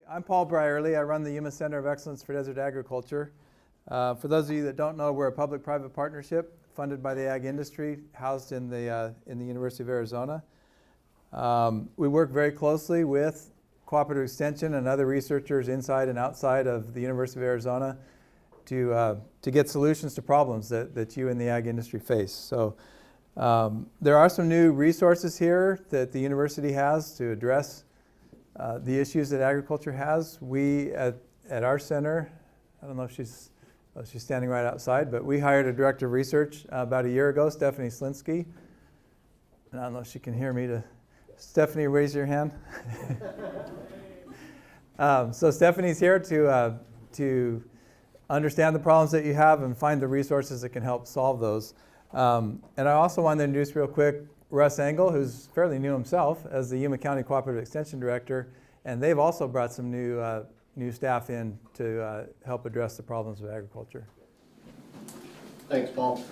I'm Paul Brierly. I run the UofA Center of Excellence for Desert Agriculture. For those of you that don't know, we're a public-private partnership funded by the ag industry, housed in the University of Arizona. We work very closely with Cooperative Extension and other researchers inside and outside of the University of Arizona to get solutions to problems that you in the ag industry face. So there are some new resources here that the university has to address the issues that agriculture has. We at our center, I don't know if she's standing right outside, but we hired a director of research about a year ago, Stephanie Slinsky. And I don't know if she can hear me. Stephanie, raise your hand. So Stephanie's here to understand the problems that you have and find the resources that can help solve those. And I also wanted to introduce real quick Russ Engel, who's fairly new himself as the Yuma County Cooperative Extension Director, and they've also brought some new staff in to help address the problems of agriculture. Thanks, Paul.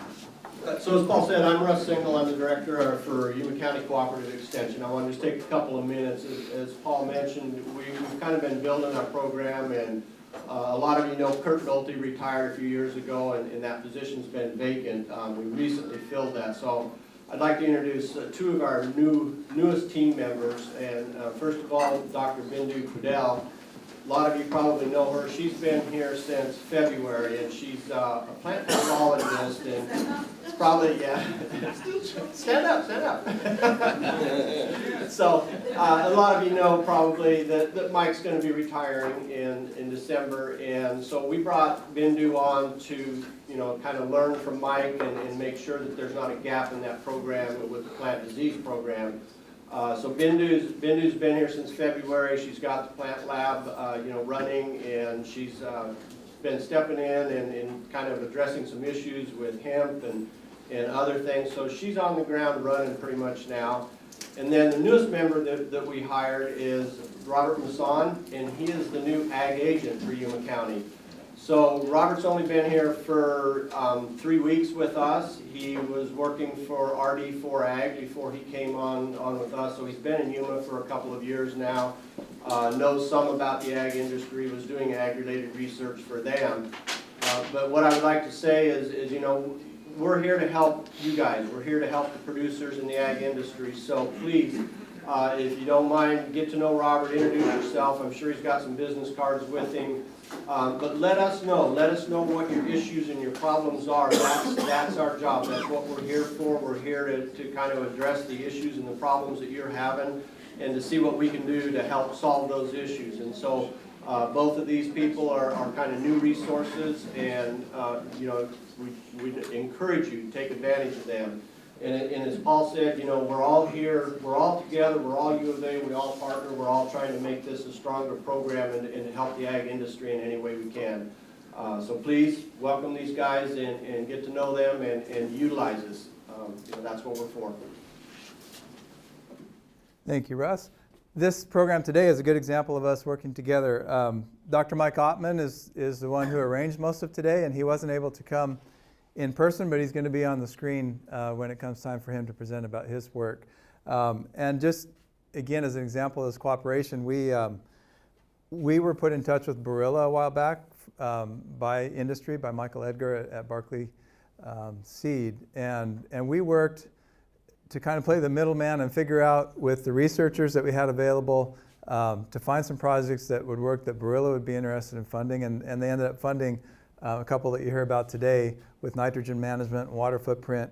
So as Paul said, I'm Russ Engel. I'm the Director for Yuma County Cooperative Extension. I want to just take a couple of minutes. As Paul mentioned, we've kind of been building our program, and a lot of you know Kurt Nolte retired a few years ago, and that position's been vacant. We recently filled that. So I'd like to introduce two of our newest team members. And first of all, Dr. Bindu Kudel. A lot of you probably know her. She's been here since February, and she's a plant pathologist, and it's probably, yeah. Stand up. So a lot of you know probably that Mike's going to be retiring in December, and so we brought Bindu on to, kind of learn from Mike and make sure that there's not a gap in that program with the plant disease program. So Bindu's been here since February. She's got the plant lab, running, and she's been stepping in and kind of addressing some issues with hemp and other things. So she's on the ground running pretty much now. And then the newest member that we hired is Robert Masson, and he is the new ag agent for Yuma County. So Robert's only been here for 3 weeks with us. He was working for RD4 Ag before he came on with us. So he's been in Yuma for a couple of years now. Knows some about the ag industry, was doing ag-related research for them. But what I would like to say is, we're here to help you guys. We're here to help the producers in the ag industry. So please, if you don't mind, get to know Robert, introduce yourself. I'm sure he's got some business cards with him. But let us know what your issues and your problems are. That's our job. That's what we're here for. We're here to kind of address the issues and the problems that you're having, and to see what we can do to help solve those issues. And so both of these people are kind of new resources, and we encourage you to take advantage of them. And as Paul said, we're all here, we're all together, we're all U of A, we all partner, we're all trying to make this a stronger program and help the ag industry in any way we can. So please welcome these guys and get to know them and utilize this. That's what we're for. Thank you, Russ. This program today is a good example of us working together. Dr. Mike Ottman is the one who arranged most of today, and he wasn't able to come in person, but he's going to be on the screen when it comes time for him to present about his work. And just, again, as an example of this cooperation, we were put in touch with Barilla a while back by industry, by Michael Edgar at Barclay Seed. And we worked to kind of play the middleman and figure out with the researchers that we had available to find some projects that would work, that Barilla would be interested in funding. And they ended up funding a couple that you hear about today with nitrogen management, water footprint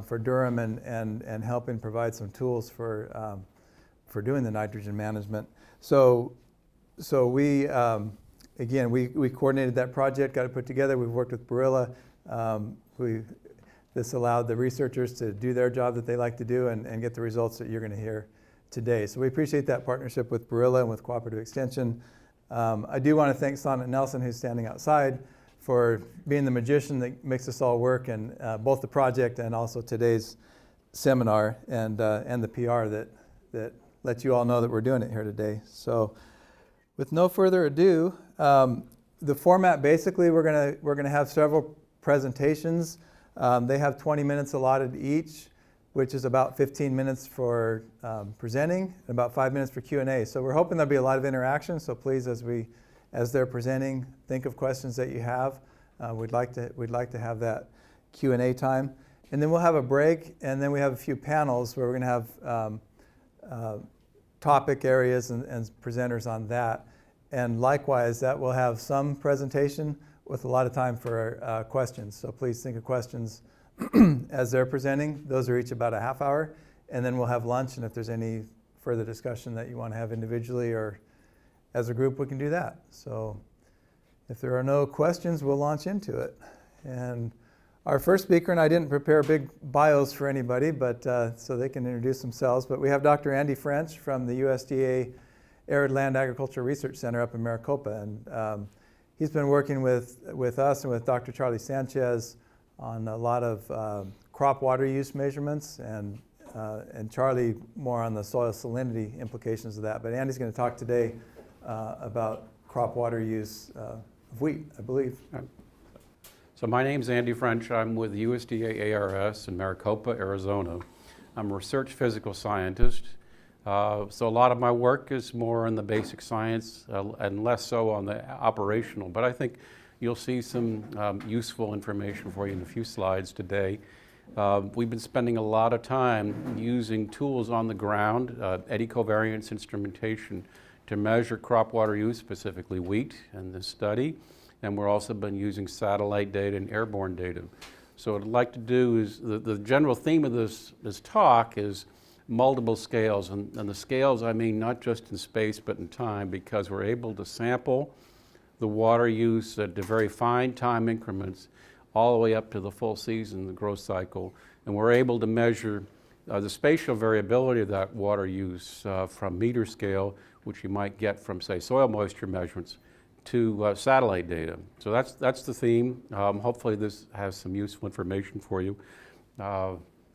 for Durham, and helping provide some tools for doing the nitrogen management. So we again we coordinated that project, got it put together. We've worked with Barilla. This allowed the researchers to do their job that they like to do and get the results that you're going to hear today. So we appreciate that partnership with Barilla and with Cooperative Extension. I do want to thank Sonnet Nelson, who's standing outside, for being the magician that makes this all work, and both the project and also today's seminar and the PR that lets you all know that we're doing it here today. So with no further ado, the format, basically we're gonna have several presentations. They have 20 minutes allotted each. which is about 15 minutes for presenting and about 5 minutes for Q&A. So we're hoping there'll be a lot of interaction. So please, as they're presenting, think of questions that you have. We'd like to have that Q&A time, and then we'll have a break, and then we have a few panels where we're going to have topic areas and presenters on that. And likewise, that will have some presentation with a lot of time for questions. So please think of questions as they're presenting. Those are each about a half hour, and then we'll have lunch, and if there's any further discussion that you want to have individually or as a group, we can do that. So if there are no questions, we'll launch into it. And our first speaker, and I didn't prepare big bios for anybody, but so they can introduce themselves, but we have Dr. Andy French from the USDA Arid Land Agriculture Research Center up in Maricopa, and he's been working with us and with Dr. Charlie Sanchez on a lot of crop water use measurements, and Charlie more on the soil salinity implications of that. But Andy's going to talk today about crop water use of wheat, I believe. So my name's Andy French. I'm with USDA ARS in Maricopa, Arizona. I'm a research physical scientist. So a lot of my work is more in the basic science and less so on the operational. But I think you'll see some useful information for you in a few slides today. We've been spending a lot of time using tools on the ground, eddy covariance instrumentation, to measure crop water use, specifically wheat in this study. And we're also been using satellite data and airborne data. So what I'd like to do is, the general theme of this talk is multiple scales. And the scales, I mean not just in space but in time, because we're able to sample the water use at the very fine time increments all the way up to the full season, the growth cycle. And we're able to measure the spatial variability of that water use from meter scale, which you might get from, say, soil moisture measurements, to satellite data. So that's the theme. Hopefully this has some useful information for you.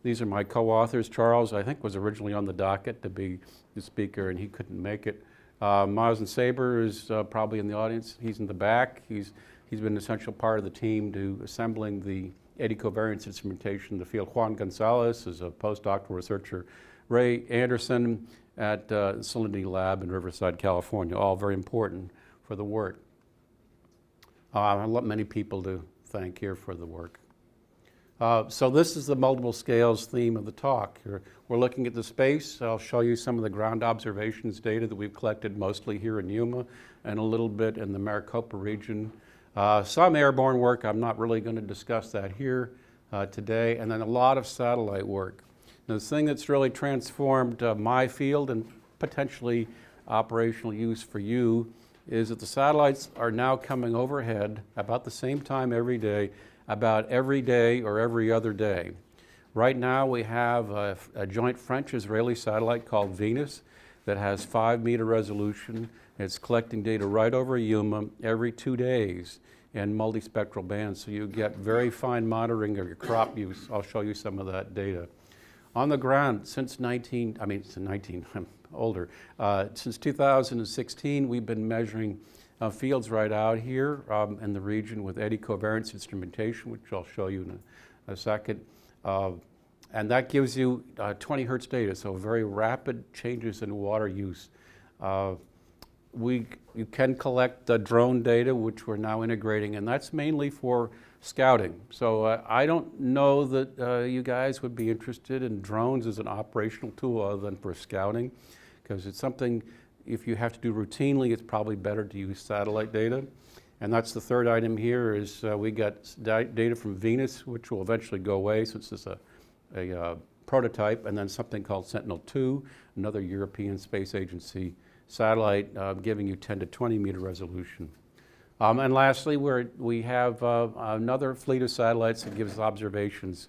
These are my co-authors. Charles, I think, was originally on the docket to be the speaker, and he couldn't make it. Mazen Saber is probably in the audience. He's in the back. He's been an essential part of the team to assembling the eddy covariance instrumentation in the field. Juan Gonzalez is a postdoctoral researcher. Ray Anderson at Salinity Lab in Riverside, California, all very important for the work. I have many people to thank here for the work. So this is the multiple scales theme of the talk. We're looking at the space. I'll show you some of the ground observations data that we've collected mostly here in Yuma and a little bit in the Maricopa region. Some airborne work. I'm not really going to discuss that here today. And then a lot of satellite work. Now, the thing that's really transformed my field and potentially operational use for you is that the satellites are now coming overhead about the same time every day, about every day or every other day. Right now we have a joint French-Israeli satellite called Venus that has 5-meter resolution. It's collecting data right over Yuma every 2 days in multispectral bands, so you get very fine monitoring of your crop use. I'll show you some of that data. On the ground, since I'm older. Since 2016, we've been measuring fields right out here in the region with eddy covariance instrumentation, which I'll show you in a second. And that gives you 20 hertz data, so very rapid changes in water use. You can collect the drone data, which we're now integrating, and that's mainly for scouting. So I don't know that you guys would be interested in drones as an operational tool other than for scouting, because it's something, if you have to do routinely, it's probably better to use satellite data. And that's the third item here is we got data from Venus, which will eventually go away since it's a prototype, and then something called Sentinel-2, another European Space Agency satellite giving you 10 to 20 meter resolution. And lastly, we have another fleet of satellites that gives observations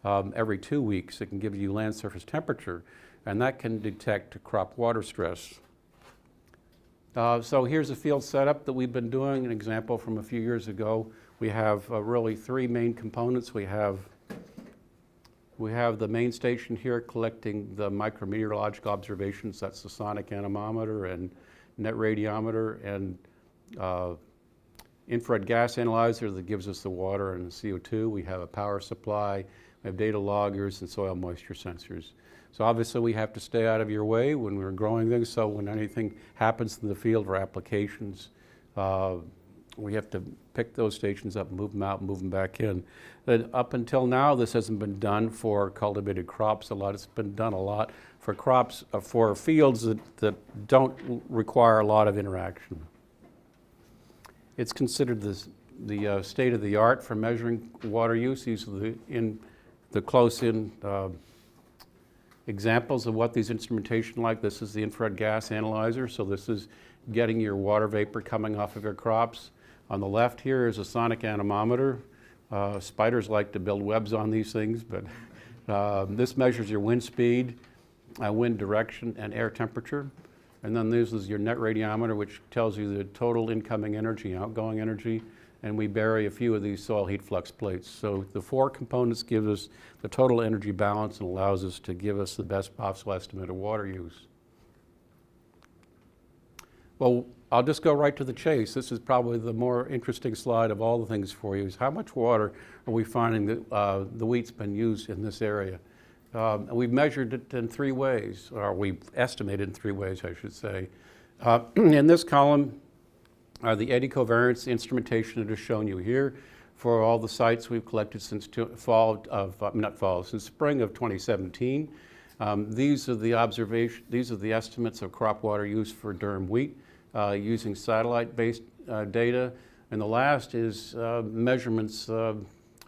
every 2 weeks. It can give you land surface temperature, and that can detect crop water stress. So here's a field setup that we've been doing, an example from a few years ago. We have really 3 main components. We have the main station here collecting the micrometeorological observations. That's the sonic anemometer and net radiometer and infrared gas analyzer that gives us the water and the CO2. We have a power supply. We we have data loggers and soil moisture sensors. So obviously we have to stay out of your way when we're growing things, so when anything happens in the field or applications, we have to pick those stations up, move them out, move them back in. But up until now, this hasn't been done for cultivated crops a lot. It's been done a lot for crops, for fields that don't require a lot of interaction. It's considered the state of the art for measuring water use. These are the close-in examples of what these instrumentation like. This is the infrared gas analyzer, so this is getting your water vapor coming off of your crops. On the left here is a sonic anemometer. Spiders like to build webs on these things, but this measures your wind speed, wind direction, and air temperature. And then this is your net radiometer, which tells you the total incoming energy, outgoing energy, and we bury a few of these soil heat flux plates. So the four components give us the total energy balance and allows us to give us the best possible estimate of water use. Well, I'll just go right to the chase. This is probably the more interesting slide of all the things for you, is how much water are we finding that the wheat's been used in this area. And we've measured it in three ways, or we've estimated in three ways, I should say. In this column are the eddy covariance instrumentation that is shown you here for all the sites we've collected since spring of 2017. These are the estimates of crop water use for durum wheat using satellite-based data. And the last is measurements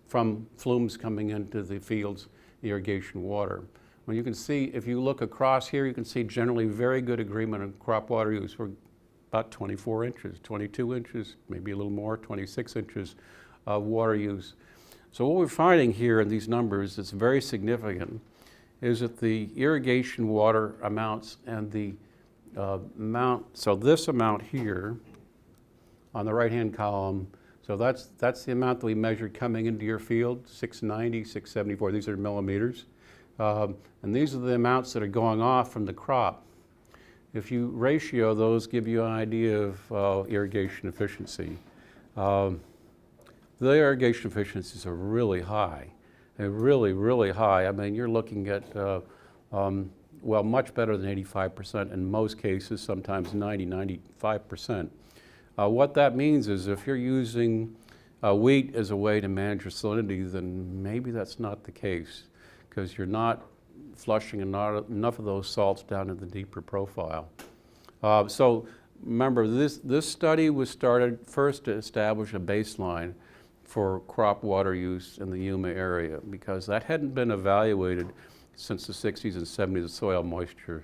from flumes coming into the fields, irrigation water. Well, you can see, if you look across here, you can see generally very good agreement on crop water use. We're about 24 inches, 22 inches, maybe a little more, 26 inches of water use. So what we're finding here in these numbers that's very significant is that the irrigation water amounts and the so this amount here on the right-hand column, so that's the amount that we measured coming into your field, 690, 674, these are millimeters. And these are the amounts that are going off from the crop. If you ratio those, give you an idea of irrigation efficiency. The irrigation efficiencies are really high. They're really, really high. I mean, you're looking at, well, much better than 85% in most cases, sometimes 90, 95%. What that means is if you're using wheat as a way to manage your salinity, then maybe that's not the case, because you're not flushing enough of those salts down in the deeper profile. So remember, this study was started first to establish a baseline for crop water use in the Yuma area, because that hadn't been evaluated since the 60s and 70s, the soil moisture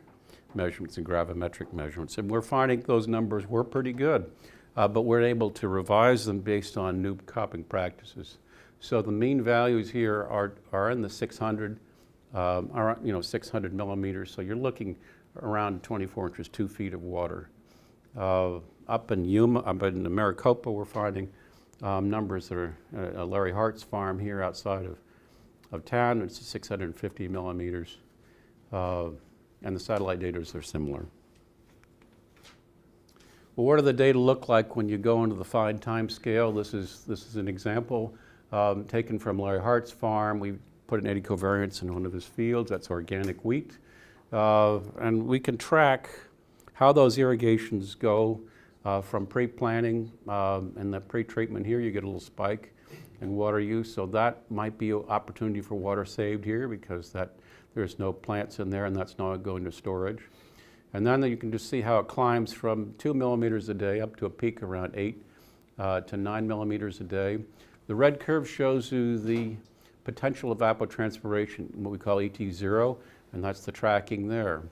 measurements and gravimetric measurements. And we're finding those numbers were pretty good, but we're able to revise them based on new cropping practices. So the mean values here are in the 600, 600 millimeters. So you're looking around 24 inches, 2 feet of water. Up in Yuma, up in Maricopa, we're finding numbers that are Larry Hart's farm here outside of town. It's 650 millimeters, and the satellite data are similar. Well, what do the data look like when you go into the fine time scale? This is an example taken from Larry Hart's farm. We put an eddy covariance in one of his fields. That's organic wheat, and we can track how those irrigations go from pre-planting and the pre-treatment. Here you get a little spike in water use, so that might be an opportunity for water saved here, because there's no plants in there and that's not going to storage. And then you can just see how it climbs from 2 millimeters a day up to a peak around 8 to 9 millimeters a day. The red curve shows you the potential evapotranspiration, what we call ET0, and that's the tracking there.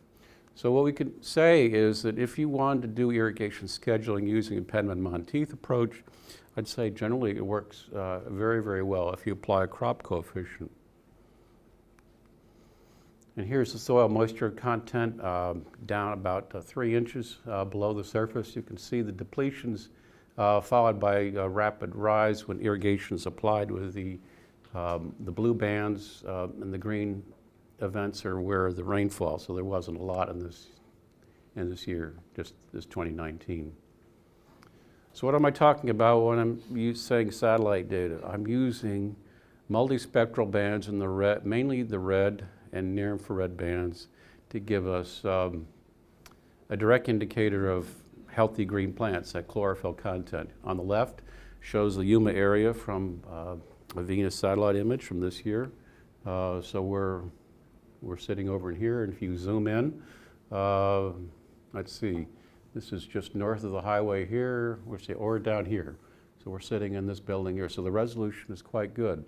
So what we can say is that if you wanted to do irrigation scheduling using a Penman-Monteith approach, I'd say generally it works very, very well if you apply a crop coefficient. And here's the soil moisture content down about 3 inches below the surface. You can see the depletions followed by a rapid rise when irrigation is applied with the blue bands, and the green events are where the rainfall, so there wasn't a lot in this year, just this 2019. So what am I talking about when I'm saying satellite data? I'm using multispectral bands in the red, mainly the red and near infrared bands, to give us a direct indicator of healthy green plants, that chlorophyll content. On the left shows the Yuma area from a Venus satellite image from this year. So we're sitting over in here, and if you zoom in, let's see, this is just north of the highway here, or down here. So we're sitting in this building here, so the resolution is quite good.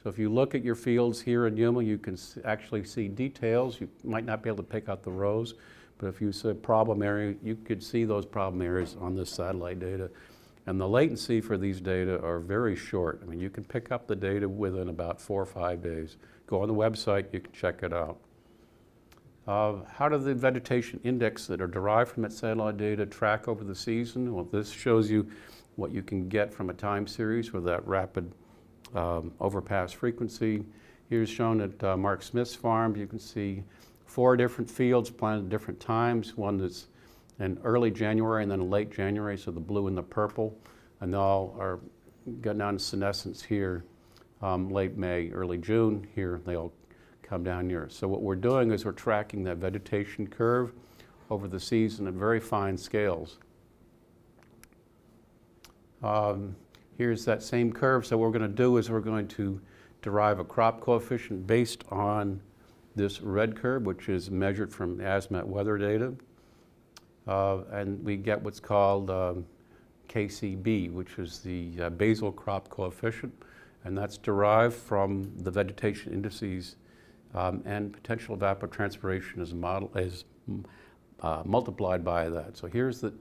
So if you look at your fields here in Yuma, you can actually see details. You might not be able to pick out the rows, but if you say problem area, you could see those problem areas on this satellite data. And the latency for these data are very short. I mean, you can pick up the data within about 4 or 5 days. Go on the website, you can check it out. How do the vegetation index that are derived from that satellite data track over the season? Well, this shows you what you can get from a time series with that rapid overpass frequency. Here's shown at Mark Smith's farm. You can see 4 different fields planted at different times. One that's in early January and then late January, so the blue and the purple. And they all are getting on senescence here late May, early June. Here they all come down here. So what we're doing is we're tracking that vegetation curve over the season at very fine scales. Here's that same curve. So what we're going to do is we're going to derive a crop coefficient based on this red curve, which is measured from ASMAT weather data. And we get what's called KCB, which is the basal crop coefficient, and that's derived from the vegetation indices and potential evapotranspiration is multiplied by that. So here's the,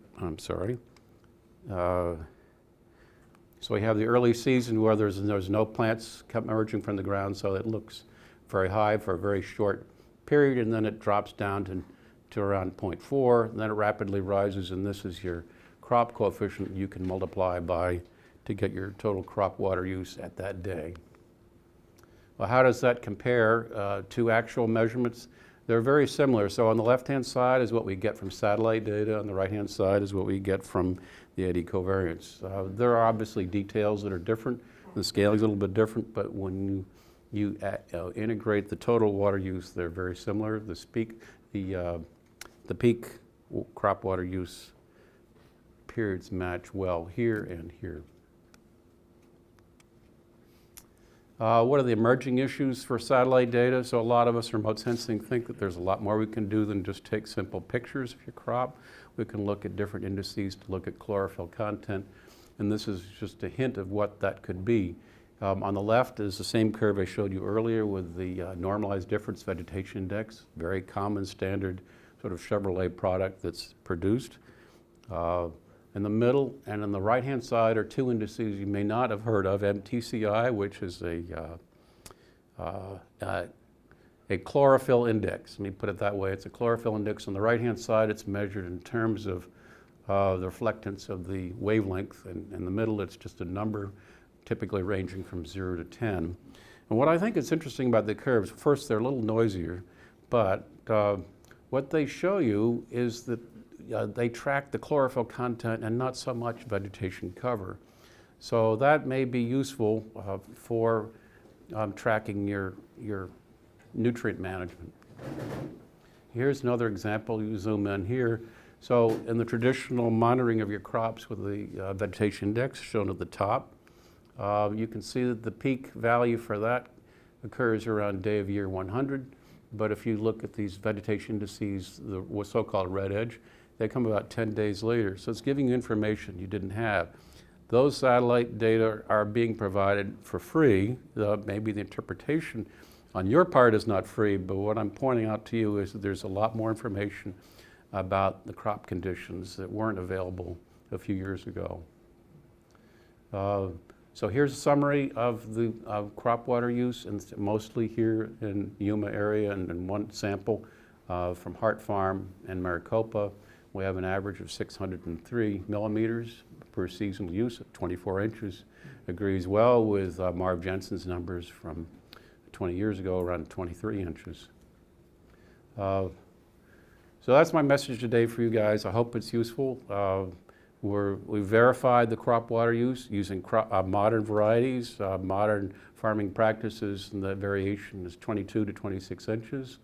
so we have the early season where there's no plants emerging from the ground, so it looks very high for a very short period, and then it drops down to around 0.4, and then it rapidly rises, and this is your crop coefficient you can multiply by to get your total crop water use at that day. Well, how does that compare to actual measurements? They're very similar. So on the left-hand side is what we get from satellite data, on the right-hand side is what we get from the eddy covariance. There are obviously details that are different. The scaling's a little bit different, but when you integrate the total water use, they're very similar. The peak crop water use periods match well here and here. What are the emerging issues for satellite data? So a lot of us remote sensing think that there's a lot more we can do than just take simple pictures of your crop. We can look at different indices to look at chlorophyll content, and this is just a hint of what that could be. On the left is the same curve I showed you earlier with the normalized difference vegetation index, very common standard sort of Chevrolet product that's produced. In the middle and on the right-hand side are 2 indices you may not have heard of, MTCI, which is a chlorophyll index. Let me put it that way. It's a chlorophyll index. On the right-hand side, it's measured in terms of the reflectance of the wavelength. And in the middle, it's just a number typically ranging from 0 to 10. And what I think is interesting about the curves, first, they're a little noisier, but what they show you is that they track the chlorophyll content and not so much vegetation cover. So that may be useful for tracking your nutrient management. Here's another example. You zoom in here. So in the traditional monitoring of your crops with the vegetation index shown at the top, you can see that the peak value for that occurs around day of year 100. But if you look at these vegetation indices, the so-called red edge, they come about 10 days later. So it's giving you information you didn't have. Those satellite data are being provided for free. Maybe the interpretation on your part is not free, but what I'm pointing out to you is that there's a lot more information about the crop conditions that weren't available a few years ago. So here's a summary of the crop water use, and mostly here in Yuma area and in one sample from Hart Farm and Maricopa. We have an average of 603 millimeters per seasonal use at 24 inches. Agrees well with Marv Jensen's numbers from 20 years ago, around 23 inches. So that's my message today for you guys. I hope it's useful. We verified the crop water use using modern varieties, modern farming practices, and the variation is 22 to 26 inches.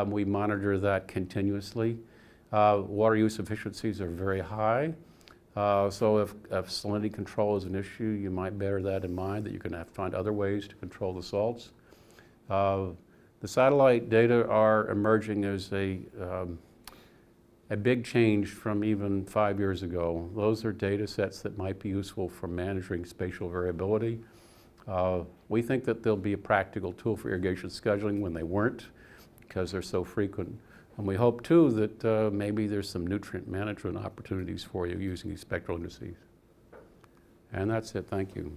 We monitor that continuously. Water use efficiencies are very high. So if salinity control is an issue, you might bear that in mind, that you're going to have to find other ways to control the salts. The satellite data are emerging as a big change from even 5 years ago. Those are data sets that might be useful for managing spatial variability. We think that they'll be a practical tool for irrigation scheduling when they weren't, because they're so frequent. And we hope too that maybe there's some nutrient management opportunities for you using these spectral indices. And that's it, thank you.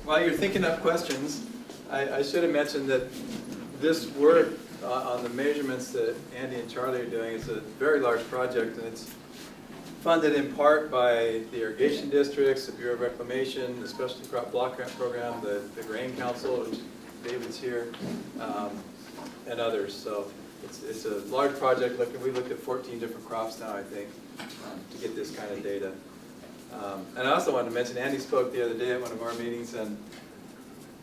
While you're thinking up questions, I should have mentioned that this work on the measurements that Andy and Charlie are doing is a very large project, and it's funded in part by the irrigation districts, the Bureau of Reclamation, the Specialty Crop Block Grant Program, the Grain Council, which David's here, and others. So it's a large project. We looked at 14 different crops now, I think, to get this kind of data. And I also wanted to mention, Andy spoke the other day at one of our meetings, and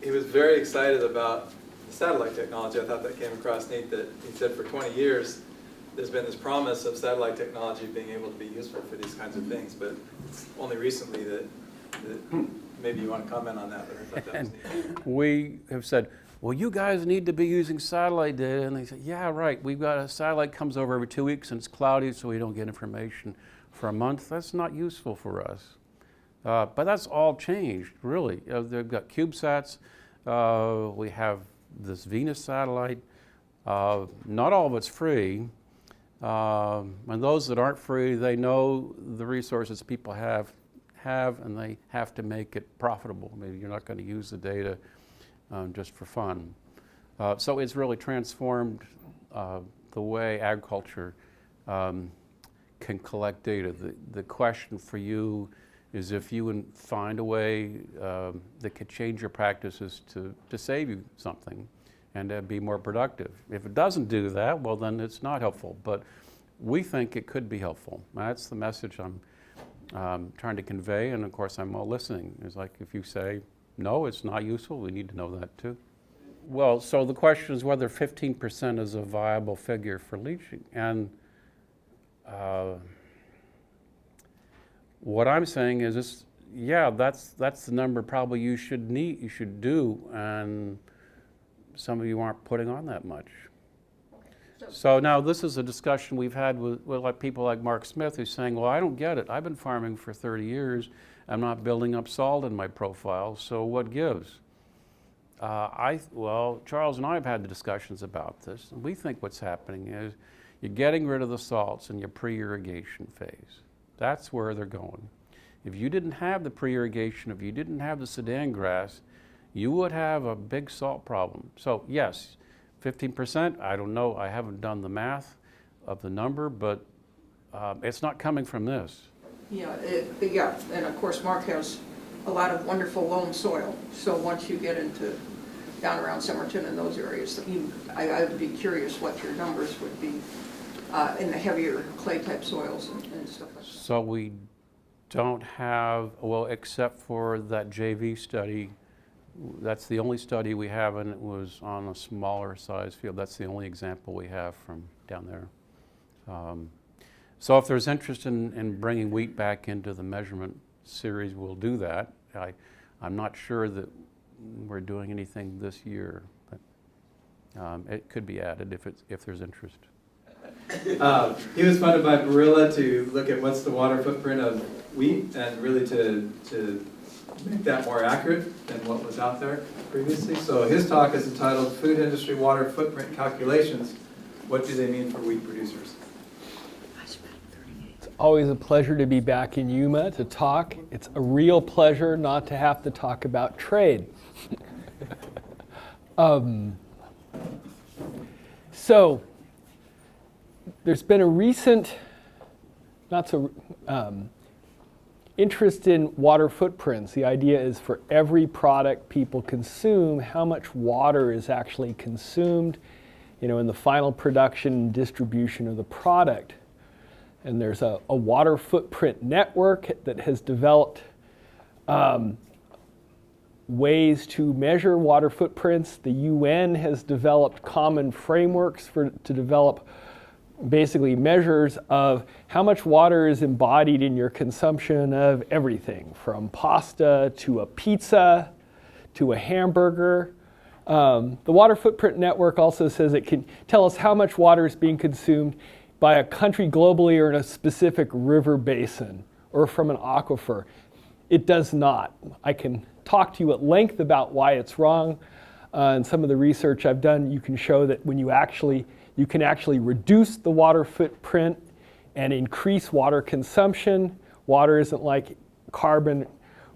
he was very excited about the satellite technology. I thought that came across neat, that he said for 20 years, there's been this promise of satellite technology being able to be useful for these kinds of things, but it's only recently that maybe you want to comment on that, but I thought that was neat. We have said, well, you guys need to be using satellite data. And they said, yeah, right. We've got a satellite comes over every 2 weeks and it's cloudy, so we don't get information for a month. That's not useful for us. But that's all changed, really. They've got CubeSats. We have this Venus satellite. Not all of it's free. And those that aren't free, they know the resources people have, and they have to make it profitable. Maybe you're not going to use the data just for fun. So it's really transformed the way agriculture can collect data. The question for you is if you can find a way that could change your practices to save you something and be more productive. If it doesn't do that, well, then it's not helpful. But we think it could be helpful. That's the message I'm trying to convey, and of course I'm all listening. It's like if you say, no, it's not useful, we need to know that too. Well, so the question is whether 15% is a viable figure for leaching. And what I'm saying is this, yeah, that's the number probably you should do, and some of you aren't putting on that much. So now this is a discussion we've had with like people like Mark Smith, who's saying, well, I don't get it. I've been farming for 30 years. I'm not building up salt in my profile, so what gives? Well, Charles and I have had the discussions about this, and we think what's happening is you're getting rid of the salts in your pre-irrigation phase. That's where they're going. If you didn't have the pre-irrigation, if you didn't have the Sudan grass, you would have a big salt problem. So yes, 15%, I don't know, I haven't done the math of the number, but it's not coming from this. Yeah, and of course Mark has a lot of wonderful loam soil, so once you get into down around Somerton and those areas, I would be curious what your numbers would be in the heavier clay type soils and stuff like that. So we don't have, well, except for that JV study, that's the only study we have, and it was on a smaller size field. That's the only example we have from down there. So if there's interest in bringing wheat back into the measurement series, we'll do that. I'm not sure that we're doing anything this year, but it could be added if there's interest. He was funded by Barilla to look at what's the water footprint of wheat and really to make that more accurate than what was out there previously. So his talk is entitled Food Industry Water Footprint Calculations. What do they mean for wheat producers? It's always a pleasure to be back in Yuma to talk. It's a real pleasure not to have to talk about trade. So there's been a recent, interest in water footprints. The idea is for every product people consume, how much water is actually consumed. in the final production and distribution of the product. And there's a water footprint network that has developed ways to measure water footprints. The UN has developed common frameworks to develop basically measures of how much water is embodied in your consumption of everything, from pasta to a pizza to a hamburger. The Water Footprint Network also says it can tell us how much water is being consumed by a country globally or in a specific river basin or from an aquifer. It does not. I can talk to you at length about why it's wrong. And some of the research I've done, you can show that when you can actually reduce the water footprint and increase water consumption. Water isn't like carbon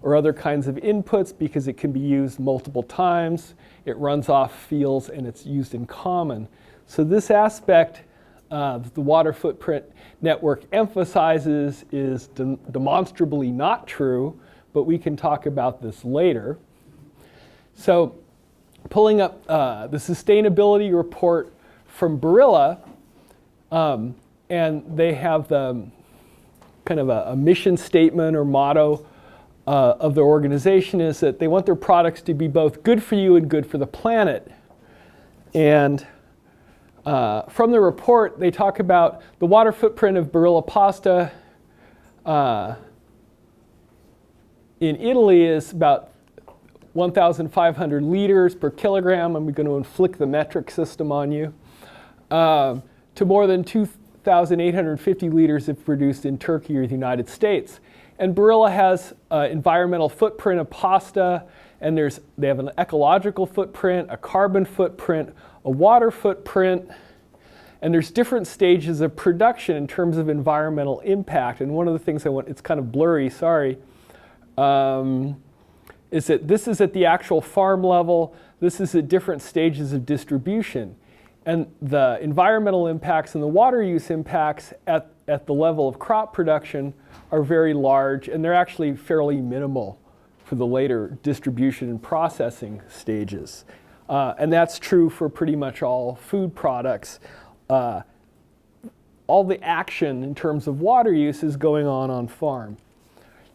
or other kinds of inputs because it can be used multiple times. It runs off fields and it's used in common. So this aspect the Water Footprint Network emphasizes is demonstrably not true, but we can talk about this later. So pulling up the sustainability report from Barilla, and they have the kind of a mission statement or motto of their organization is that they want their products to be both good for you and good for the planet. And from the report, they talk about the water footprint of Barilla pasta in Italy is about 1,500 liters per kilogram. I'm going to inflict the metric system on you. To more than 2,850 liters if produced in Turkey or the United States. And Barilla has environmental footprint of pasta, and they have an ecological footprint, a carbon footprint, a water footprint, and there's different stages of production in terms of environmental impact. And one of the things it's kind of blurry, sorry, is that this is at the actual farm level, this is at different stages of distribution. And the environmental impacts and the water use impacts at the level of crop production are very large, and they're actually fairly minimal for the later distribution and processing stages. And that's true for pretty much all food products. All the action in terms of water use is going on farm.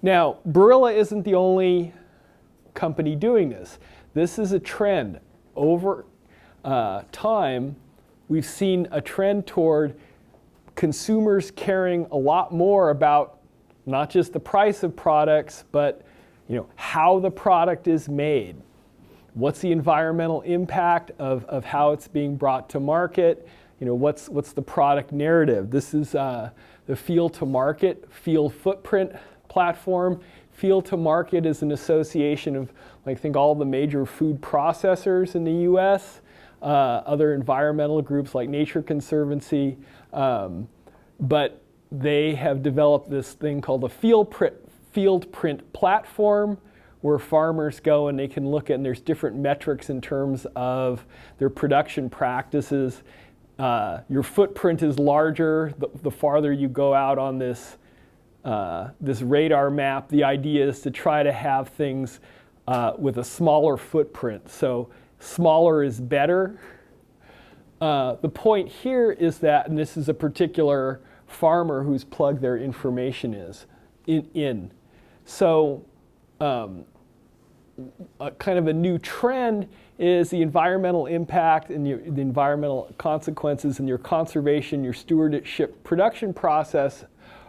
Now, Barilla isn't the only company doing this. This is a trend. Over time, we've seen a trend toward consumers caring a lot more about not just the price of products, but how the product is made. What's the environmental impact of how it's being brought to market? What's the product narrative? This is the Field to Market, Field Footprint platform. Field to Market is an association of, I think, all the major food processors in the US, other environmental groups like Nature Conservancy, but they have developed this thing called a field print platform where farmers go and they can look at, and there's different metrics in terms of their production practices. Your footprint is larger the farther you go out on this radar map. The idea is to try to have things with a smaller footprint. So smaller is better. The point here is that, and this is a particular farmer whose plug their information is in. So kind of a new trend is the environmental impact and the environmental consequences and your conservation, your stewardship production process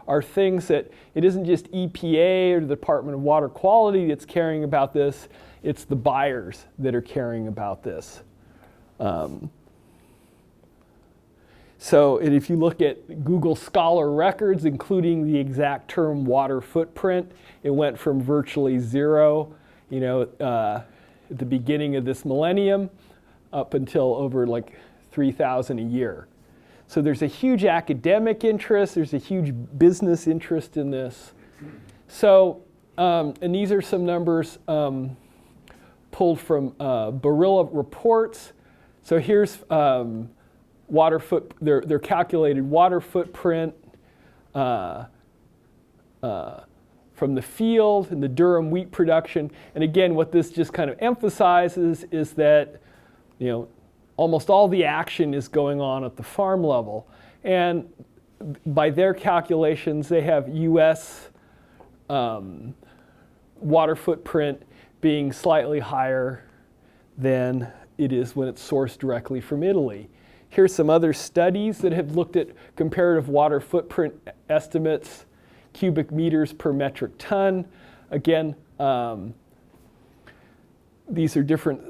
are things that it isn't just EPA or the Department of Water Quality that's caring about this, it's the buyers that are caring about this. So if you look at Google Scholar records, including the exact term water footprint, it went from virtually zero, at the beginning of this millennium, up until over like 3,000 a year. So there's a huge academic interest, there's a huge business interest in this. So, and these are some numbers pulled from Barilla reports. So here's their calculated water footprint from the field and the durum wheat production. And again, what this just kind of emphasizes is that, almost all the action is going on at the farm level. And by their calculations, they have U.S. Water footprint being slightly higher than it is when it's sourced directly from Italy. Here's some other studies that have looked at comparative water footprint estimates, cubic meters per metric ton. Again, these are different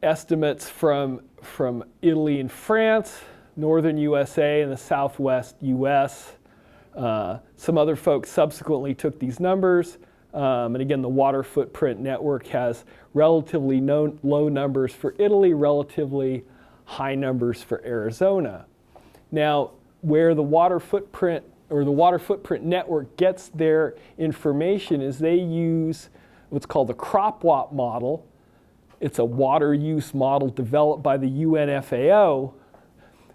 estimates from Italy and France, northern USA and the southwest US. Some other folks subsequently took these numbers. And again, the water footprint network has relatively low numbers for Italy, relatively high numbers for Arizona. Now, where the water footprint or the water footprint network gets their information is they use what's called the CropWatt model. It's a water use model developed by the UNFAO,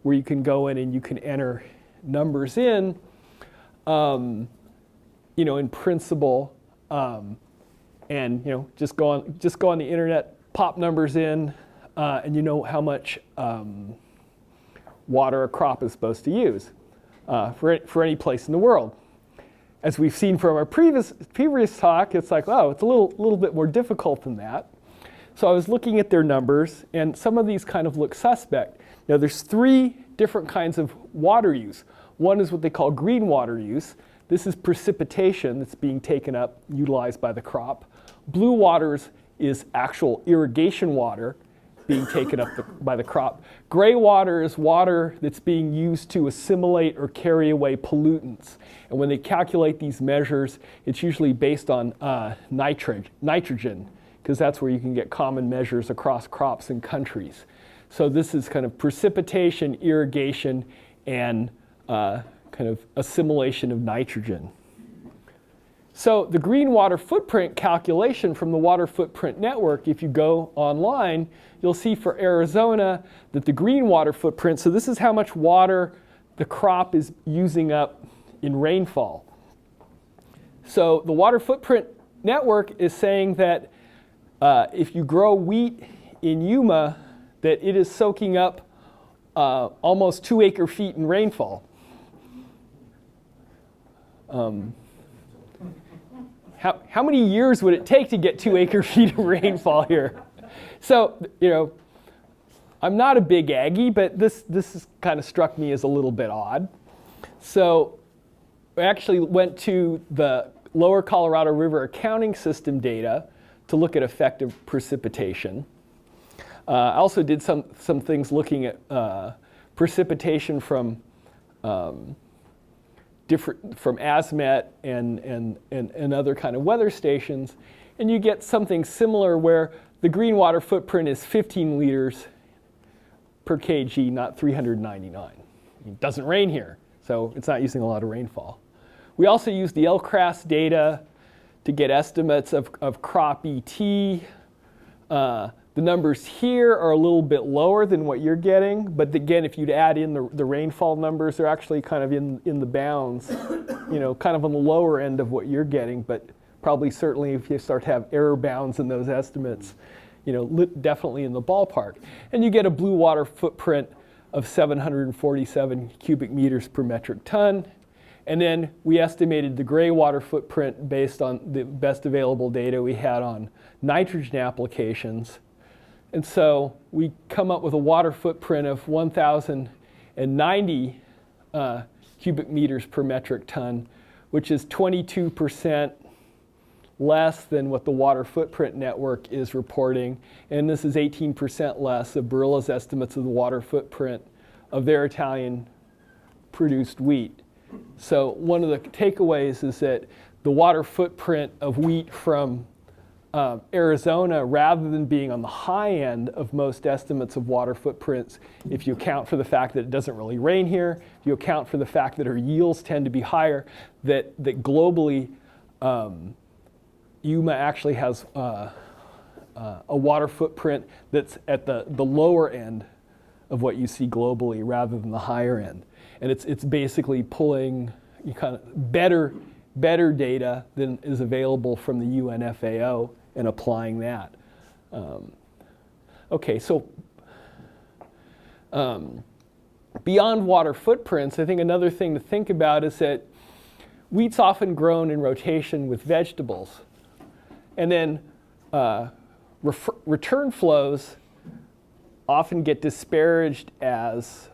where you can go in and you can enter numbers in, in principle. And just go on the internet, pop numbers in, and you know how much water a crop is supposed to use for any place in the world. As we've seen from our previous talk, it's like, oh, it's a little bit more difficult than that. So I was looking at their numbers, and some of these kind of look suspect. Now, there's 3 different kinds of water use. One is what they call green water use. This is precipitation that's being taken up, utilized by the crop. Blue waters is actual irrigation water being taken up by the crop. Gray water is water that's being used to assimilate or carry away pollutants. And when they calculate these measures, it's usually based on nitrogen, because that's where you can get common measures across crops and countries. So this is kind of precipitation, irrigation, and kind of assimilation of nitrogen. So the green water footprint calculation from the Water Footprint Network, if you go online, you'll see for Arizona that the green water footprint, so this is how much water the crop is using up in rainfall. So the Water Footprint Network is saying that if you grow wheat in Yuma, that it is soaking up almost 2 acre-feet in rainfall. How many years would it take to get 2 acre-feet of rainfall here? So, I'm not a big Aggie, but this kind of struck me as a little bit odd. So I actually went to the Lower Colorado River accounting system data to look at effective precipitation. I also did some things looking at precipitation from ASMET and other kind of weather stations, and you get something similar where the green water footprint is 15 liters per kg, not 399. It doesn't rain here, so it's not using a lot of rainfall. We also use the LCRAS data to get estimates of crop ET. The numbers here are a little bit lower than what you're getting, but again, if you'd add in the rainfall numbers, they're actually kind of in the bounds, kind of on the lower end of what you're getting, but probably certainly if you start to have error bounds in those estimates, definitely in the ballpark. And you get a blue water footprint of 747 cubic meters per metric ton. And then we estimated the gray water footprint based on the best available data we had on nitrogen applications. And so we come up with a water footprint of 1,090 cubic meters per metric ton, which is 22% less than what the Water Footprint Network is reporting. And this is 18% less of Barilla's estimates of the water footprint of their Italian produced wheat. So one of the takeaways is that the water footprint of wheat from Arizona, rather than being on the high end of most estimates of water footprints, if you account for the fact that it doesn't really rain here, if you account for the fact that our yields tend to be higher, that globally Yuma actually has a water footprint that's at the lower end of what you see globally rather than the higher end. And it's basically pulling kind of better data than is available from the UNFAO and applying that. Okay, so Beyond water footprints, I think another thing to think about is that wheat's often grown in rotation with vegetables. And then return flows often get disparaged as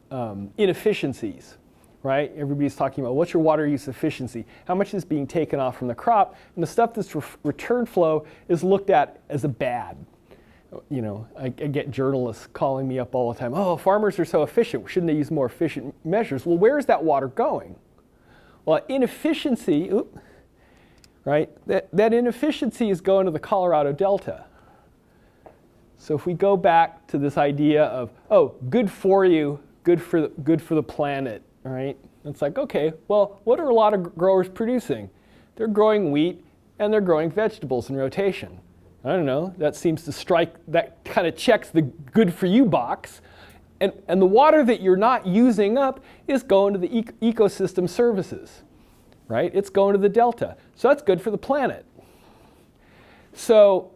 inefficiencies, right? Everybody's talking about what's your water use efficiency? How much is being taken off from the crop? And the stuff that's return flow is looked at as a bad. You know, I get journalists calling me up all the time. Oh, farmers are so efficient. Shouldn't they use more efficient measures? Well, where is that water going? Well, inefficiency, right? That inefficiency is going to the Colorado Delta. So if we go back to this idea of, oh, good for you, good for the planet, right? It's like, okay, well, what are a lot of growers producing? They're growing wheat and they're growing vegetables in rotation. I don't know, that seems to strike, that kind of checks the good for you box. And the water that you're not using up is going to the ecosystem services, right? It's going to the delta. So that's good for the planet. So,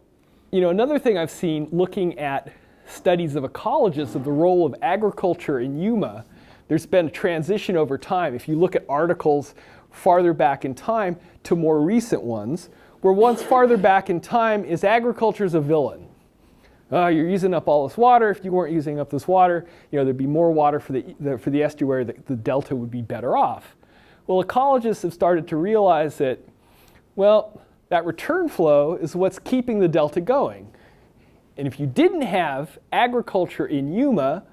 you know, another thing I've seen looking at studies of ecologists of the role of agriculture in Yuma, there's been a transition over time. If you look at articles farther back in time to more recent ones, where once farther back in time is agriculture is a villain. You're using up all this water. If you weren't using up this water, you know, there'd be more water for the estuary. The delta would be better off. Well, ecologists have started to realize that, well, that return flow is what's keeping the delta going. And if you didn't have agriculture in Yuma,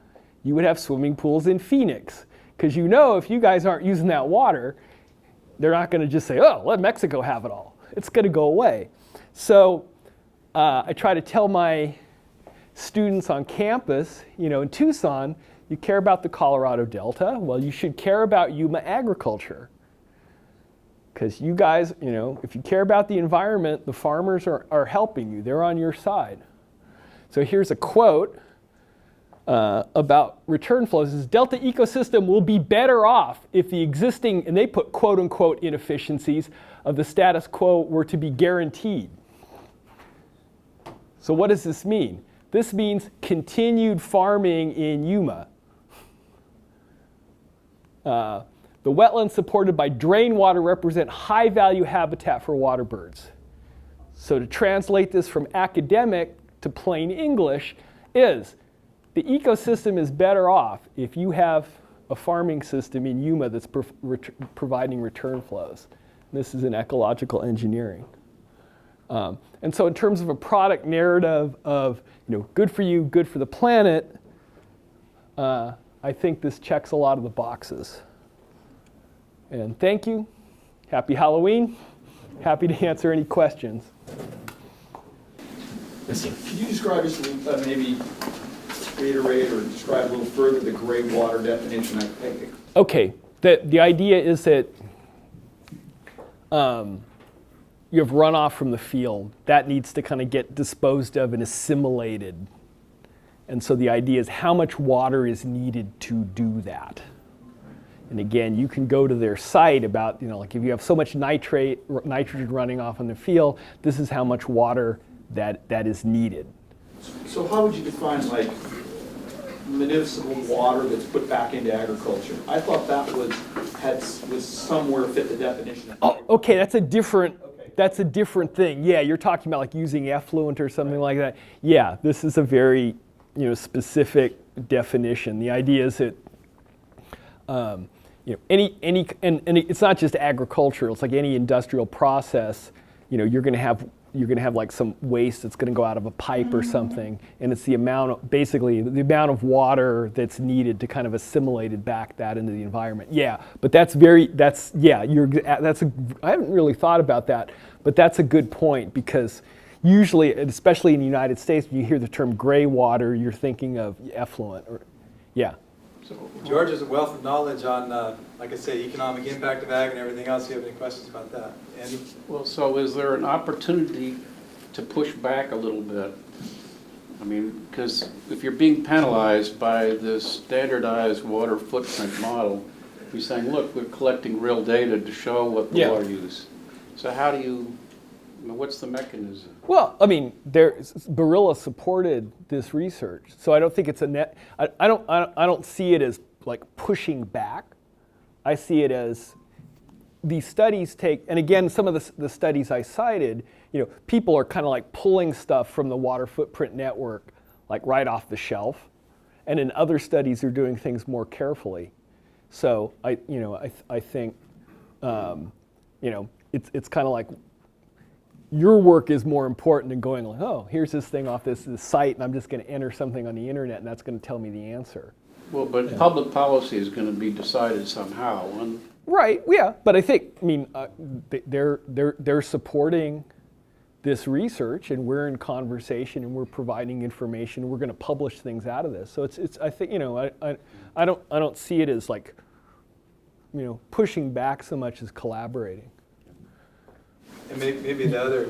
you would have swimming pools in Phoenix. Because you know if you guys aren't using that water, they're not going to just say, oh, let Mexico have it all. It's going to go away. So I try to tell my students on campus, you know, in Tucson, you care about the Colorado Delta. Well, you should care about Yuma agriculture. Because you guys, you know, if you care about the environment, the farmers are helping you. They're on your side. So here's a quote about return flows. It says, Delta ecosystem will be better off if the existing, and they put quote unquote inefficiencies of the status quo were to be guaranteed. So what does this mean? This means continued farming in Yuma. The wetlands supported by drain water represent high value habitat for water birds. So to translate this from academic to plain English is the ecosystem is better off if you have a farming system in Yuma that's providing return flows. This is in ecological engineering. And so in terms of a product narrative of, you know, good for you, good for the planet, I think this checks a lot of the boxes. And thank you. Happy Halloween. Happy to answer any questions. Could you describe, just maybe reiterate or describe a little further the gray water definition? Okay, the idea is that you have runoff from the field. That needs to kind of get disposed of and assimilated. And so the idea is how much water is needed to do that. And again, you can go to their site about, you know, like if you have so much nitrogen running off in the field, this is how much water that is needed. So how would you define like municipal water that's put back into agriculture? I thought that was somewhere fit the definition. Oh, okay, that's a different thing. Yeah, you're talking about like using effluent or something like that. Yeah, this is a very, you know, specific definition. The idea is that you know, any and it's not just agricultural. It's like any industrial process. You know, you're going to have like some waste that's going to go out of a pipe or something, and it's the amount of water that's needed to kind of assimilate it back that into the environment. Yeah, but I haven't really thought about that, but that's a good point because usually, especially in the United States, when you hear the term gray water, you're thinking of effluent. Yeah. George has a wealth of knowledge on, like I say, economic impact of ag and everything else. Do you have any questions about that? Andy? Well, so is there an opportunity to push back a little bit? I mean, because if you're being penalized by this standardized water footprint model, you're saying, look, we're collecting real data to show what the water use. So how do you What's the mechanism? Well, I mean, Barilla supported this research, so I don't think it's a net. I don't see it as like pushing back. I see it as these studies take, and again, some of the studies I cited, people are kind of like pulling stuff from the Water Footprint Network, like right off the shelf, and in other studies, they're doing things more carefully. So I think, it's kind of like your work is more important than going like, oh, here's this thing off this site, and I'm just going to enter something on the internet, and that's going to tell me the answer. Well, but public policy is going to be decided somehow. Right. Yeah. But I think, they're supporting this research, and we're in conversation, and we're providing information. And we're going to publish things out of this. So it's. I think I don't see it as like, pushing back so much as collaborating. And maybe the other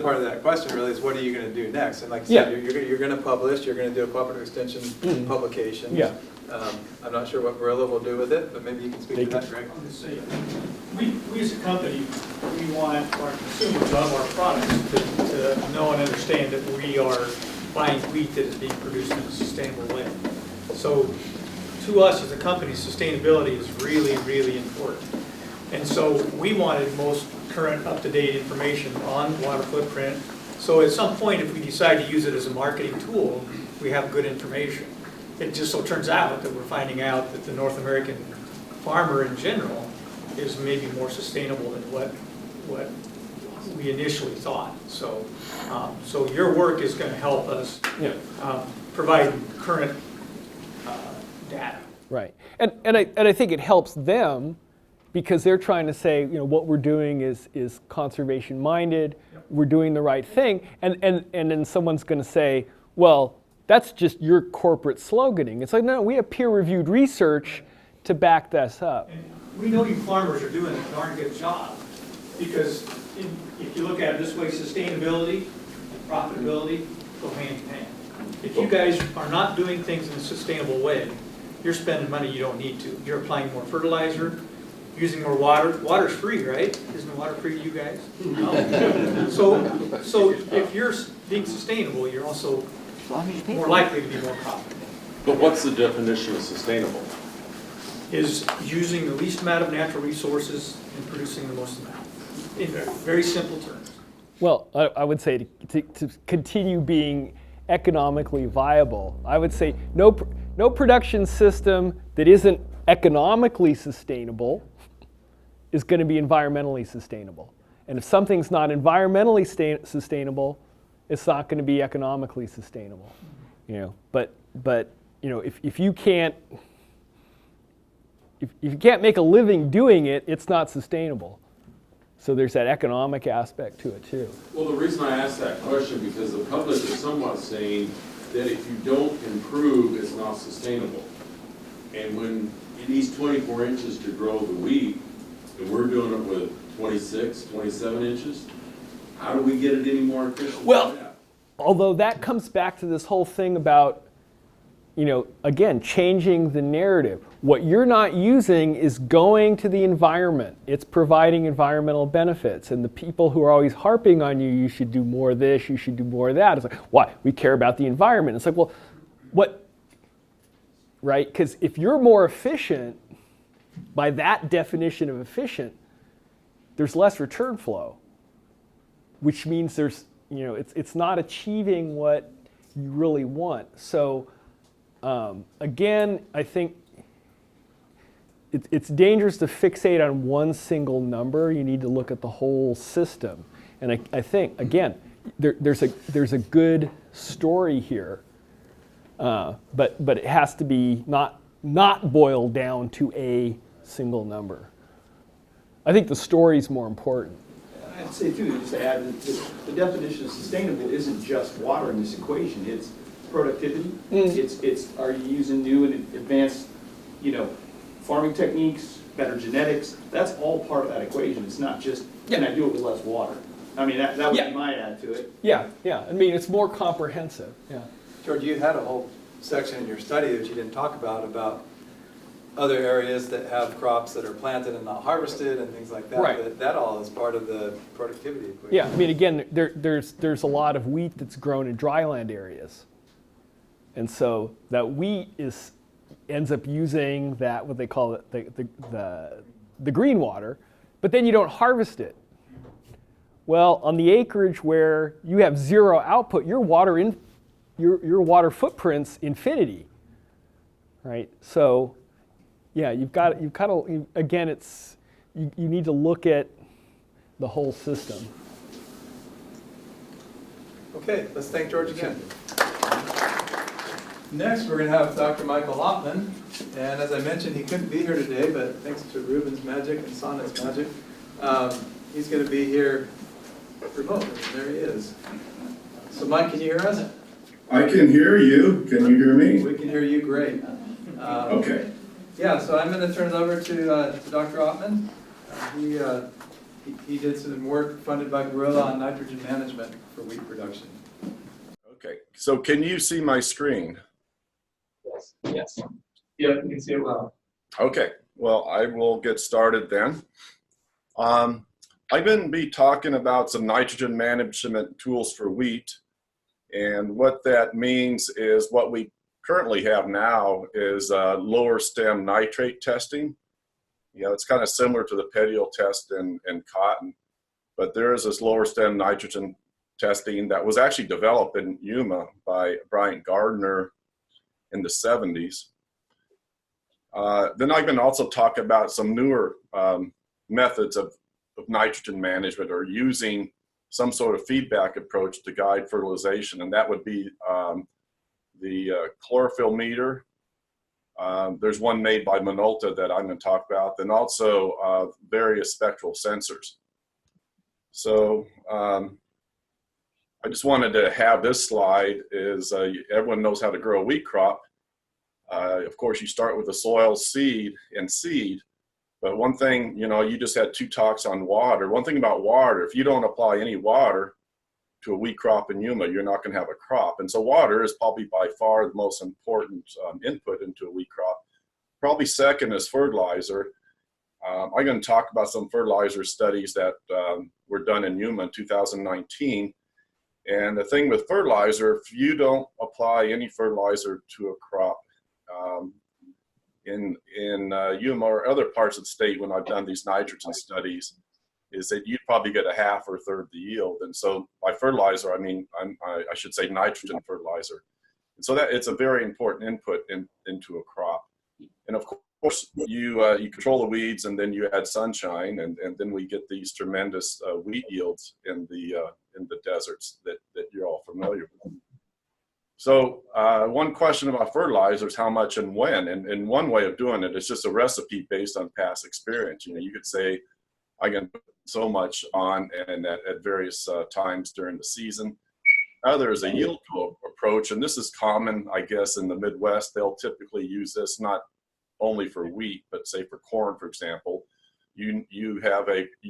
part of that question really is, what are you going to do next? And like you said, you're going to publish, you're going to do a cooperative extension publication. Yeah. I'm not sure what Barilla will do with it, but maybe you can speak to that, Greg. I'll just say, we as a company, we want our consumers of our products to know and understand that we are buying wheat that is being produced in a sustainable way. So to us as a company, sustainability is really, really important. And so we wanted most current up-to-date information on water footprint. So at some point, if we decide to use it as a marketing tool, we have good information. It just so turns out that we're finding out that the North American farmer in general is maybe more sustainable than what we initially thought. So, so your work is going to help us provide current data. Right. And I think it helps them, because they're trying to say, what we're doing is conservation minded, we're doing the right thing, and then someone's going to say, well, that's just your corporate sloganing. It's like, no, we have peer-reviewed research to back this up. And we know you farmers are doing a darn good job, because if you look at it this way, sustainability and profitability go hand in hand. If you guys are not doing things in a sustainable way, you're spending money you don't need to. You're applying more fertilizer, using more water. Water's free, right? Isn't water free to you guys? No. So if you're being sustainable, you're also more likely to be more profitable. But what's the definition of sustainable? Is using the least amount of natural resources and producing the most amount, in very simple terms. Well, I would say to continue being economically viable, I would say no production system that isn't economically sustainable is going to be environmentally sustainable. And if something's not environmentally sustainable, it's not going to be economically sustainable. But if you can't make a living doing it, it's not sustainable. So there's that economic aspect to it too. Well, the reason I asked that question, because the public is somewhat saying that if you don't improve, it's not sustainable. And when it needs 24 inches to grow the wheat, and we're doing it with 26, 27 inches, how do we get it any more efficient than that? Although that comes back to this whole thing about, again, changing the narrative. What you're not using is going to the environment. It's providing environmental benefits. And the people who are always harping on you should do more of this, you should do more of that. It's like, why? We care about the environment. It's like, well, what? Right? Because if you're more efficient, by that definition of efficient, there's less return flow, which means there's, it's not achieving what you really want. So again, I think it's dangerous to fixate on one single number. You need to look at the whole system. And I think, again, there's a good story here, but it has to be not boiled down to a single number. I think the story's more important. I'd say too, just to add, that the definition of sustainable isn't just water in this equation. It's productivity. It's are you using new and advanced, farming techniques, better genetics? That's all part of that equation. It's not just can I do it with less water. I mean, that would be my add to it. Yeah. I mean, it's more comprehensive. Yeah. George, you had a whole section in your study that you didn't talk about other areas that have crops that are planted and not harvested and things like that. Right. That all is part of the productivity equation. Yeah, I mean, again, there's a lot of wheat that's grown in dryland areas. And so that wheat ends up using that, what they call it, the green water, but then you don't harvest it. Well, on the acreage where you have zero output, your water footprint's infinity, right? So, yeah, you've got to, again, you need to look at the whole system. Okay, let's thank George again. Next, we're going to have Dr. Michael Ottman. And as I mentioned, he couldn't be here today, but thanks to Ruben's magic and Sonnet's magic, he's going to be here remotely. There he is. So Mike, can you hear us? I can hear you. Can you hear me? We can hear you great. Okay. Yeah, so I'm going to turn it over to Dr. Ottman. He did some work funded by Gorilla on nitrogen management for wheat production. Okay. So can you see my screen? Yes. Yeah, you can see it well. Okay. Well, I will get started then. I'm going to be talking about some nitrogen management tools for wheat. And what that means is what we currently have now is lower stem nitrate testing. You know, it's kind of similar to the Pedro test in cotton, but there is this lower stem nitrogen testing that was actually developed in Yuma by Bryant Gardner in the 70s. Then I can also talk about some newer methods of nitrogen management, or using some sort of feedback approach to guide fertilization, and that would be the chlorophyll meter. There's one made by Minolta that I'm going to talk about, and also various spectral sensors. So I just wanted to have this slide. Is everyone knows how to grow a wheat crop. Of course, you start with the soil, seed, and seed. But one thing, you know, you just had 2 talks on water. One thing about water, if you don't apply any water to a wheat crop in Yuma, you're not going to have a crop. And so water is probably by far the most important input into a wheat crop. Probably second is fertilizer. I'm going to talk about some fertilizer studies that were done in Yuma in 2019. And the thing with fertilizer, if you don't apply any fertilizer to a crop, in Yuma or other parts of the state, when I've done these nitrogen studies, is that you'd probably get a half or a third of the yield. And so by fertilizer, I mean, I should say nitrogen fertilizer. And so that it's a very important input into a crop. And of course, you control the weeds, and then you add sunshine, and then we get these tremendous wheat yields in the deserts that you're all familiar with. So one question about fertilizers, how much and when, and one way of doing it is just a recipe based on past experience. You know, you could say, I can put so much on and at various times during the season. Other is a yield approach, and this is common, I guess, in the Midwest. They'll typically use this not only for wheat, but say for corn, for example. You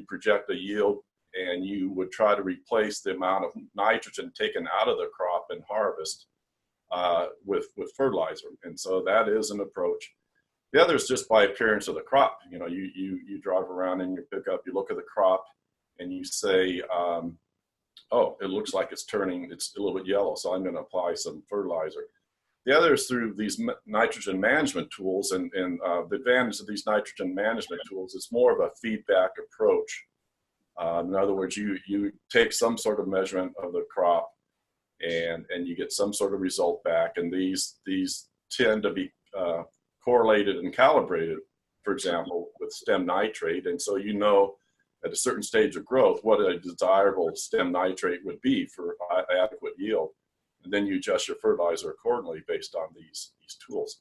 project a yield, and you would try to replace the amount of nitrogen taken out of the crop in harvest with fertilizer. And so that is an approach. The other is just by appearance of the crop. You know, you drive around in your pickup, you look at the crop, and you say, oh, it looks like it's a little bit yellow, so I'm going to apply some fertilizer. The other is through these nitrogen management tools, and the advantage of these nitrogen management tools is more of a feedback approach. In other words, you take some sort of measurement of the crop, and you get some sort of result back, and these tend to be correlated and calibrated, for example, with stem nitrate. And so you know at a certain stage of growth what a desirable stem nitrate would be for adequate yield. And then you adjust your fertilizer accordingly based on these tools.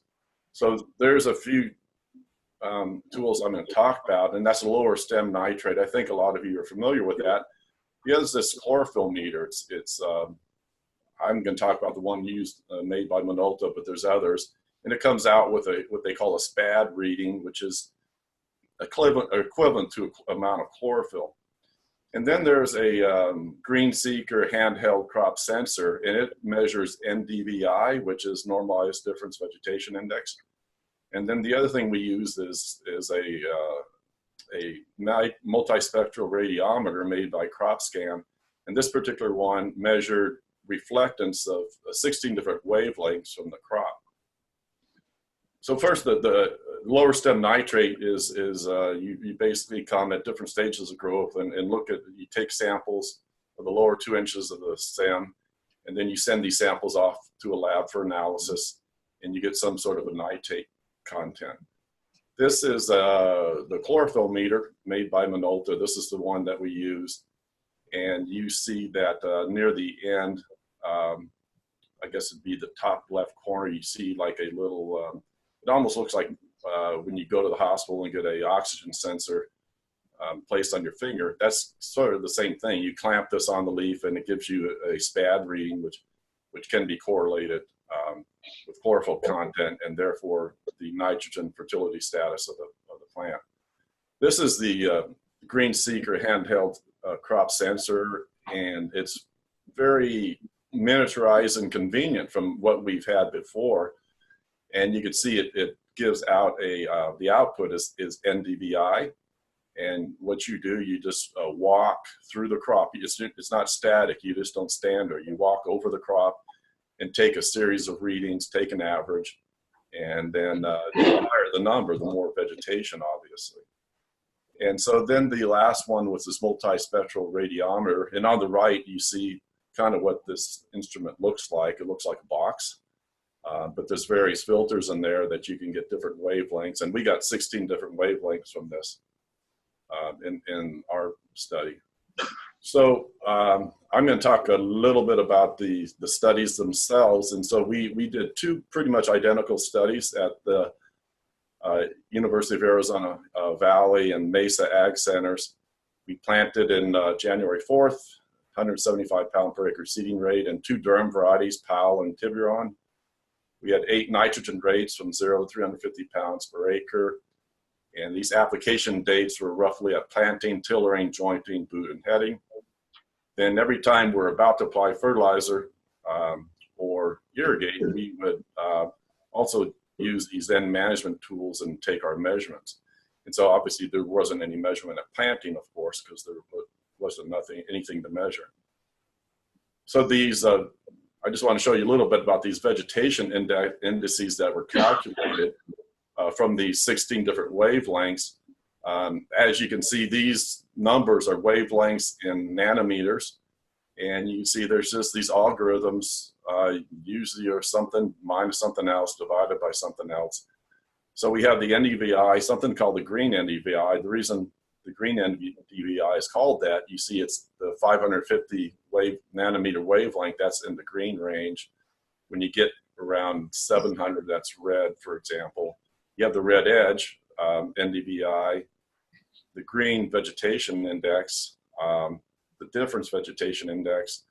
So there's a few tools I'm going to talk about, and that's a lower stem nitrate. I think a lot of you are familiar with that. He has this chlorophyll meter. I'm going to talk about the one made by Minolta, but there's others. And it comes out with what they call a SPAD reading, which is equivalent to amount of chlorophyll. And then there's a Green Seeker handheld crop sensor, and it measures NDVI, which is normalized difference vegetation index. And then the other thing we use is a multispectral radiometer made by CropScan. And this particular one measured reflectance of 16 different wavelengths from the crop. So first, the lower stem nitrate is you basically come at different stages of growth and look at, you take samples of the lower 2 inches of the stem, and then you send these samples off to a lab for analysis, and you get some sort of a nitrate content. This is the chlorophyll meter made by Minolta. This is the one that we use. And you see that near the end, I guess it'd be the top left corner, you see like a little, it almost looks like when you go to the hospital and get a oxygen sensor placed on your finger. That's sort of the same thing. You clamp this on the leaf and it gives you a SPAD reading, which can be correlated with chlorophyll content and therefore the nitrogen fertility status of the plant. This is the Green Seeker handheld crop sensor, and it's very miniaturized and convenient from what we've had before. And you can see it gives out the output is NDVI. And what you do, you just walk through the crop. It's not static. You just don't stand there. You walk over the crop and take a series of readings, take an average, and then the higher the number, the more vegetation, obviously. And so then the last one was this multispectral radiometer. And on the right, you see kind of what this instrument looks like. It looks like a box, but there's various filters in there that you can get different wavelengths. And we got 16 different wavelengths from this in our study. So I'm going to talk a little bit about the studies themselves. And so we did two pretty much identical studies at the University of Arizona Valley and Mesa Ag Centers. We planted in January 4th, 175 pound per acre seeding rate, and 2 durum varieties, Powell and Tiburon. We had 8 nitrogen rates from 0 to 350 pounds per acre. And these application dates were roughly at planting, tillering, jointing, boot, and heading. Then every time we're about to apply fertilizer or irrigate, we would also use these end management tools and take our measurements. And so obviously there wasn't any measurement at planting, of course, because there wasn't anything to measure. So these, I just want to show you a little bit about these vegetation indices that were calculated from these 16 different wavelengths. As you can see, these numbers are wavelengths in nanometers. And you can see there's just these algorithms, usually are something minus something else divided by something else. So we have the NDVI, something called the green NDVI. The reason the green NDVI is called that, you see it's the 550 nanometer wavelength, that's in the green range. When you get around 700, that's red, for example. You have the red edge, NDVI, the green vegetation index, the difference vegetation index,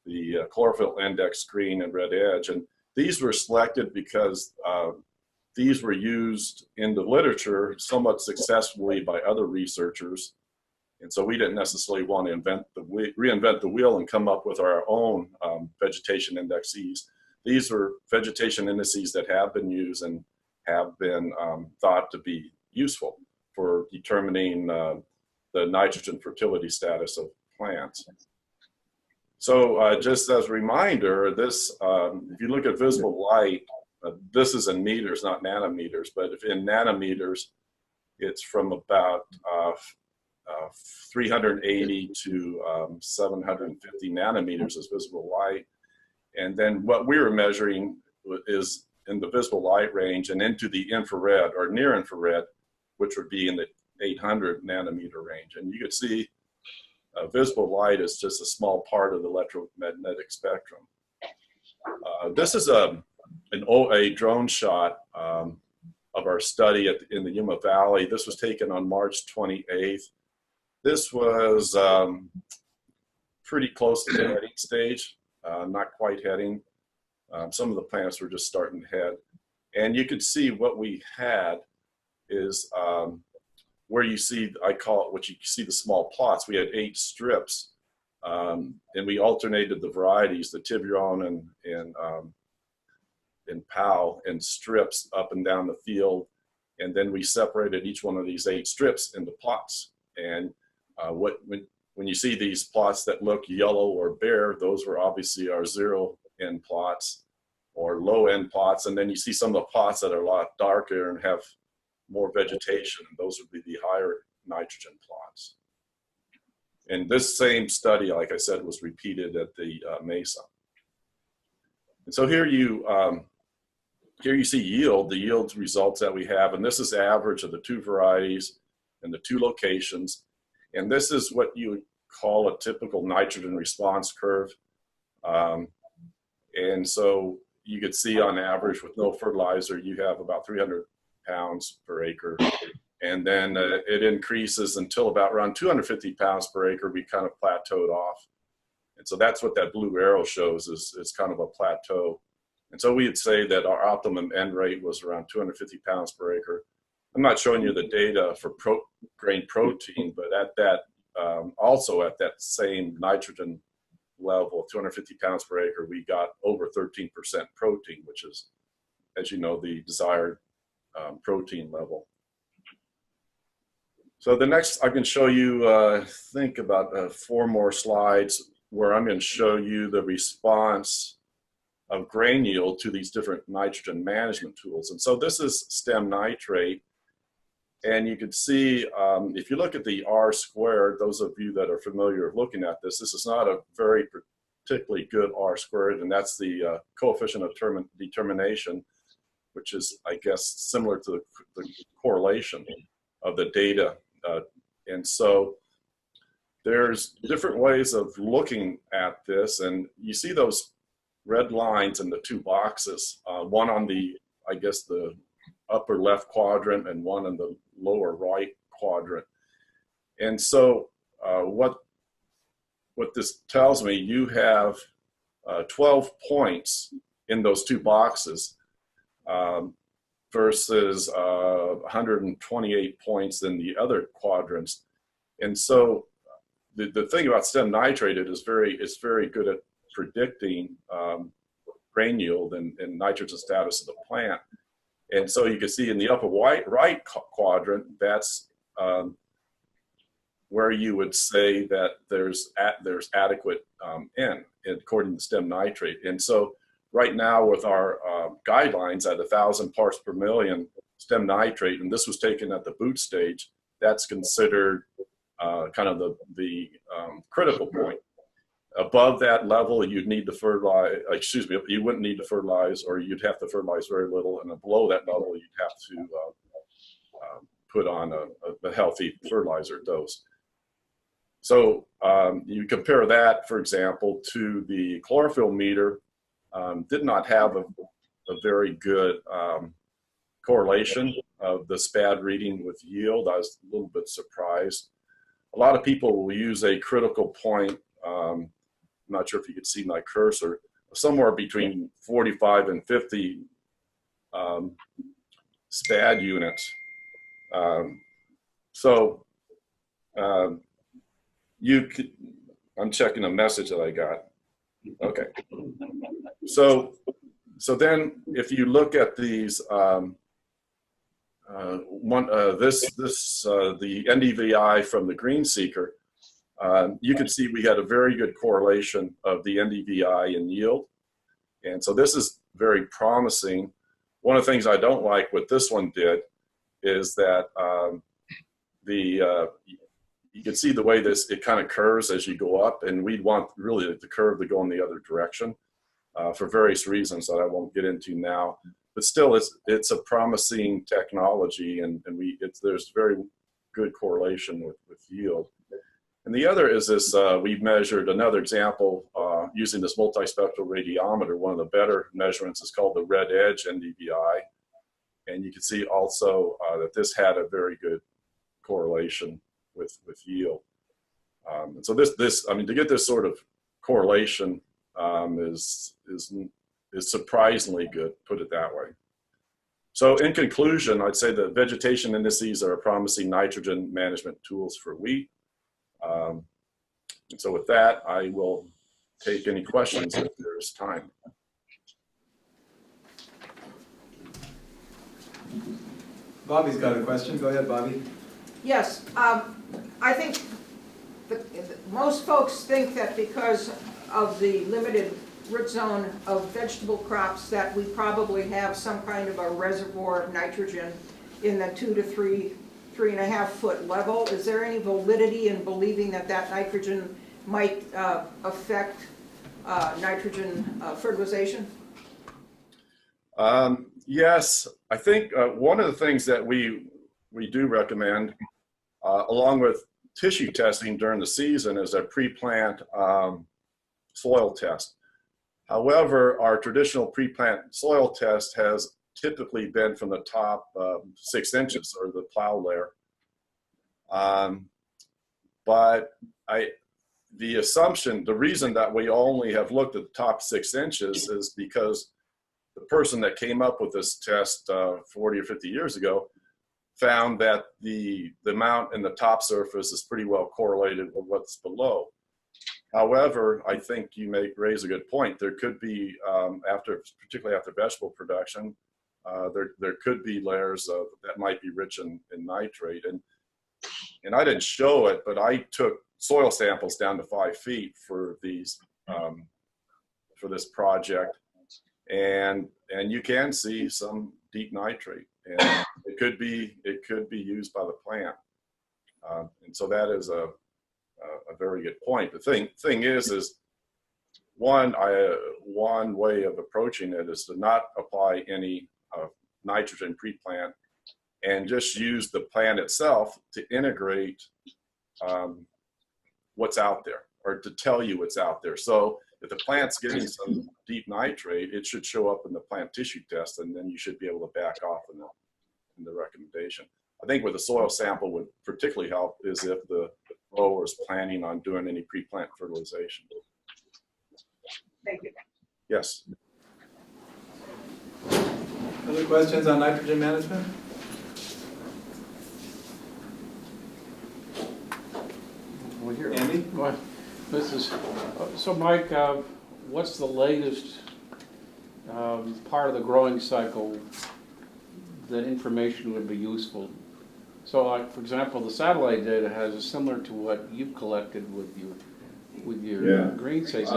the chlorophyll index, green and red edge. And these were selected because these were used in the literature somewhat successfully by other researchers. And so we didn't necessarily want to reinvent the wheel and come up with our own vegetation indexes. These are vegetation indices that have been used and have been thought to be useful for determining the nitrogen fertility status of plants. So just as a reminder, this, if you look at visible light, this is in meters, not nanometers, but if in nanometers, it's from about 380 to 750 nanometers is visible light. And then what we were measuring is in the visible light range and into the infrared or near infrared, which would be in the 800 nanometer range. And you could see visible light is just a small part of the electromagnetic spectrum. This is a drone shot of our study in the Yuma Valley. This was taken on March 28th. This was pretty close to the heading stage, not quite heading. Some of the plants were just starting to head. And you could see what we had is where you see, I call it what you see the small plots. We had 8 strips, and we alternated the varieties, the Tiburon and in POW in strips up and down the field. And then we separated each one of these 8 strips into plots. And when you see these plots that look yellow or bare, those were obviously our 0 end plots or low end plots. And then you see some of the plots that are a lot darker and have more vegetation. And those would be the higher nitrogen plots. And this same study, like I said, was repeated at the Mesa. And so here you see yield, the yield results that we have, and this is the average of the 2 varieties and the 2 locations. And this is what you would call a typical nitrogen response curve. And so you could see on average with no fertilizer, you have about 300 pounds per acre. And then it increases until about around 250 pounds per acre, we kind of plateaued off. And so that's what that blue arrow shows is kind of a plateau. And so we'd say that our optimum end rate was around 250 pounds per acre. I'm not showing you the data for grain protein, but at that, also at that same nitrogen level, 250 pounds per acre, we got over 13% protein, which is, as you know, the desired protein level. So the next, I can show you, think about 4 more slides where I'm going to show you the response of grain yield to these different nitrogen management tools. And so this is stem nitrate. And you can see, if you look at the R squared, those of you that are familiar with looking at this, this is not a very particularly good R squared, and that's the coefficient of determination, which is, I guess, similar to the correlation of the data. And so there's different ways of looking at this, and you see those red lines in the 2 boxes, one on the, I guess, the upper left quadrant and one in the lower right quadrant. And so what this tells me, you have 12 points in those 2 boxes versus 128 points in the other quadrants. And so the thing about stem nitrate, it's very good at predicting grain yield and nitrogen status of the plant. And so you can see in the upper right quadrant, that's where you would say that there's adequate N according to stem nitrate. And so right now with our guidelines at 1,000 parts per million stem nitrate, and this was taken at the boot stage, that's considered kind of the critical point. Above that level, you'd need to fertilize, you wouldn't need to fertilize, or you'd have to fertilize very little. And below that level, you'd have to put on a healthy fertilizer dose. So you compare that, for example, to the chlorophyll meter, did not have a very good correlation of the SPAD reading with yield. I was a little bit surprised. A lot of people will use a critical point, I'm not sure if you can see my cursor, somewhere between 45 and 50 SPAD units. I'm checking a message that I got. Okay. So then if you look at these, the NDVI from the green seeker, you can see we had a very good correlation of the NDVI in yield. And so this is very promising. One of the things I don't like what this one did is that you can see the way it kind of curves as you go up, and we'd want really the curve to go in the other direction for various reasons that I won't get into now. But still, it's a promising technology, and there's very good correlation with yield. And the other is this, we measured another example using this multispectral radiometer. One of the better measurements is called the red edge NDVI. And you can see also that this had a very good correlation with yield. And so to get this sort of correlation is surprisingly good, put it that way. So in conclusion, I'd say that vegetation indices are promising nitrogen management tools for wheat. And so with that, I will take any questions if there's time. Bobby's got a question. Go ahead, Bobby. Yes, I think most folks think that because of the limited root zone of vegetable crops that we probably have some kind of a reservoir of nitrogen in the 2 to 3.5 foot level. Is there any validity in believing that that nitrogen might affect nitrogen fertilization? Yes, I think one of the things that we do recommend, along with tissue testing during the season, is a pre-plant soil test. However, our traditional pre-plant soil test has typically been from the top 6 inches, or the plow layer. But the assumption, the reason that we only have looked at the top 6 inches is because the person that came up with this test 40 or 50 years ago found that the amount in the top surface is pretty well correlated with what's below. However, I think you may raise a good point. There could be, particularly after vegetable production, there could be layers that might be rich in nitrate. And I didn't show it, but I took soil samples down to 5 feet for these for this project, and you can see some deep nitrate, and it could be used by the plant, and so that is a very good point. The thing is one way of approaching it is to not apply any nitrogen pre-plant and just use the plant itself to integrate what's out there, or to tell you what's out there. So if the plant's getting some deep nitrate, it should show up in the plant tissue test, and then you should be able to back off in the recommendation. I think where the soil sample would particularly help is if the grower is planning on doing any pre-plant fertilization. Thank you. Yes. Other questions on nitrogen management? Well, here, Andy? go ahead. This is, so Mike, what's the latest part of the growing cycle that information would be useful? So, like, for example, the satellite data is similar to what you've collected with your green space.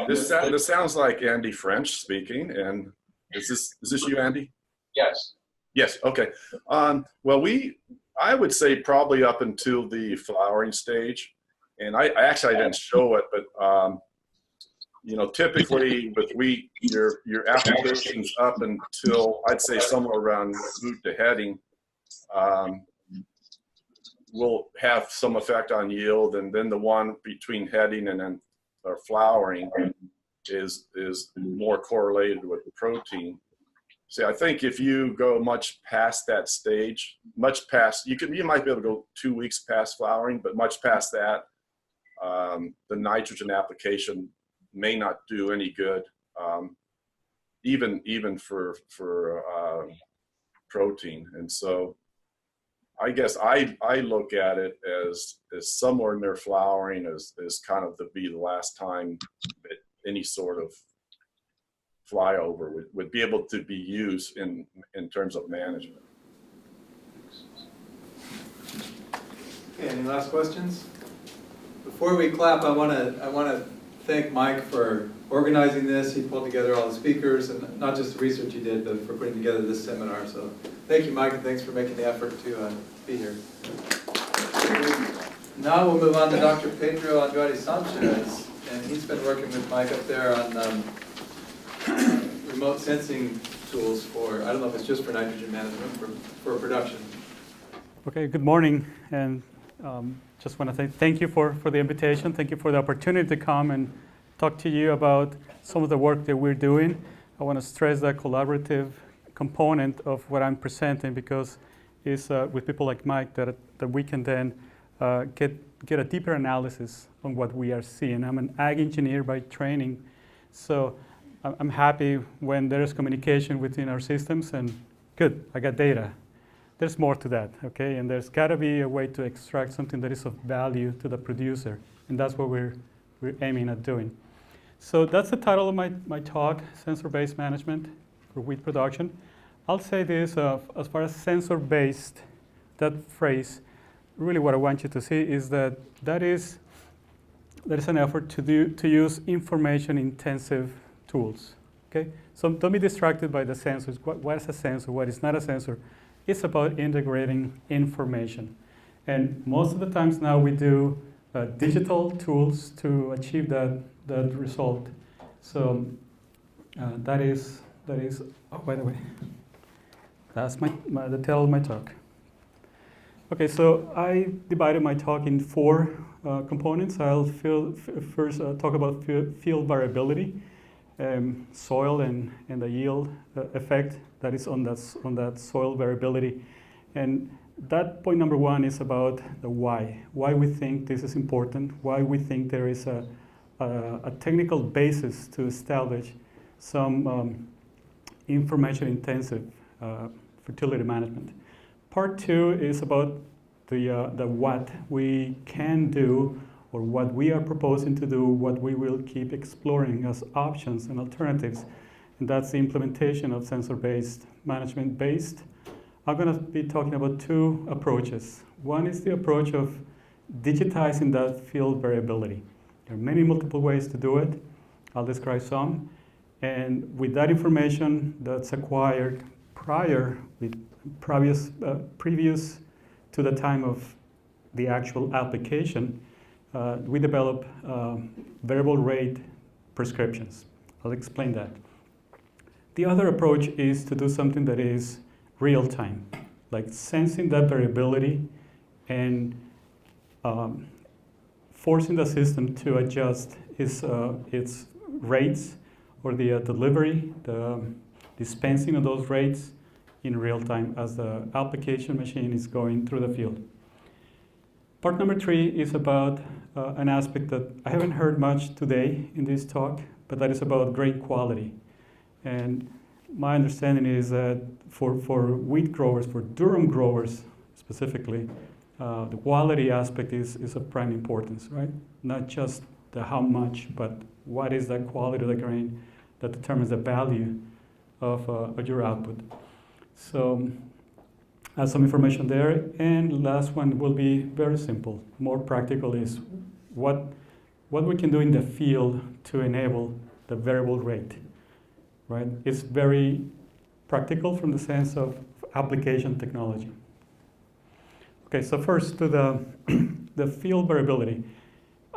This sounds like Andy French speaking, and is this you, Andy? Yes. Yes. Okay. Well, I would say probably up until the flowering stage, and I didn't show it, but typically with wheat, your applications up until I'd say somewhere around root to heading will have some effect on yield, and then the one between heading and then flowering is more correlated with the protein. See, I think if you go much past that stage, much past, you might be able to go 2 weeks past flowering, but much past that, the nitrogen application may not do any good, even for protein. And so I guess I look at it as somewhere near flowering as kind of be the last time that any sort of flyover would be able to be used in terms of management. Okay, any last questions? Before we clap, I want to thank Mike for organizing this. He pulled together all the speakers, and not just the research he did, but for putting together this seminar. So thank you, Mike, and thanks for making the effort to be here. Now we'll move on to Dr. Pedro Andrade-Sanchez, and he's been working with Mike up there on remote sensing tools for, I don't know if it's just for nitrogen management, for production. Okay, good morning, and just want to say thank you for the invitation. Thank you for the opportunity to come and talk to you about some of the work that we're doing. I want to stress the collaborative component of what I'm presenting, because it's with people like Mike that we can then get a deeper analysis on what we are seeing. I'm an ag engineer by training, so I'm happy when there is communication within our systems, and good, I got data. There's more to that, okay? And there's got to be a way to extract something that is of value to the producer, and that's what we're aiming at doing. So that's the title of my talk, Sensor-Based Management for Wheat Production. I'll say this, as far as sensor-based, that phrase, really what I want you to see is that there is an effort to use information-intensive tools, okay? So don't be distracted by the sensors. What is a sensor? What is not a sensor? It's about integrating information. And most of the times now we do digital tools to achieve that result. So that is, oh, by the way, that's the tail of my talk. Okay, so I divided my talk in 4 components. I'll first talk about field variability, soil and the yield effect that is on that soil variability. And that point number 1 is about the why we think this is important, why we think there is a technical basis to establish some information-intensive fertility management. Part 2 is about the what we can do, or what we are proposing to do, what we will keep exploring as options and alternatives. And that's the implementation of sensor-based, management-based. I'm going to be talking about 2 approaches. One is the approach of digitizing that field variability. There are many multiple ways to do it. I'll describe some. And with that information that's acquired previous to the time of the actual application, we develop variable rate prescriptions. I'll explain that. The other approach is to do something that is real time, like sensing that variability and forcing the system to adjust its rates, or the delivery, the dispensing of those rates in real time as the application machine is going through the field. Part number 3 is about an aspect that I haven't heard much today in this talk, but that is about grain quality. And my understanding is that for wheat growers, for durum growers specifically, the quality aspect is of prime importance, right? Not just the how much, but what is that quality of the grain that determines the value of your output. So I have some information there. And last one will be very simple, more practical, is what we can do in the field to enable the variable rate, right? It's very practical from the sense of application technology. Okay, so first to the field variability.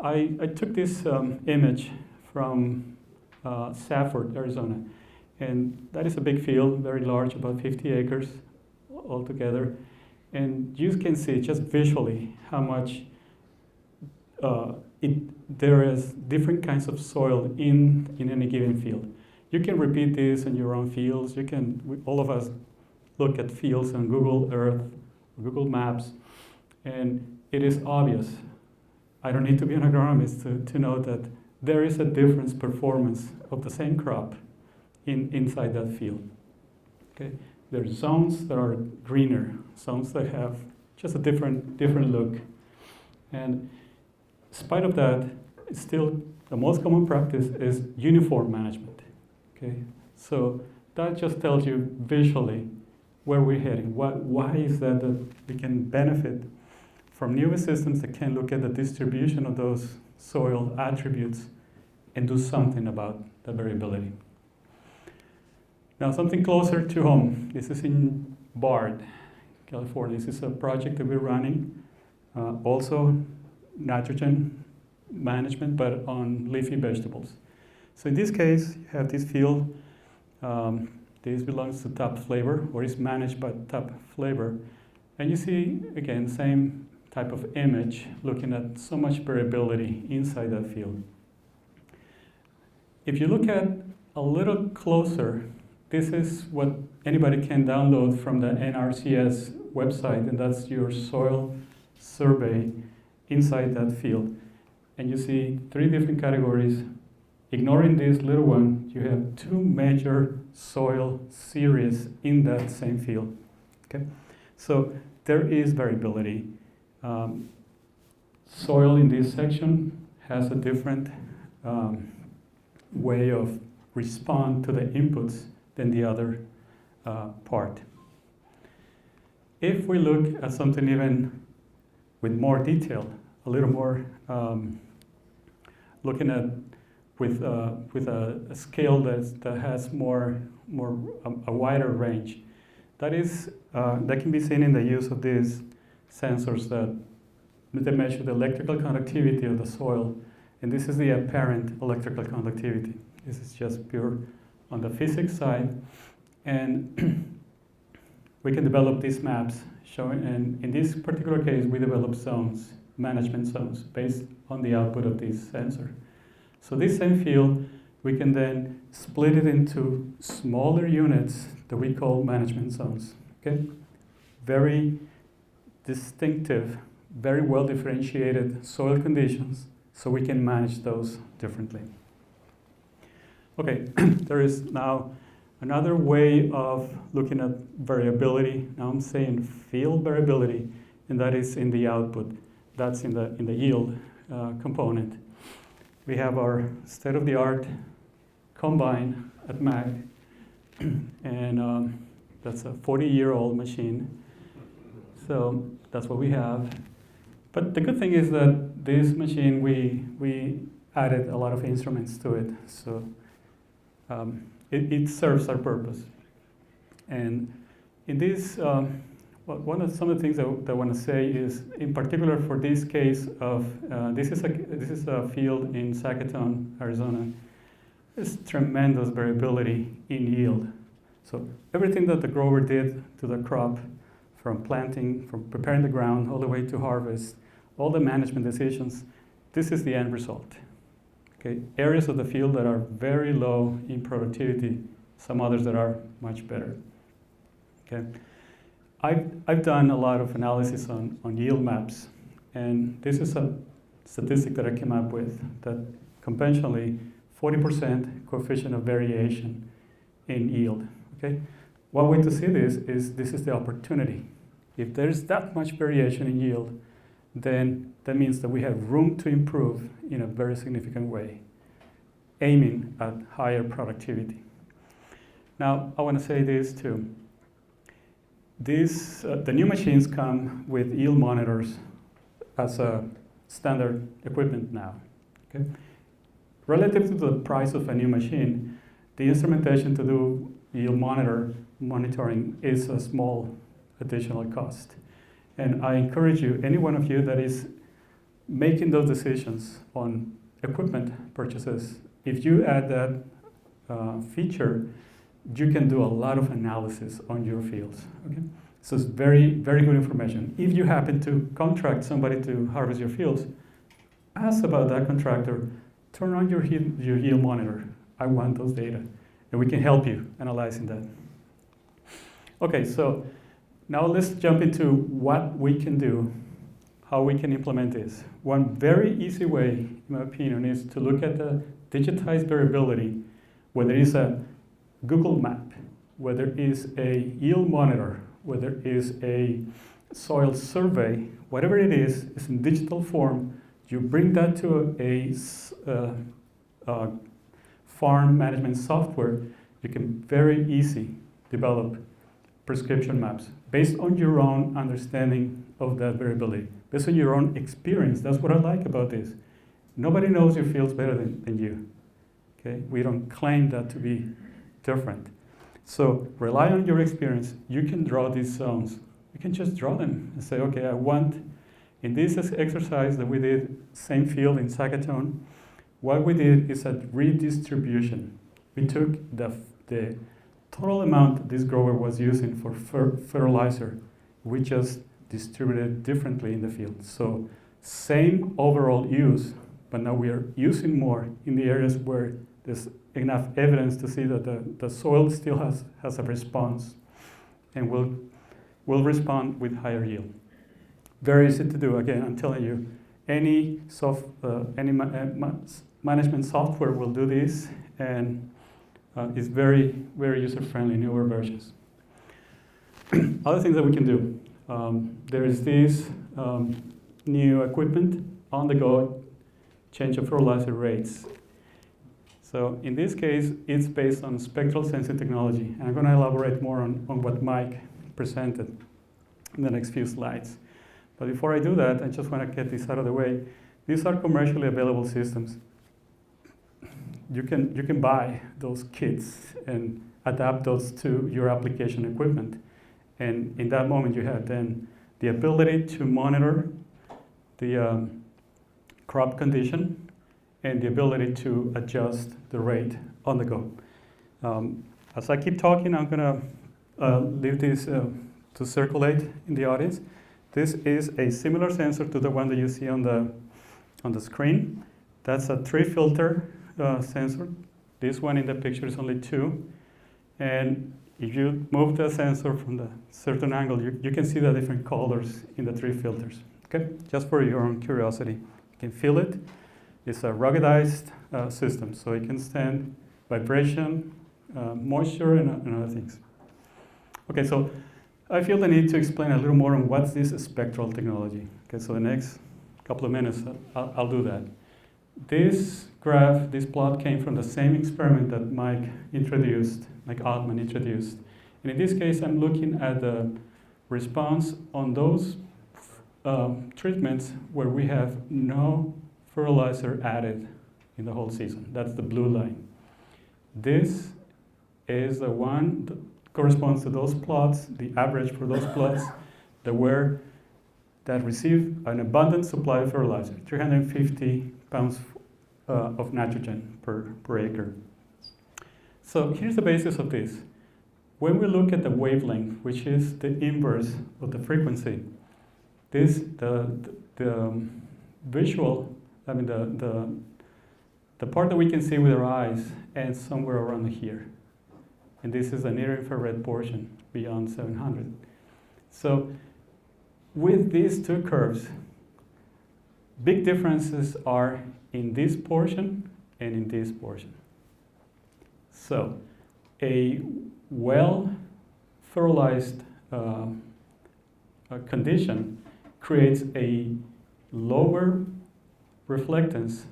I took this image from Safford, Arizona. And that is a big field, very large, about 50 acres altogether. And you can see just visually how much there is different kinds of soil in any given field. You can repeat this in your own fields. All of us look at fields on Google Earth, Google Maps, and it is obvious. I don't need to be an agronomist to know that there is a difference performance of the same crop inside that field. Okay, there are zones that are greener, zones that have just a different look, and in spite of that, still the most common practice is uniform management. Okay, so that just tells you visually where we're heading. Why is that we can benefit from new systems that can look at the distribution of those soil attributes and do something about the variability. Now, something closer to home. This is in Bard, California. This is a project that we're running, also nitrogen management, but on leafy vegetables. So in this case, you have this field. This belongs to Top Flavor, or is managed by Top Flavor. And you see, again, same type of image, looking at so much variability inside that field. If you look at a little closer, this is what anybody can download from the NRCS website, and that's your soil survey inside that field. And you see 3 different categories. Ignoring this little one, you have 2 major soil series in that same field. Okay, so there is variability. Soil in this section has a different way of respond to the inputs than the other part. If we look at something even with more detail, a little more looking at with a scale that has a wider range, that can be seen in the use of these sensors that they measure the electrical conductivity of the soil, and this is the apparent electrical conductivity. This is just pure on the physics side, and we can develop these maps showing, and in this particular case, we develop zones, management zones, based on the output of this sensor. So this same field, we can then split it into smaller units that we call management zones, okay? Very distinctive, very well differentiated soil conditions, so we can manage those differently. Okay, there is now another way of looking at variability. Now I'm saying field variability, and that is in the output. That's in the yield component. We have our state-of-the-art combine at MAG, and that's a 40-year-old machine. So that's what we have. But the good thing is that this machine, we added a lot of instruments to it. So it serves our purpose. And in this, some of the things that I want to say is, in particular for this case of, this is a field in Sacaton, Arizona. There's tremendous variability in yield. So everything that the grower did to the crop, from planting, from preparing the ground, all the way to harvest, all the management decisions, this is the end result. Okay, areas of the field that are very low in productivity, some others that are much better. Okay, I've done a lot of analysis on yield maps, and this is a statistic that I came up with, that conventionally 40% coefficient of variation in yield. Okay, one way to see this is the opportunity. If there's that much variation in yield, then that means that we have room to improve in a very significant way, aiming at higher productivity. Now, I want to say this too. The new machines come with yield monitors as a standard equipment now. Okay? Relative to the price of a new machine, the instrumentation to do yield monitoring is a small additional cost. And I encourage you, any one of you that is making those decisions on equipment purchases, if you add that feature, you can do a lot of analysis on your fields. Okay? So it's very, very good information. If you happen to contract somebody to harvest your fields, ask about that contractor, turn on your yield monitor. I want those data. And we can help you analyzing that. Okay, so now let's jump into what we can do, how we can implement this. One very easy way, in my opinion, is to look at the digitized variability, whether it's a Google map, whether it's a yield monitor, whether it's a soil survey, whatever it is, it's in digital form. You bring that to a farm management software, you can very easy develop prescription maps based on your own understanding of that variability, based on your own experience. That's what I like about this. Nobody knows your fields better than you. Okay? We don't claim that to be different. So rely on your experience. You can draw these zones. You can just draw them and say, okay, I want, in this exercise that we did, same field in Sacaton, what we did is a redistribution. We took the total amount this grower was using for fertilizer. We just distributed differently in the field. So same overall use, but now we are using more in the areas where there's enough evidence to see that the soil still has a response and will respond with higher yield. Very easy to do. Again, I'm telling you, any management software will do this, and it's very, very user-friendly, newer versions. Other things that we can do. There is this new equipment on the go, change of fertilizer rates. So in this case, it's based on spectral sensing technology. And I'm going to elaborate more on what Mike presented in the next few slides. But before I do that, I just want to get this out of the way. These are commercially available systems. You can buy those kits and adapt those to your application equipment. And in that moment, you have then the ability to monitor the crop condition and the ability to adjust the rate on the go. As I keep talking, I'm going to leave this to circulate in the audience. This is a similar sensor to the one that you see on the screen. That's a 3-filter sensor. This one in the picture is only 2. And if you move the sensor from the certain angle, you can see the different colors in the 3 filters. Okay, just for your own curiosity. You can feel it. It's a ruggedized system, so it can stand vibration, moisture, and other things. Okay, so I feel the need to explain a little more on what's this spectral technology. Okay, so the next couple of minutes, I'll do that. This graph, this plot came from the same experiment that Mike Ottman introduced. And in this case, I'm looking at the response on those treatments where we have no fertilizer added in the whole season. That's the blue line. This is the one that corresponds to those plots, the average for those plots that receive an abundant supply of fertilizer, 350 pounds of nitrogen per acre. So here's the basis of this. When we look at the wavelength, which is the inverse of the frequency, the visual, I mean the part that we can see with our eyes ends somewhere around here. And this is the near infrared portion beyond 700. So with these two curves, big differences are in this portion and in this portion. So a well-fertilized condition creates a lower reflectance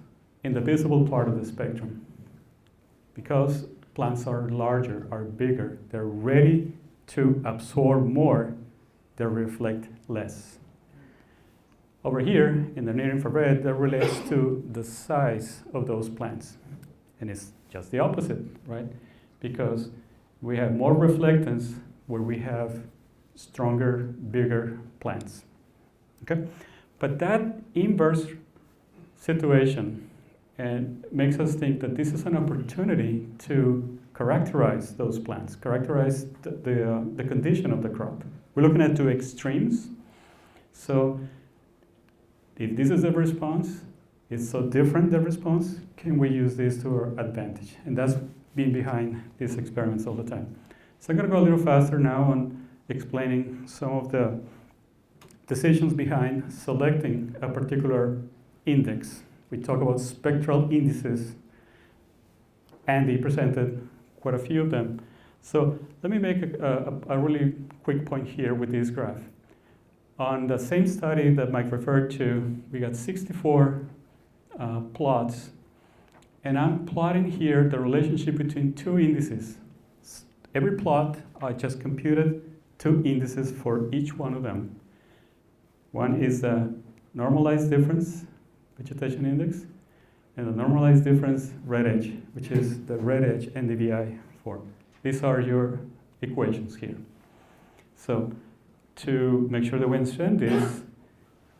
in the visible part of the spectrum. Because plants are larger, are bigger, they're ready to absorb more, they reflect less. Over here, in the near infrared, that relates to the size of those plants. And it's just the opposite, right? Because we have more reflectance where we have stronger, bigger plants. Okay? But that inverse situation makes us think that this is an opportunity to characterize those plants, characterize the condition of the crop. We're looking at two extremes. So if this is the response, it's so different the response, can we use this to our advantage? And that's been behind these experiments all the time. So I'm going to go a little faster now on explaining some of the decisions behind selecting a particular index. We talk about spectral indices. Andy presented quite a few of them. So let me make a really quick point here with this graph. On the same study that Mike referred to, we got 64 plots. And I'm plotting here the relationship between two indices. Every plot, I just computed 2 indices for each one of them. One is the normalized difference, vegetation index, and the normalized difference red edge, which is the red edge NDVI form. These are your equations here. So to make sure that we understand this,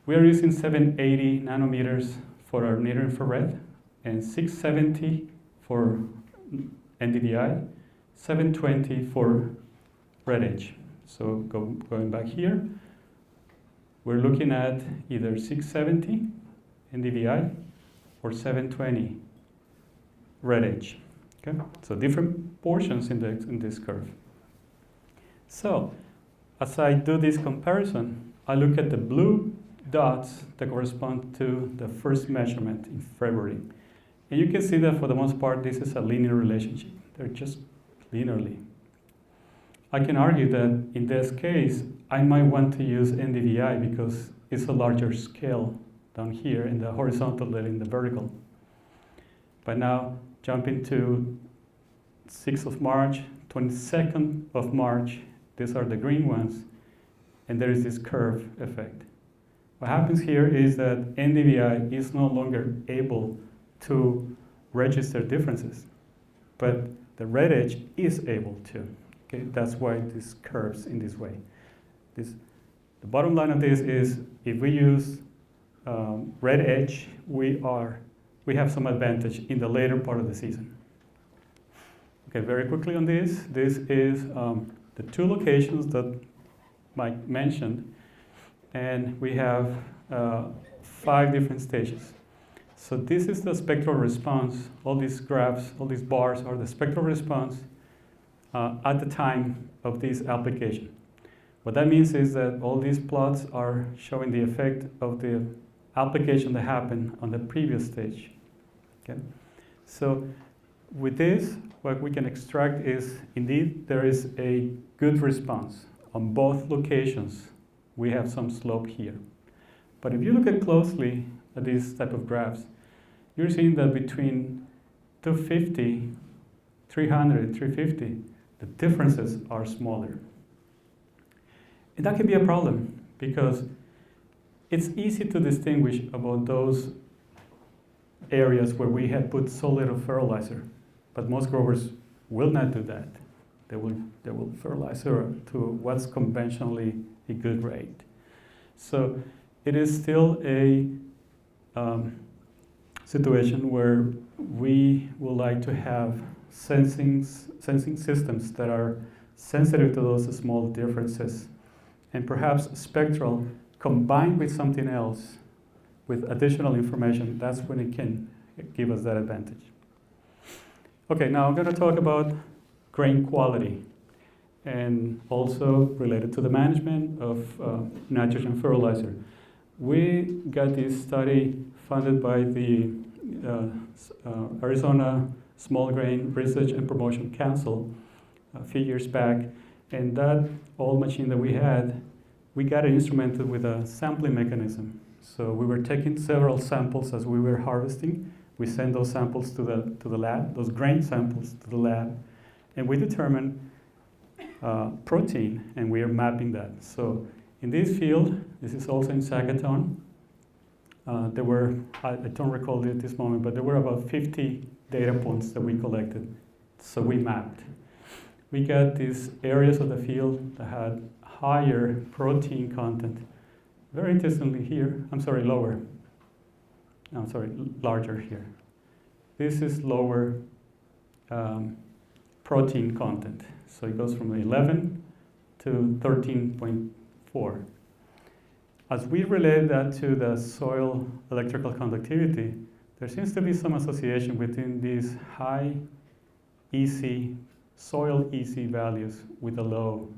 we are using 780 nanometers for our near infrared and 670 for NDVI, 720 for red edge. So going back here, we're looking at either 670 NDVI or 720 red edge. Okay? So different portions in this curve. So as I do this comparison, I look at the blue dots that correspond to the first measurement in February. And you can see that for the most part, this is a linear relationship. They're just linearly. I can argue that in this case, I might want to use NDVI because it's a larger scale down here in the horizontal than in the vertical. But now, Jumping to 6th of March, 22nd of March, these are the green ones, and there is this curve effect. What happens here is that NDVI is no longer able to register differences, but the red edge is able to. Okay, that's why this curves in this way. The bottom line of this is if we use red edge, we have some advantage in the later part of the season. Okay, very quickly on this. This is the two locations that Mike mentioned, and we have 5 different stages. So this is the spectral response. All these graphs, all these bars are the spectral response at the time of this application. What that means is that all these plots are showing the effect of the application that happened on the previous stage. Okay? So with this, what we can extract is, indeed, there is a good response. On both locations, we have some slope here. But if you look at closely at these type of graphs, you're seeing that between 250, 300, 350, the differences are smaller. And that can be a problem because it's easy to distinguish about those areas where we had put so little fertilizer, but most growers will not do that. They will fertilize to what's conventionally a good rate. So it is still a situation where we would like to have sensing systems that are sensitive to those small differences, and perhaps spectral combined with something else, with additional information. That's when it can give us that advantage. Okay, now I'm going to talk about grain quality, and also related to the management of nitrogen fertilizer. We got this study funded by the Arizona Small Grain Research and Promotion Council a few years back, and that old machine that we had, we got it instrumented with a sampling mechanism. So we were taking several samples as we were harvesting. We sent those samples to the lab, those grain samples to the lab, and we determined protein, and we are mapping that. So in this field, this is also in Sacaton, there were, I don't recall it at this moment, but there were about 50 data points that we collected. So we mapped. We got these areas of the field that had higher protein content. Very interestingly here, lower. Larger here. This is lower protein content. So it goes from 11 to 13.4. As we relate that to the soil electrical conductivity, there seems to be some association between these high EC, soil EC values with a low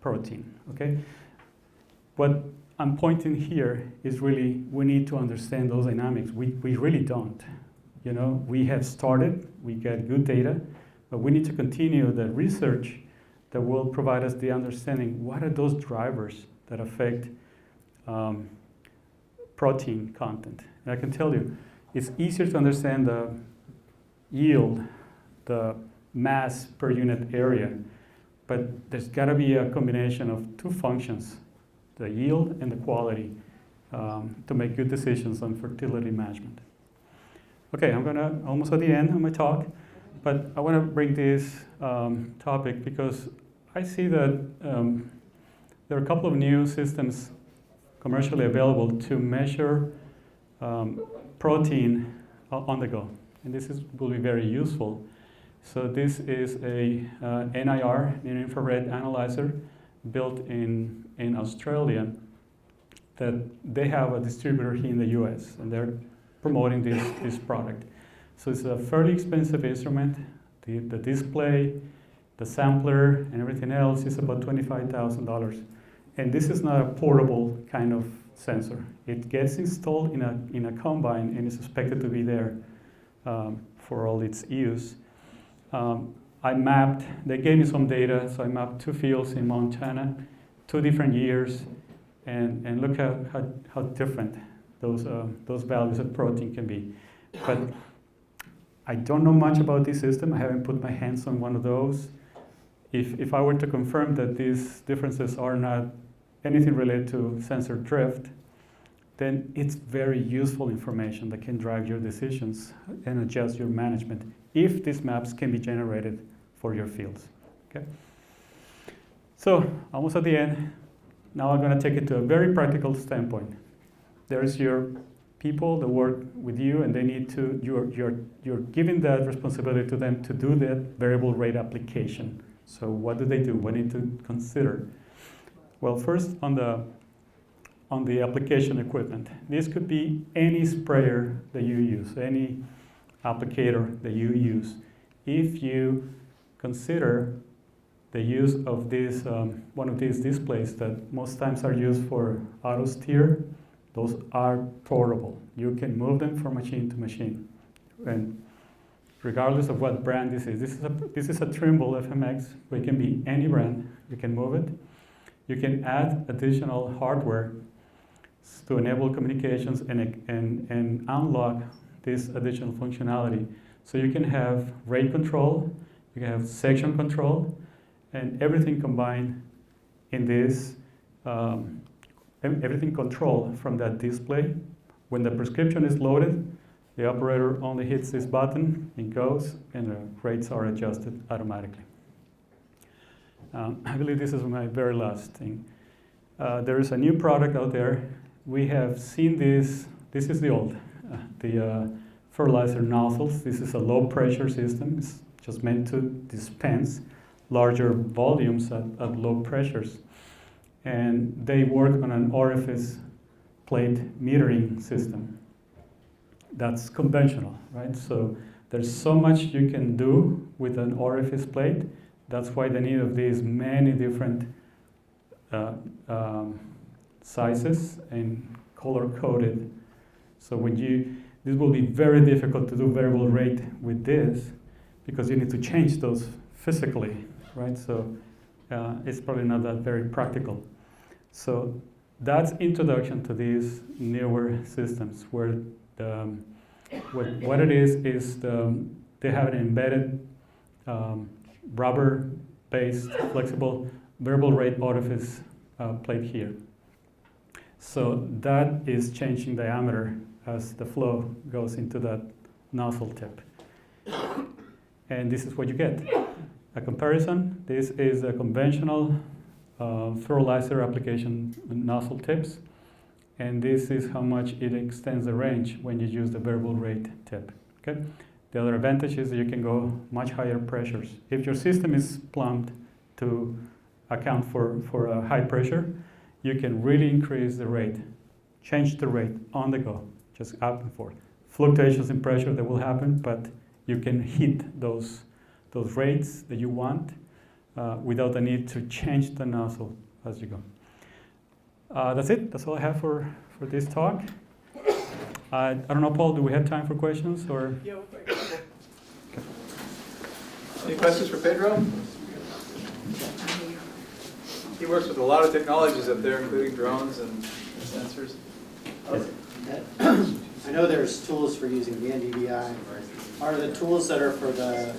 protein, okay? What I'm pointing here is really, we need to understand those dynamics. We really don't. You know, we have started, we get good data, but we need to continue the research that will provide us the understanding, what are those drivers that affect protein content? And I can tell you, it's easier to understand the yield, the mass per unit area, but there's gotta be a combination of two functions, the yield and the quality, to make good decisions on fertility management. Okay, I'm almost at the end of my talk, but I want to bring this topic because I see that there are a couple of new systems commercially available to measure protein on the go, and this will be very useful. So this is a NIR, near infrared analyzer, built in Australia, that they have a distributor here in the US, and they're promoting this product. So it's a fairly expensive instrument. The display, the sampler, and everything else is about $25,000. And this is not a portable kind of sensor. It gets installed in a combine and is expected to be there for all its use. They gave me some data, so I mapped 2 fields in Montana, 2 different years, and look how different those values of protein can be. But I don't know much about this system. I haven't put my hands on one of those. If I were to confirm that these differences are not anything related to sensor drift, then it's very useful information that can drive your decisions and adjust your management if these maps can be generated for your fields. Okay? So, almost at the end. Now I'm going to take it to a very practical standpoint. There's your people that work with you, and they need to, you're giving that responsibility to them to do that variable rate application. So what do they do? What do you need to consider? Well, first on the application equipment. This could be any sprayer that you use, any applicator that you use. If you consider the use of this, one of these displays that most times are used for auto steer, those are portable. You can move them from machine to machine. And regardless of what brand this is a Trimble FMX, but it can be any brand. You can move it. You can add additional hardware to enable communications and unlock this additional functionality. So you can have rate control, you can have section control, and everything combined in this, everything controlled from that display. When the prescription is loaded, the operator only hits this button, it goes, and the rates are adjusted automatically. I believe this is my very last thing. There is a new product out there. We have seen this is the old, the fertilizer nozzles. This is a low pressure system. It's just meant to dispense larger volumes at low pressures. And they work on an orifice plate metering system. That's conventional, right? So there's so much you can do with an orifice plate. That's why the need of these many different sizes and color-coded. So this will be very difficult to do variable rate with this because you need to change those physically, right? So it's probably not that very practical. So that's introduction to these newer systems where what it is they have an embedded rubber-based flexible variable rate orifice plate here. So that is changing diameter as the flow goes into that nozzle tip. And this is what you get. A comparison, this is a conventional fertilizer application nozzle tips. And this is how much it extends the range when you use the variable rate tip. Okay? The other advantage is that you can go much higher pressures. If your system is plumbed to account for a high pressure, you can really increase the rate, change the rate on the go, just up and forth. Fluctuations in pressure that will happen, but you can hit those rates that you want without the need to change the nozzle as you go. That's it. That's all I have for this talk. I don't know, Paul, do we have time for questions? Or? Yeah, we'll take it. Okay. Any questions for Pedro? He works with a lot of technologies up there, including drones and sensors. I know there's tools for using the NDVI. Are the tools that are for the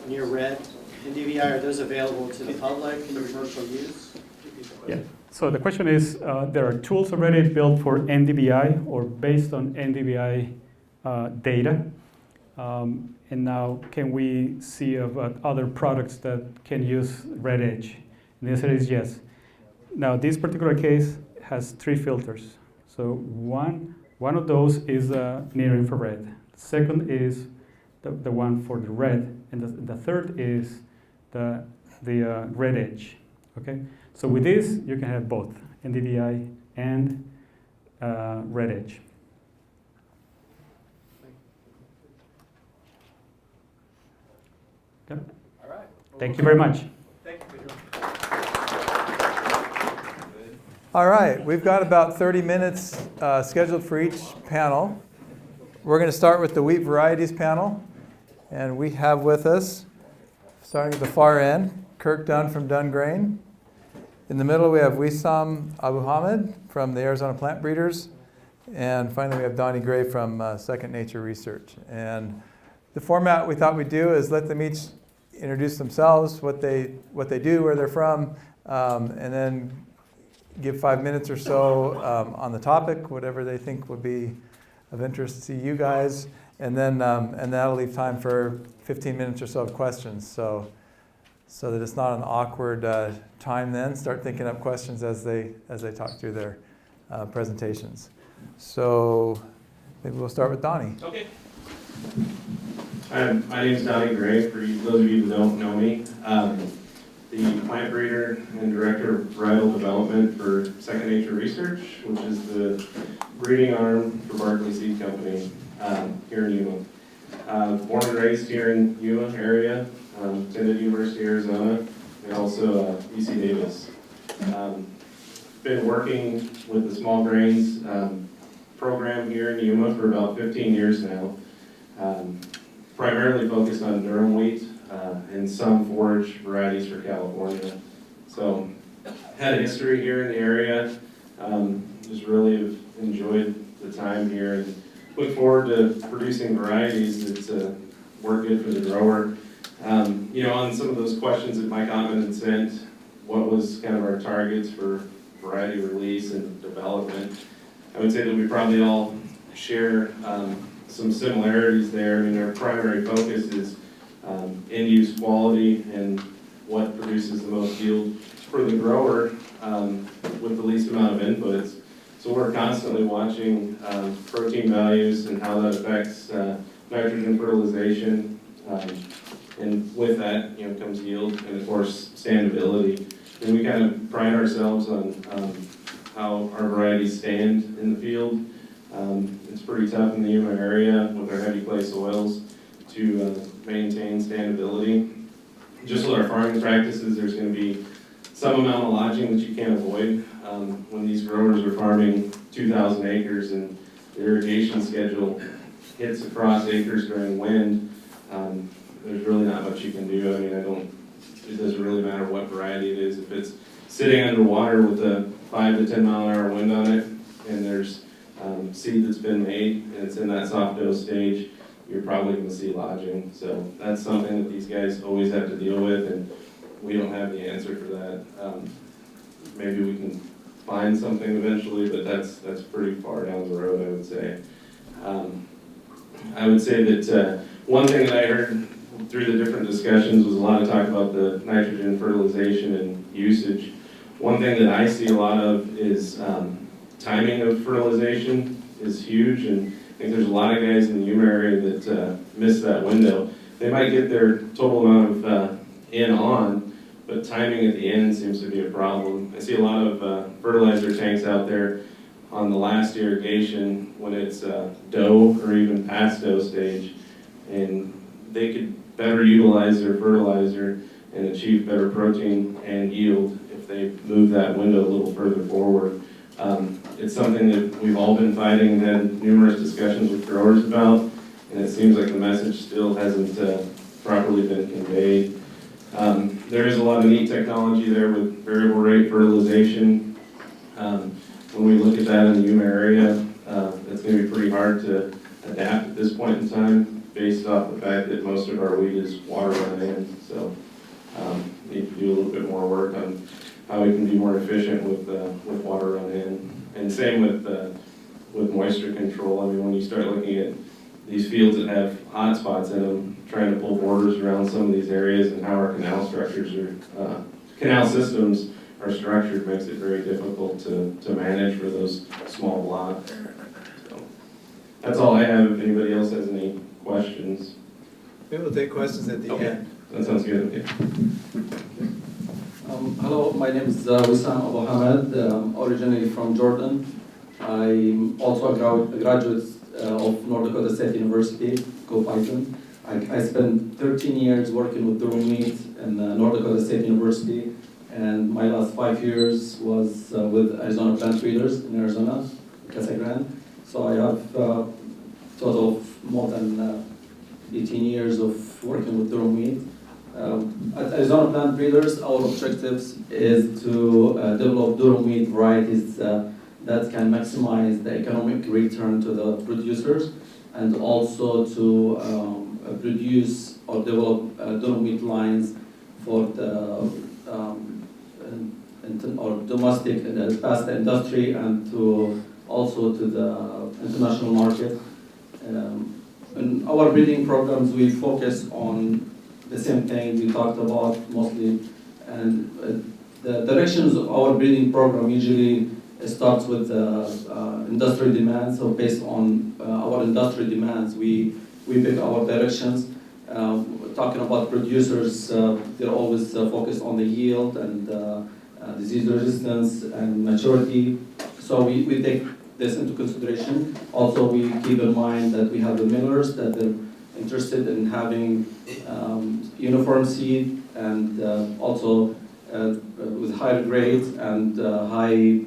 near red NDVI, are those available to the public for commercial use? Yeah. So the question is, there are tools already built for NDVI or based on NDVI data. And now can we see about other products that can use red edge? And the answer is yes. Now this particular case has 3 filters. So one of those is near infrared. The second is the one for the red, and the third is the red edge. Okay. So with this, you can have both NDVI and red edge. Okay. All right. Thank you very much. Thank you, Pedro. All right, we've got about 30 minutes scheduled for each panel. We're going to start with the wheat varieties panel. And we have with us, starting at the far end, Kirk Dunn from Dunn Grain. In the middle, we have Wissam Abu Hamid from the Arizona Plant Breeders. And finally, we have Donnie Gray from Second Nature Research. And the format we thought we'd do is let them each introduce themselves, what they do, where they're from, and then give 5 minutes or so on the topic, whatever they think would be of interest to you guys, and then that'll leave time for 15 minutes or so of questions. So that it's not an awkward time. Then start thinking up questions as they talk through their presentations. So maybe we'll start with Donnie. Okay. Hi, my name is Donnie Gray, for those of you who don't know me. The plant breeder and director of varietal development for Second Nature Research, which is the breeding arm for Barkley Seed Company here in Yuma. Born and raised here in Yuma area, attended University of Arizona, and also UC Davis. Been working with the small grains program here in Yuma for about 15 years now. Primarily focused on durum wheat and some forage varieties for California. So had a history here in the area. Just really have enjoyed the time here and look forward to producing varieties that work good for the grower. On some of those questions that Mike Ottman had sent, what was kind of our targets for variety release and development? I would say that we probably all share some similarities there. I mean, our primary focus is end-use quality and what produces the most yield for the grower with the least amount of inputs. So we're constantly watching protein values and how that affects nitrogen fertilization. And with that, comes yield and, of course, standability. And we kind of pride ourselves on how our varieties stand in the field. It's pretty tough in the Yuma area with our heavy clay soils to maintain standability. Just with our farming practices, there's going to be some amount of lodging that you can't avoid. When these growers are farming 2,000 acres and the irrigation schedule hits across acres during wind, there's really not much you can do. I mean, it doesn't really matter what variety it is. If it's sitting underwater with a 5 to 10 mile an hour wind on it, and there's seed that's been made, and it's in that soft dough stage, you're probably going to see lodging. So that's something that these guys always have to deal with, and we don't have the answer for that. Maybe we can find something eventually, but that's pretty far down the road, I would say. I would say that one thing that I heard through the different discussions was a lot of talk about the nitrogen fertilization and usage. One thing that I see a lot of is timing of fertilization is huge, and I think there's a lot of guys in the Yuma area that miss that window. They might get their total amount of on, but timing at the end seems to be a problem. I see a lot of fertilizer tanks out there on the last irrigation when it's dough or even past dough stage, and they could better utilize their fertilizer and achieve better protein and yield if they move that window a little further forward. It's something that we've all been fighting and had numerous discussions with growers about, and it seems like the message still hasn't properly been conveyed. There is a lot of neat technology there with variable rate fertilization. When we look at that in the Yuma area, it's going to be pretty hard to adapt at this point in time based off the fact that most of our wheat is water run in. So need to do a little bit more work on how we can be more efficient with water run in. And same with moisture control. I mean, when you start looking at these fields that have hot spots in them, trying to pull borders around some of these areas and how our canal structures are, canal systems are structured makes it very difficult to manage for those small blocks. So that's all I have. If anybody else has any questions. Maybe we'll take questions at the end. That sounds good. Okay. Hello, my name is Wissam Abu Hamad, originally from Jordan. I'm also a graduate of North Dakota State University, go Python. I spent 13 years working with durum wheat in North Dakota State University, and my last 5 years was with Arizona plant breeders in Arizona, Casa Grande. So I have a total of more than 18 years of working with durum wheat. At Arizona Plant Breeders, our objectives is to develop durum wheat varieties that can maximize the economic return to the producers, and also to produce or develop durum wheat lines for the or domestic pasta industry and also to the international market. In our breeding programs, we focus on the same thing we talked about mostly, and the directions of our breeding program usually starts with industry demands. So based on our industry demands, we pick our directions. Talking about producers, they're always focused on the yield and disease resistance and maturity. So we take this into consideration. Also, we keep in mind that we have the millers that they're interested in having uniform seed and also with higher grades and high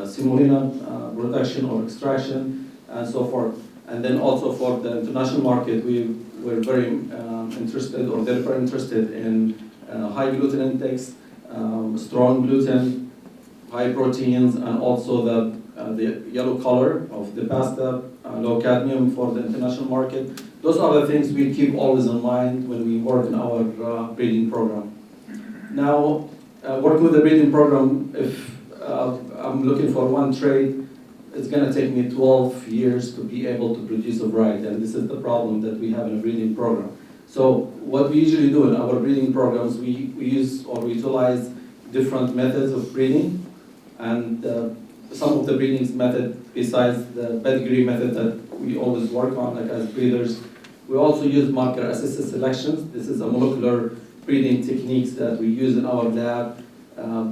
semolina production or extraction and so forth. And then also for the international market, we're very interested, or they're very interested in high gluten intakes, strong gluten, high proteins, and also the yellow color of the pasta, low cadmium for the international market. Those are the things we keep always in mind when we work in our breeding program. Now, working with the breeding program, if I'm looking for one trait, it's going to take me 12 years to be able to produce a variety, and this is the problem that we have in a breeding program. So what we usually do in our breeding programs, we use or we utilize different methods of breeding, and some of the breeding methods, besides the pedigree method that we always work on, like as breeders, we also use marker-assisted selections. This is a molecular breeding techniques that we use in our lab.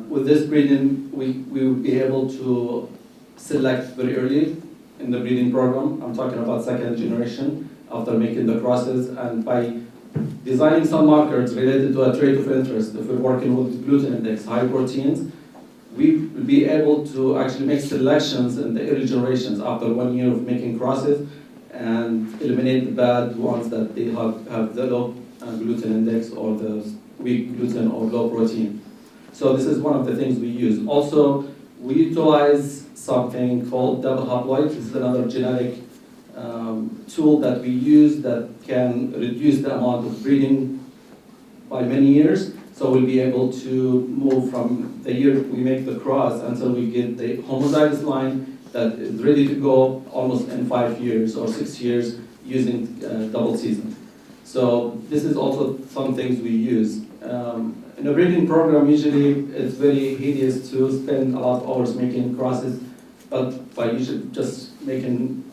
With this breeding, we will be able to select very early in the breeding program. I'm talking about second generation after making the crosses, and by designing some markers related to a trait of interest. If we're working with gluten index, high proteins, we will be able to actually make selections in the early generations after 1 year of making crosses and eliminate the bad ones that they have the low gluten index or the weak gluten or low protein. So this is one of the things we use. Also, we utilize something called double haploid. This is another genetic tool that we use that can reduce the amount of breeding by many years. So we'll be able to move from the year we make the cross until we get the homozygous line that is ready to go almost in 5 years or 6 years using double season. So this is also some things we use. In a breeding program, usually it's very hideous to spend a lot of hours making crosses, but by usually just making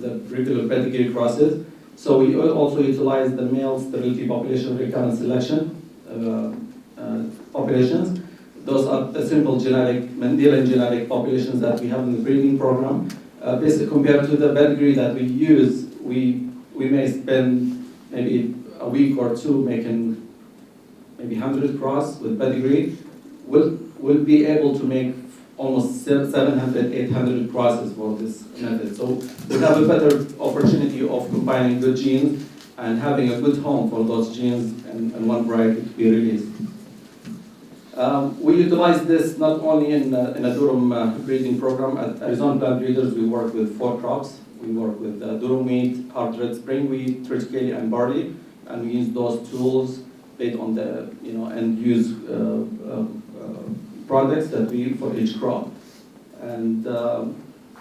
the regular pedigree crosses. So we also utilize the male sterility population recurrent selection populations. Those are the simple genetic, Mendelian genetic populations that we have in the breeding program. Basically, compared to the pedigree that we use, we may spend maybe a week or two making maybe 100 cross with pedigree. We'll be able to make almost 700, 800 crosses for this method. So we have a better opportunity of combining good genes and having a good home for those genes and one variety to be released. We utilize this not only in a durum breeding program. At Arizona Plant Breeders, we work with 4 crops. We work with durum wheat, hard red spring wheat, triticale, and barley, and we use those tools based on the end use products that we for each crop. And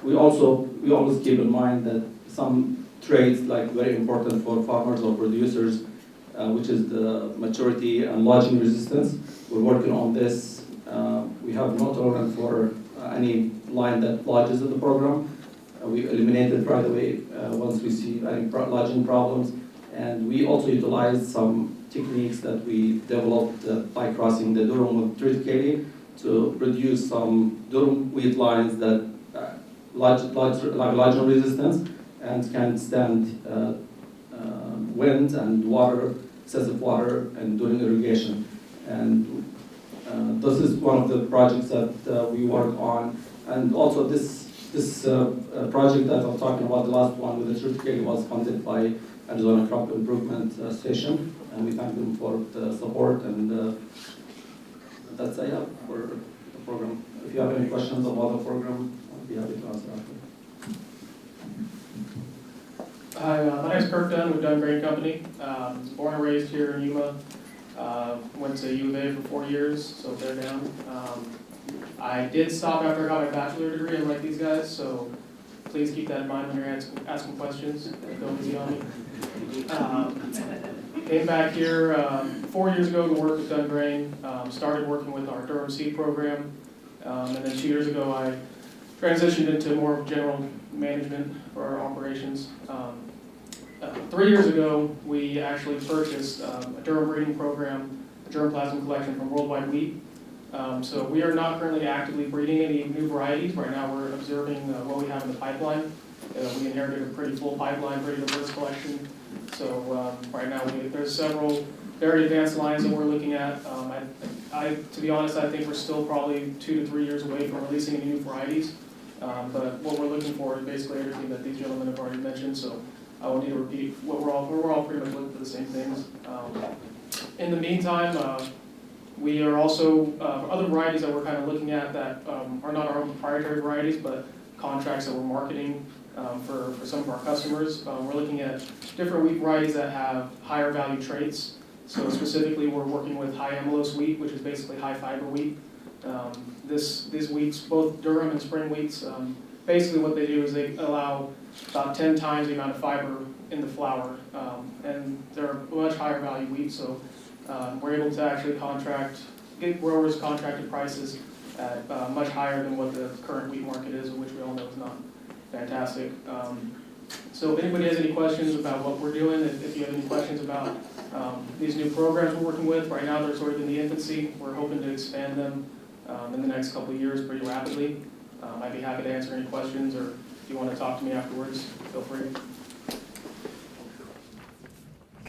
we always keep in mind that some traits like very important for farmers or producers, which is the maturity and lodging resistance. We're working on this. We have no tolerance for any line that lodges in the program. We eliminate it right away once we see any lodging problems. And we also utilize some techniques that we developed by crossing the durum with triticale to produce some durum wheat lines that lodging resistance and can stand wind and water, excessive water, and during irrigation. And this is one of the projects that we work on. And also this project that I'm talking about, the last one with the triticale, was funded by Arizona Crop Improvement Station, and we thank them for the support, and that's I have for the program. If you have any questions about the program, I'll be happy to answer after. Hi, my name's Kirk Dunn with Dunn Grain Company. Born and raised here in Yuma. Went to UofA for 4 years, so they're down. I did stop after I got my bachelor degree, unlike these guys, so please keep that in mind when you're asking questions. Don't easy on me. Came back here 4 years ago to work with Dunn Grain. Started working with our Durham seed program, and then 2 years ago I transitioned into more general management for our operations. 3 years ago, we actually purchased a Durham breeding program, a germplasm collection from Worldwide Wheat. So we are not currently actively breeding any new varieties. Right now we're observing what we have in the pipeline. We inherited a pretty full pipeline, pretty diverse collection. So right now there's several very advanced lines that we're looking at. To be honest, I think we're still probably 2 to 3 years away from releasing any new varieties. But what we're looking for is basically everything that these gentlemen have already mentioned. So I won't need to repeat what we're all pretty much looking for the same things. In the meantime, we are also other varieties that we're kind of looking at that are not our own proprietary varieties, but contracts that we're marketing for some of our customers. We're looking at different wheat varieties that have higher value traits. So specifically, we're working with high amylose wheat, which is basically high fiber wheat. These wheats, both Durham and spring wheats, basically what they do is they allow about 10 times the amount of fiber in the flour, and they're a much higher value wheat. So we're able to actually get growers contracted prices at much higher than what the current wheat market is, which we all know is not fantastic. So if anybody has any questions about what we're doing, if you have any questions about these new programs we're working with, right now they're sort of in the infancy. We're hoping to expand them in the next couple of years pretty rapidly. I'd be happy to answer any questions, or if you want to talk to me afterwards, feel free.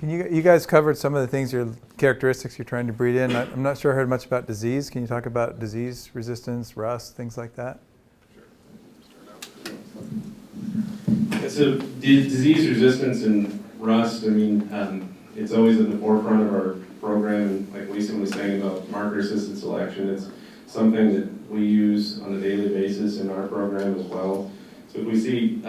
You guys covered some of the things, characteristics you're trying to breed in. I'm not sure I heard much about disease. Can you talk about disease resistance, rust, things like that? Yeah, so disease resistance and rust, I mean, it's always at the forefront of our program. And like Lisa was saying about marker-assisted selection, it's something that we use on a daily basis in our program as well. So if we see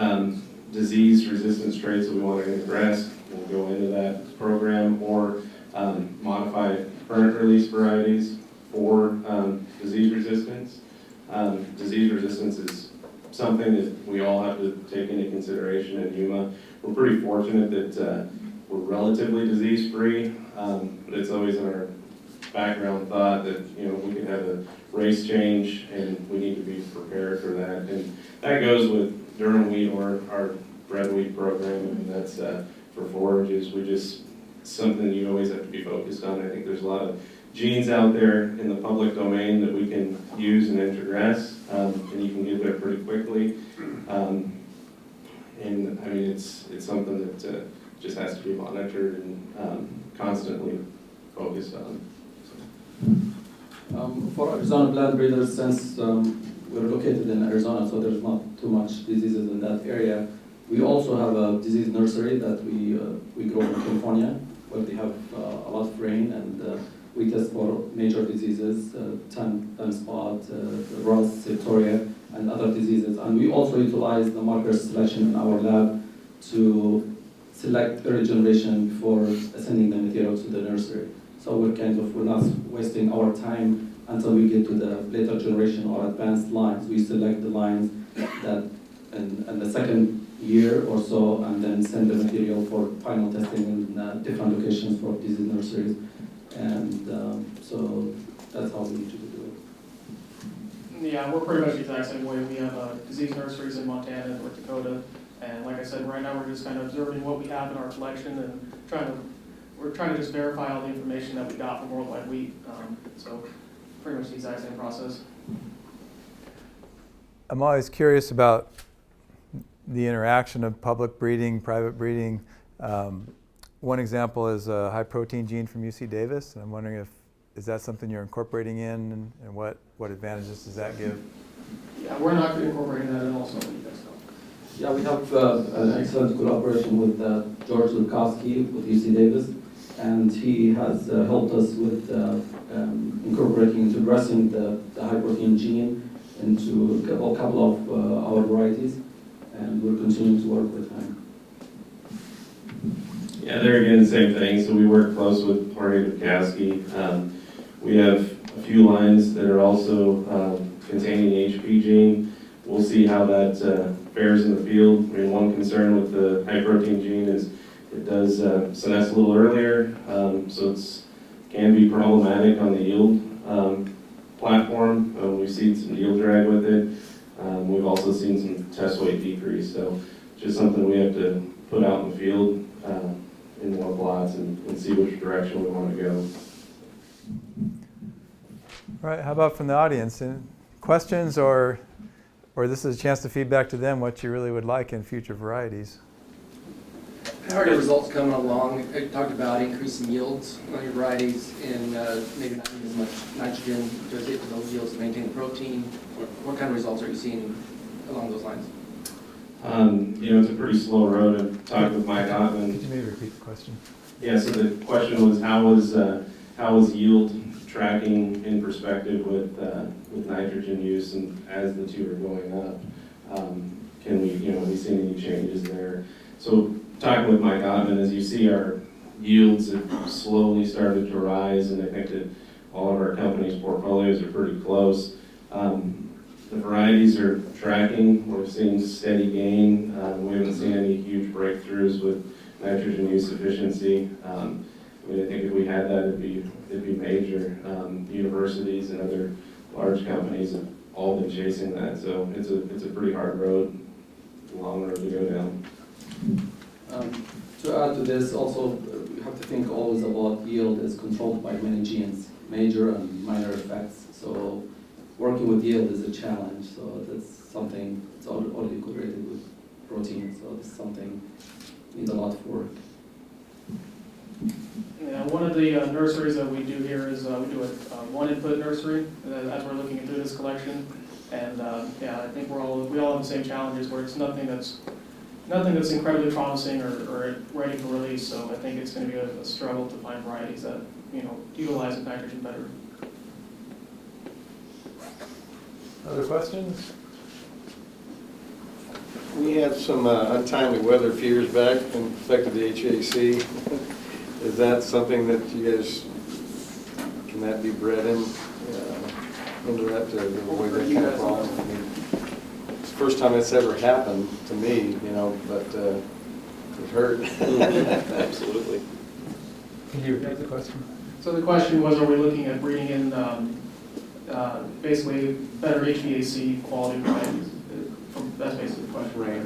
disease resistance traits that we want to address, we'll go into that program or modify current release varieties for disease resistance. Disease resistance is something that we all have to take into consideration in Yuma. We're pretty fortunate that we're relatively disease-free, but it's always in our background thought that we could have a race change and we need to be prepared for that. And that goes with Durham wheat or our bread wheat program. I mean, that's for forages. Something you always have to be focused on. I think there's a lot of genes out there in the public domain that we can use and introgress, and you can get there pretty quickly. And I mean, it's something that just has to be monitored and constantly focused on. For Arizona plant breeders, since we're located in Arizona, so there's not too much diseases in that area, we also have a disease nursery that we grow in California, where they have a lot of rain, and we test for major diseases, tan spot, rust, septoria, and other diseases. And we also utilize the marker selection in our lab to select early generation before sending the material to the nursery. So we're not wasting our time until we get to the later generation or advanced lines. We select the lines that in the second year or so, and then send the material for final testing in different locations for disease nurseries. And so that's how we usually do it. Yeah, we're pretty much the exact same way. We have disease nurseries in Montana and North Dakota. And like I said, right now we're just kind of observing what we have in our collection and we're trying to just verify all the information that we got from Worldwide Wheat. So pretty much the exact same process. I'm always curious about the interaction of public breeding, private breeding. One example is a high protein gene from UC Davis. And I'm wondering is that something you're incorporating in, and what advantages does that give? Yeah, we're not incorporating that in also. Yeah, we have an excellent collaboration with George Lukowski with UC Davis, and he has helped us with introducing the high protein gene into a couple of our varieties, and we're continuing to work with him. Yeah, there again, same thing. So we work close with Jorge Bukowski. We have a few lines that are also containing the HP gene. We'll see how that fares in the field. I mean, one concern with the high protein gene is it does senesce a little earlier, so it's can be problematic on the yield platform. We've seen some yield drag with it. We've also seen some test weight decrease, so just something we have to put out in the field in more plots and see which direction we want to go. All right, how about from the audience? And questions or this is a chance to feedback to them what you really would like in future varieties. How are your results coming along? You talked about increasing yields on your varieties and maybe not using as much nitrogen to get to those yields to maintain the protein. What kind of results are you seeing along those lines? You know, it's a pretty slow road. I've talked with Mike Ottman. Could you maybe repeat the question? Yeah, so the question was how was yield tracking in perspective with nitrogen use, and as the two are going up, can we, you know, have we seen any changes there? So talking with Mike Ottman, as you see, our yields have slowly started to rise, and I think that all of our company's portfolios are pretty close. The varieties are tracking. We're seeing steady gain. We haven't seen any huge breakthroughs with nitrogen use efficiency. I mean, I think if we had that, it'd be major. Universities and other large companies have all been chasing that. So it's a pretty hard road, long road to go down. To add to this, also we have to think always about yield is controlled by many genes, major and minor effects. So working with yield is a challenge. So that's something it's already correlated with protein. So it's something needs a lot of work. Yeah, one of the nurseries that we do here is we do a one-input nursery as we're looking into this collection. And yeah, I think we all have the same challenges where it's nothing that's incredibly promising or ready for release. So I think it's going to be a struggle to find varieties that, you know, utilize nitrogen better. Other questions? We had some untimely weather a few years back and affected the HVAC. Is that something that you guys, can that be bred in, into that to avoid that kind of problem? I mean, it's the first time it's ever happened to me, you know, but it hurt. Absolutely. Can you repeat the question? So the question was, are we looking at breeding in basically better HVAC quality varieties? That's basically the question. Right.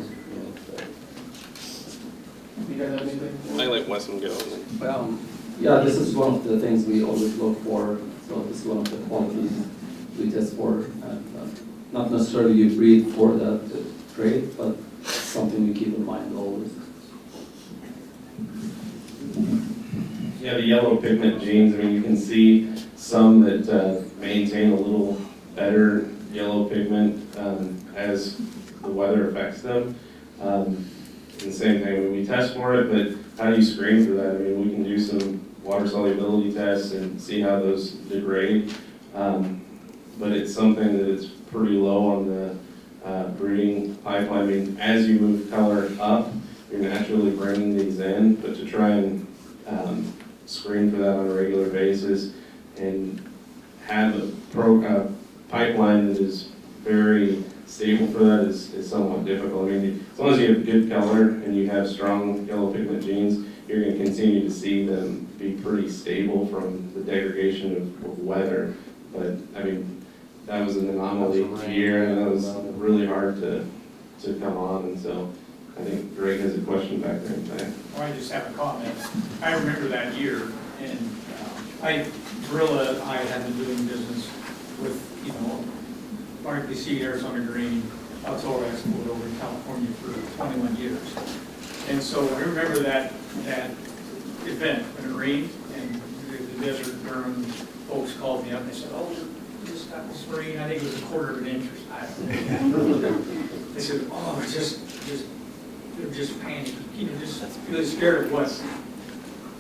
You guys have anything? I let Wesson go. Yeah, this is one of the things we always look for. So this is one of the qualities we test for. And, not necessarily you breed for that trait, but something we keep in mind always. Yeah, the yellow pigment genes, I mean, you can see some that maintain a little better yellow pigment as the weather affects them. And the same thing, we test for it, but how do you screen for that? I mean, we can do some water solubility tests and see how those degrade. But it's something that is pretty low on the breeding pipeline. I mean, as you move color up, you're naturally bringing these in, but to try and screen for that on a regular basis and have a pipeline that is very stable for that is somewhat difficult. I mean, as long as you have good color and you have strong yellow pigment genes, you're going to continue to see them be pretty stable from the degradation of weather. But I mean, that was an anomaly year, and that was really hard to come on. And so I think Greg has a question back there in fact. Or I just have a comment. I remember that year, and Gorilla, I had been doing business with, you know, YCEDA, Arizona Green, outdoor export over in California for 21 years. And so I remember that event when it rained, and the Desert Durham folks called me up and they said, "Oh, we just got this rain. I think it was 1/4 of an inch or I don't know." They said, "Oh, they're just panicking, you know, just really scared of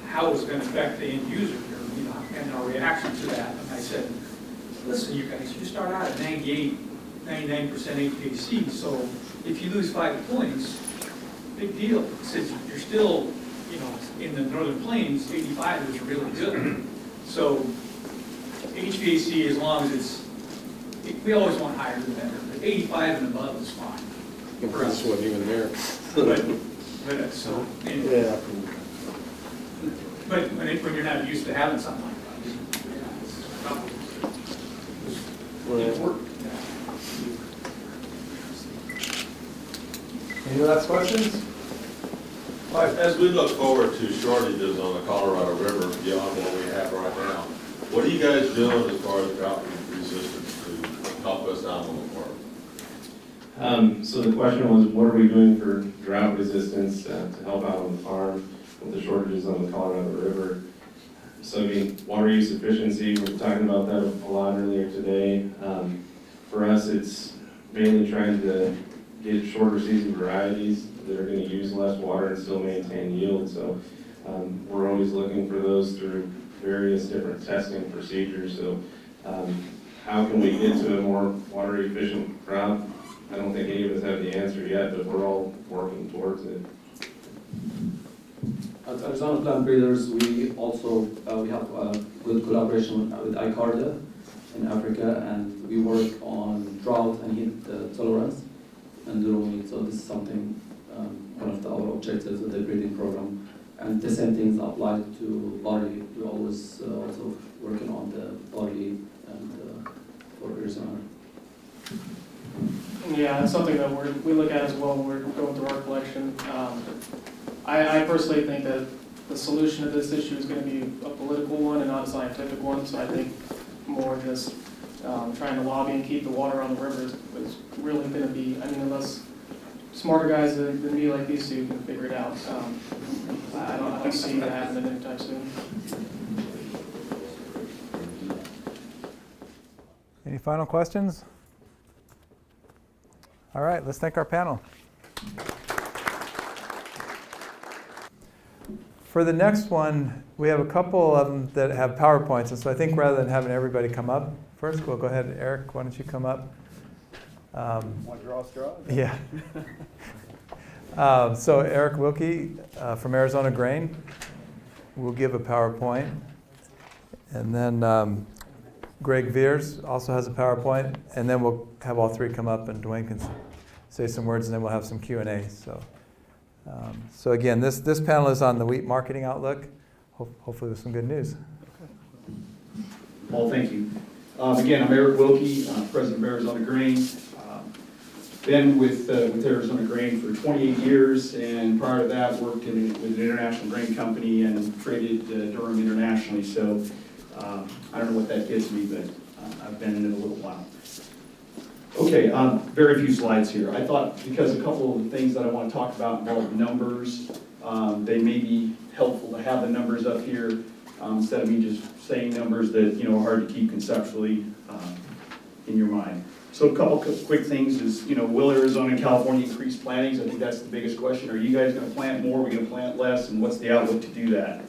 how it's going to affect the end user, you know, and our reaction to that." And I said, "Listen, you guys, you start out at 99% HVAC, so if you lose 5 points, big deal. Since you're still you know, in the northern plains, 85 is really good. So HVAC, as long as it's, we always want higher than better, but 85 and above is fine. This wasn't even there. But it's so, anyway. Yeah. But when you're not used to having something like that, it's work. Any last questions? As we look forward to shortages on the Colorado River beyond what we have right now, what are you guys doing as far as drought resistance to help us out on the farm? So the question was, what are we doing for drought resistance to help out on the farm with the shortages on the Colorado River? So I mean, water use efficiency, we were talking about that a lot earlier today. For us, it's mainly trying to get shorter season varieties that are going to use less water and still maintain yield. So we're always looking for those through various different testing procedures. So how can we get to a more water efficient crop? I don't think any of us have the answer yet, but we're all working towards it. At Arizona Plant Breeders, we also we have a good collaboration with YCEDA in Africa, and we work on drought and heat tolerance and durum. So this is something, one of our objectives of the breeding program. And the same things apply to barley. We're always also working on the barley and for Arizona. Yeah, that's something that we look at as well when we're going through our collection. I personally think that the solution to this issue is going to be a political one and not a scientific one. So I think more just trying to lobby and keep the water on the river is really going to be, I mean, unless smarter guys than me like these two can figure it out. I don't see that happening anytime soon. Any final questions? All right, let's thank our panel. For the next one, we have a couple of them that have PowerPoints, and so I think rather than having everybody come up first, we'll go ahead. Eric, why don't you come up? Want to draw a straw? Yeah. So Eric Wilkie from Arizona Grain will give a PowerPoint, and then Greg Veers also has a PowerPoint, and then we'll have all three come up, and Dwayne can say some words, and then we'll have some Q&A. So again, this panel is on the wheat marketing outlook, hopefully with some good news. Well, thank you. Again, I'm Eric Wilkie, president of Arizona Grain. Been with Arizona Grain for 28 years, and prior to that worked with an international grain company and traded durum internationally. So I don't know what that gives me, but I've been in it a little while. Okay, very few slides here. I thought because a couple of the things that I want to talk about involve numbers, they may be helpful to have the numbers up here instead of me just saying numbers that are hard to keep conceptually in your mind. So a couple quick things is, will Arizona and California increase plantings? I think that's the biggest question. Are you guys going to plant more? Are we going to plant less? And what's the outlook to do that?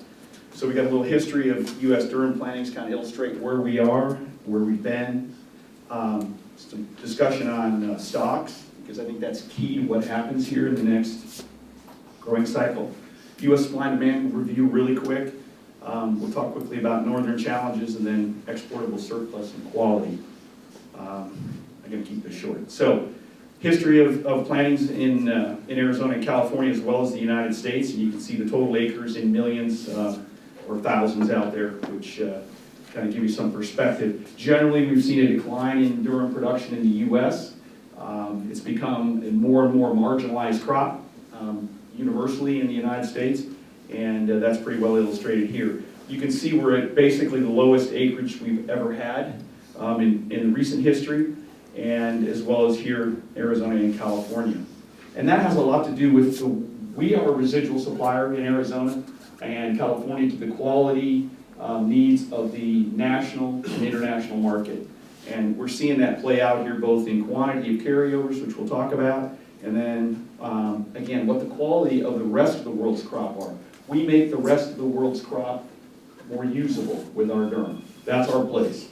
So we got a little history of U.S. durum plantings, kind of illustrate where we are, where we've been. Some discussion on stocks, because I think that's key to what happens here in the next growing cycle. U.S. supply and demand review really quick. We'll talk quickly about northern challenges and then exportable surplus and quality. I'm going to keep this short. So, history of plantings in Arizona and California as well as the United States, and you can see the total acres in millions or thousands out there, which kind of give you some perspective. Generally, we've seen a decline in durum production in the U.S. It's become a more and more marginalized crop universally in the United States, and that's pretty well illustrated here. You can see we're at basically the lowest acreage we've ever had in recent history, and as well as here, Arizona and California. And that has a lot to do with we are a residual supplier in Arizona and California to the quality needs of the national and international market. And we're seeing that play out here both in quantity of carryovers, which we'll talk about, and then, again, what the quality of the rest of the world's crop are. We make the rest of the world's crop more usable with our durum. That's our place.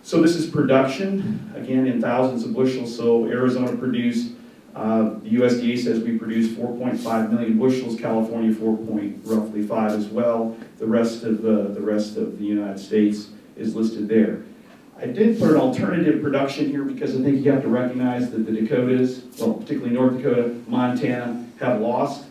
So this is production, again, in thousands of bushels. So Arizona produced The USDA says we produce 4.5 million bushels, California roughly 5 as well. The rest of the United States is listed there. I did put an alternative production here because I think you have to recognize that the Dakotas, well, particularly North Dakota, Montana, have lost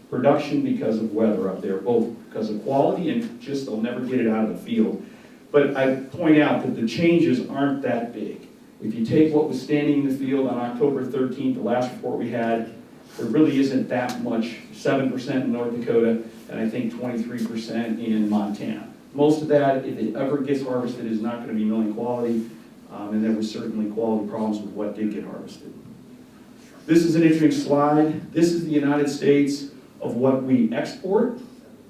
production because of weather up there, both because of quality and just they'll never get it out of the field. But I point out that the changes aren't that big. If you take what was standing in the field on October 13th, the last report we had, there really isn't that much, 7% in North Dakota, and I think 23% in Montana. Most of that, if it ever gets harvested, is not going to be milling quality, and there was certainly quality problems with what did get harvested. This is an interesting slide. This is the United States of what we export,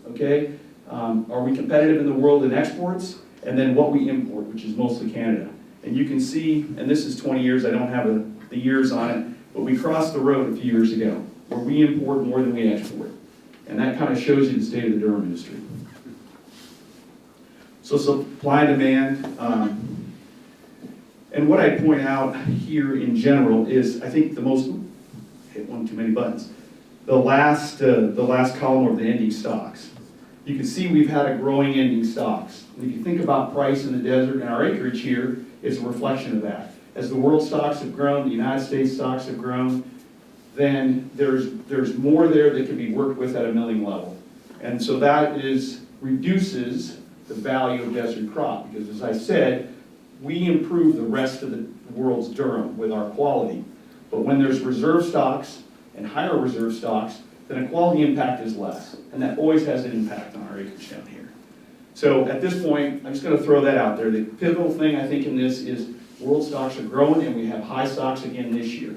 okay? Are we competitive in the world in exports? And then what we import, which is mostly Canada. And you can see, and this is 20 years, I don't have the years on it, but we crossed the road a few years ago, where we import more than we export. And that kind of shows you the state of the durum industry. So supply and demand, and what I point out here in general is, I think the most, hit one too many buttons, the last column of the ending stocks. You can see we've had a growing ending stocks. And if you think about price in the desert, and our acreage here is a reflection of that. As the world stocks have grown, the United States stocks have grown, then there's more there that can be worked with at a milling level. And so that reduces the value of desert crop, because as I said, we improve the rest of the world's durum with our quality. But when there's reserve stocks and higher reserve stocks, then a quality impact is less. And that always has an impact on our acreage down here. So at this point, I'm just going to throw that out there. The pivotal thing I think in this is world stocks are growing and we have high stocks again this year.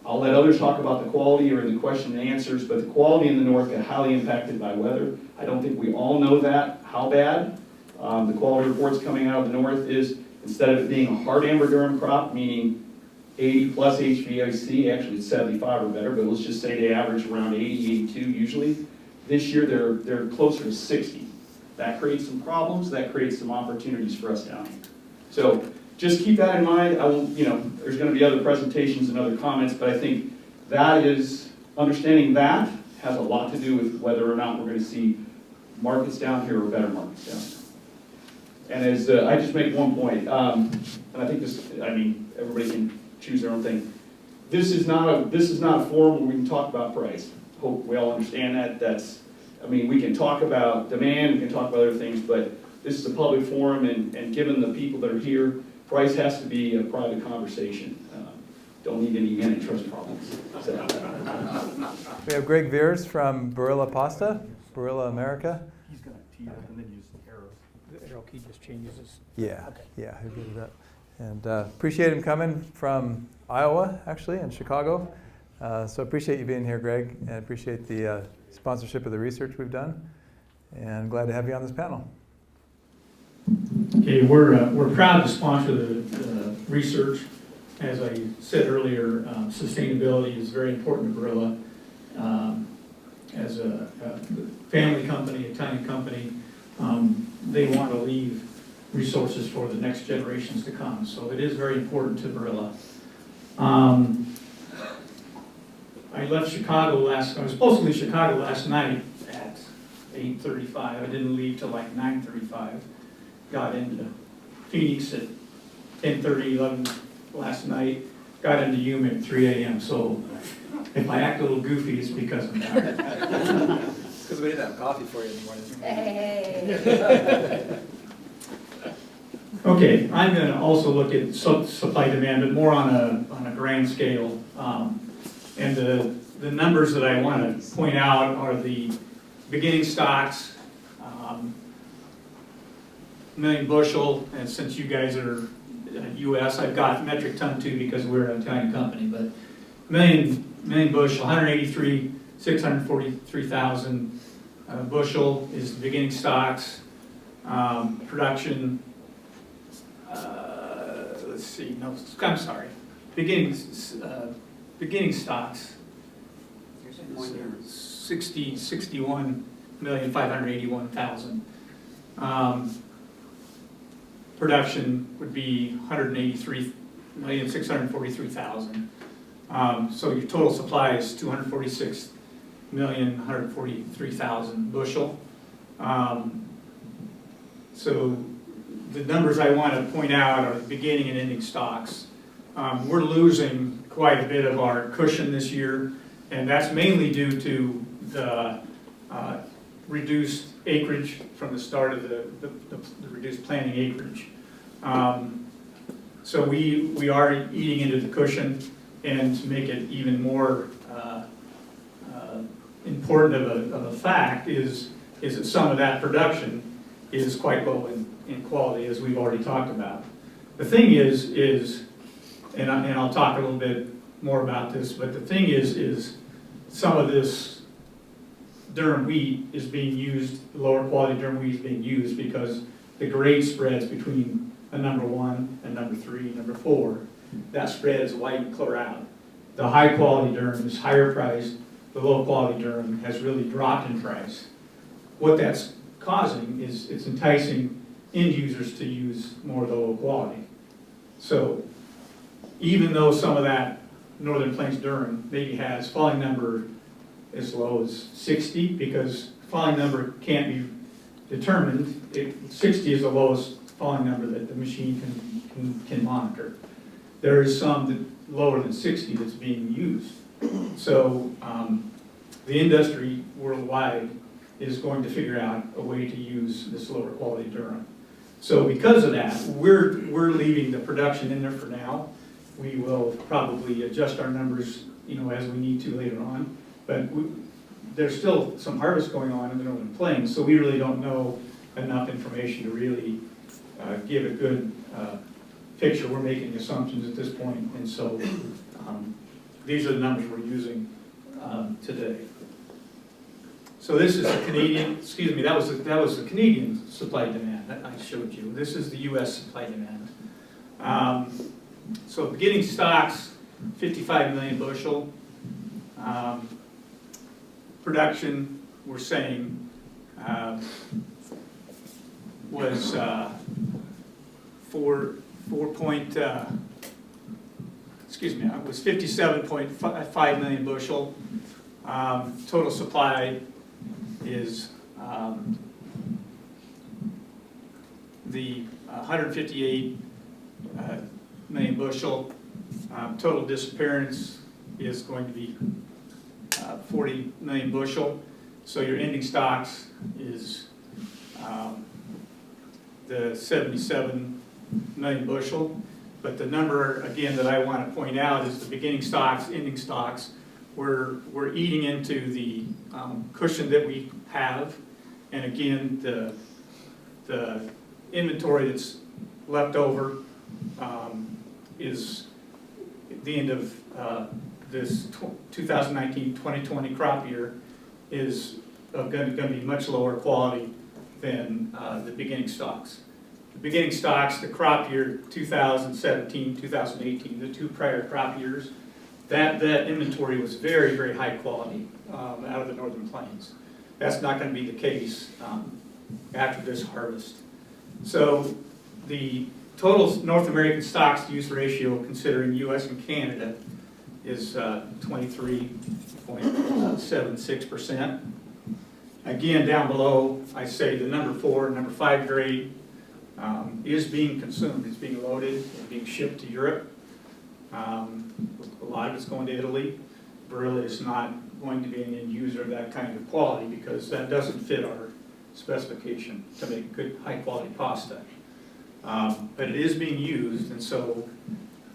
I'll let others talk about the quality or the question and answers, but the quality in the north got highly impacted by weather. I don't think we all know that, how bad. The quality reports coming out of the north is, instead of it being a hard amber durum crop, meaning 80 plus HVAC, actually it's 75 or better, but let's just say they average around 80, 82 usually. This year they're closer to 60. That creates some problems, that creates some opportunities for us down here. So just keep that in mind. I will, there's going to be other presentations and other comments, but I think that is, understanding that has a lot to do with whether or not we're going to see markets down here or better markets down here. And as I just make one point, and I think this, everybody can choose their own thing. This is not a forum where we can talk about price. Hope we all understand that. We can talk about demand, we can talk about other things, but this is a public forum, and given the people that are here, price has to be a private conversation. Don't need any antitrust problems. So. We have Greg Veers from Barilla Pasta, Barilla America. He's going to tee up and then use the arrows. The arrow key just changes his. Yeah, okay. Yeah, he'll do that. And appreciate him coming from Iowa, actually, and Chicago. So appreciate you being here, Greg, and appreciate the sponsorship of the research we've done. And glad to have you on this panel. Okay, we're proud to sponsor the research. As I said earlier, sustainability is very important to Barilla. As a family company, Italian company, they want to leave resources for the next generations to come. So it is very important to Barilla. I left Chicago I was supposed to leave Chicago last night at 8:35. I didn't leave till like 9:35. Got into Phoenix at 10:30, 11 last night. Got into Yuma at 3 a.m. So if I act a little goofy, it's because of that. It's because we didn't have coffee for you anymore. Hey. Okay, I'm going to also look at supply demand, but more on a grand scale. And the numbers that I want to point out are the beginning stocks, million bushel, and since you guys are U.S., I've got metric ton too because we're an Italian company, but million bushel, 643,000 bushel is the beginning stocks. Production, let's see, no, I'm sorry, beginning stocks, 61,581,000. Production would be 183 643,000. So your total supply is 246,143,000 bushel. So the numbers I want to point out are the beginning and ending stocks. We're losing quite a bit of our cushion this year, and that's mainly due to the reduced acreage from the start of the reduced planting acreage. So we are eating into the cushion, and to make it even more important of a fact is that some of that production is quite low in quality, as we've already talked about. The thing is and I'll talk a little bit more about this, but the thing is some of this durum wheat is being used, lower quality durum wheat is being used because the grade spreads between a number 1 and number 3, number 4, that spread is white and clear out. The high quality durum is higher priced, the low quality durum has really dropped in price. What that's causing is it's enticing end users to use more of the low quality. So even though some of that Northern Plains durum maybe has falling number as low as 60, because falling number can't be determined, 60 is the lowest falling number that the machine can monitor. There is some that lower than 60 that's being used. So the industry worldwide is going to figure out a way to use this lower quality durum. So because of that, we're leaving the production in there for now. We will probably adjust our numbers, as we need to later on. But there's still some harvest going on in the Northern Plains, so we really don't know enough information to really give a good picture. We're making assumptions at this point, and so these are the numbers we're using today. So this is the Canadian, excuse me, that was the Canadian supply demand that I showed you. This is the U.S. supply demand. So beginning stocks, 55 million bushel. Production, we're saying, was 57.5 million bushel. Total supply is the 158 million bushel. Total disappearance is going to be 40 million bushel. So your ending stocks is the 77 million bushel. But the number, again, that I want to point out is the beginning stocks, ending stocks. We're eating into the cushion that we have. And again, the inventory that's left over is at the end of this 2019-2020 crop year is going to be much lower quality than the beginning stocks. The beginning stocks, the crop year 2017, 2018, the 2 prior crop years, that inventory was very, very high quality out of the Northern Plains. That's not going to be the case after this harvest. So the total North American stocks to use ratio, considering U.S. and Canada, is 23.76%. Again, down below, I say the number 4, number 5 grade is being consumed. It's being loaded and being shipped to Europe. A lot of it's going to Italy. Barilla is not going to be an end user of that kind of quality because that doesn't fit our specification to make good high quality pasta. But it is being used, and so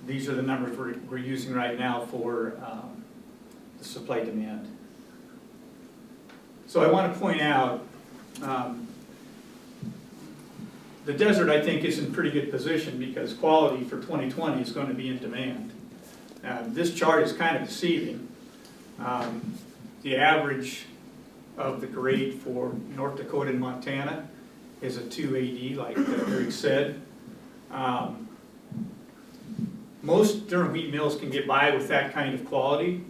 these are the numbers we're using right now for the supply demand. So I want to point out the desert, I think, is in pretty good position because quality for 2020 is going to be in demand. This chart is kind of deceiving. The average of the grade for North Dakota and Montana is a 2 AD, like Eric said. Most durum wheat mills can get by with that kind of quality.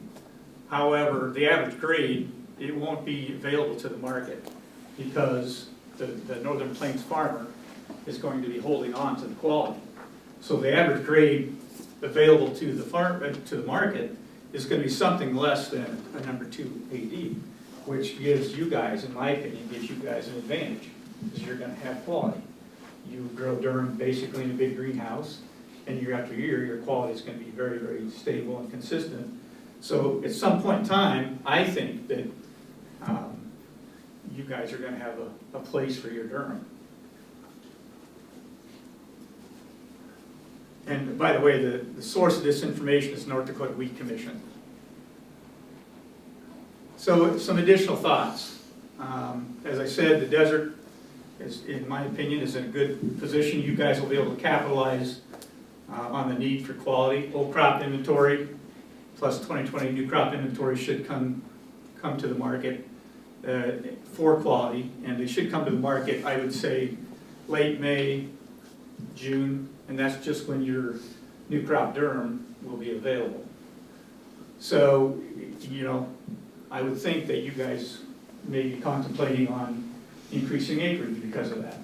However, the average grade, it won't be available to the market because the Northern Plains farmer is going to be holding on to the quality. So the average grade available to the farm, to the market is going to be something less than a number 2 AD, which gives you guys, in my opinion, gives you guys an advantage, because you're going to have quality. You grow durum basically in a big greenhouse, and year after year, your quality is going to be very, very stable and consistent. So at some point in time, I think that you guys are going to have a place for your durum. And by the way, the source of this information is North Dakota Wheat Commission. So some additional thoughts. As I said, the desert is, in my opinion, is in a good position. You guys will be able to capitalize on the need for quality. Old crop inventory plus 2020 new crop inventory should come to the market for quality, and they should come to the market, I would say, late May, June, and that's just when your new crop durum will be available. So, you know, I would think that you guys may be contemplating on increasing acreage because of that.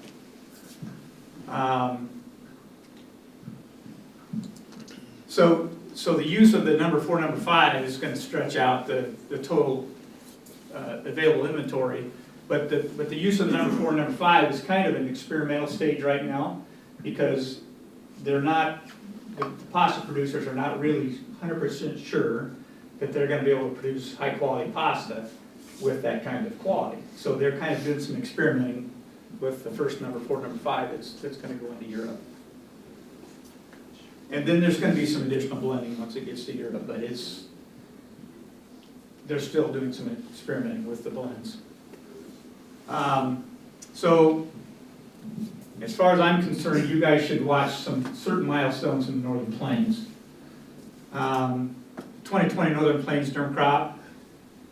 So the use of the number 4, number 5 is going to stretch out the total available inventory, but the use of the number 4 and number 5 is kind of an experimental stage right now, because they're not, the pasta producers are not really 100% sure that they're going to be able to produce high quality pasta with that kind of quality. So they're kind of doing some experimenting with the first number 4, number 5 that's going to go into Europe. And then there's going to be some additional blending once it gets to Europe, but they're still doing some experimenting with the blends. So as far as I'm concerned, you guys should watch some certain milestones in the Northern Plains. 2020 Northern Plains durum crop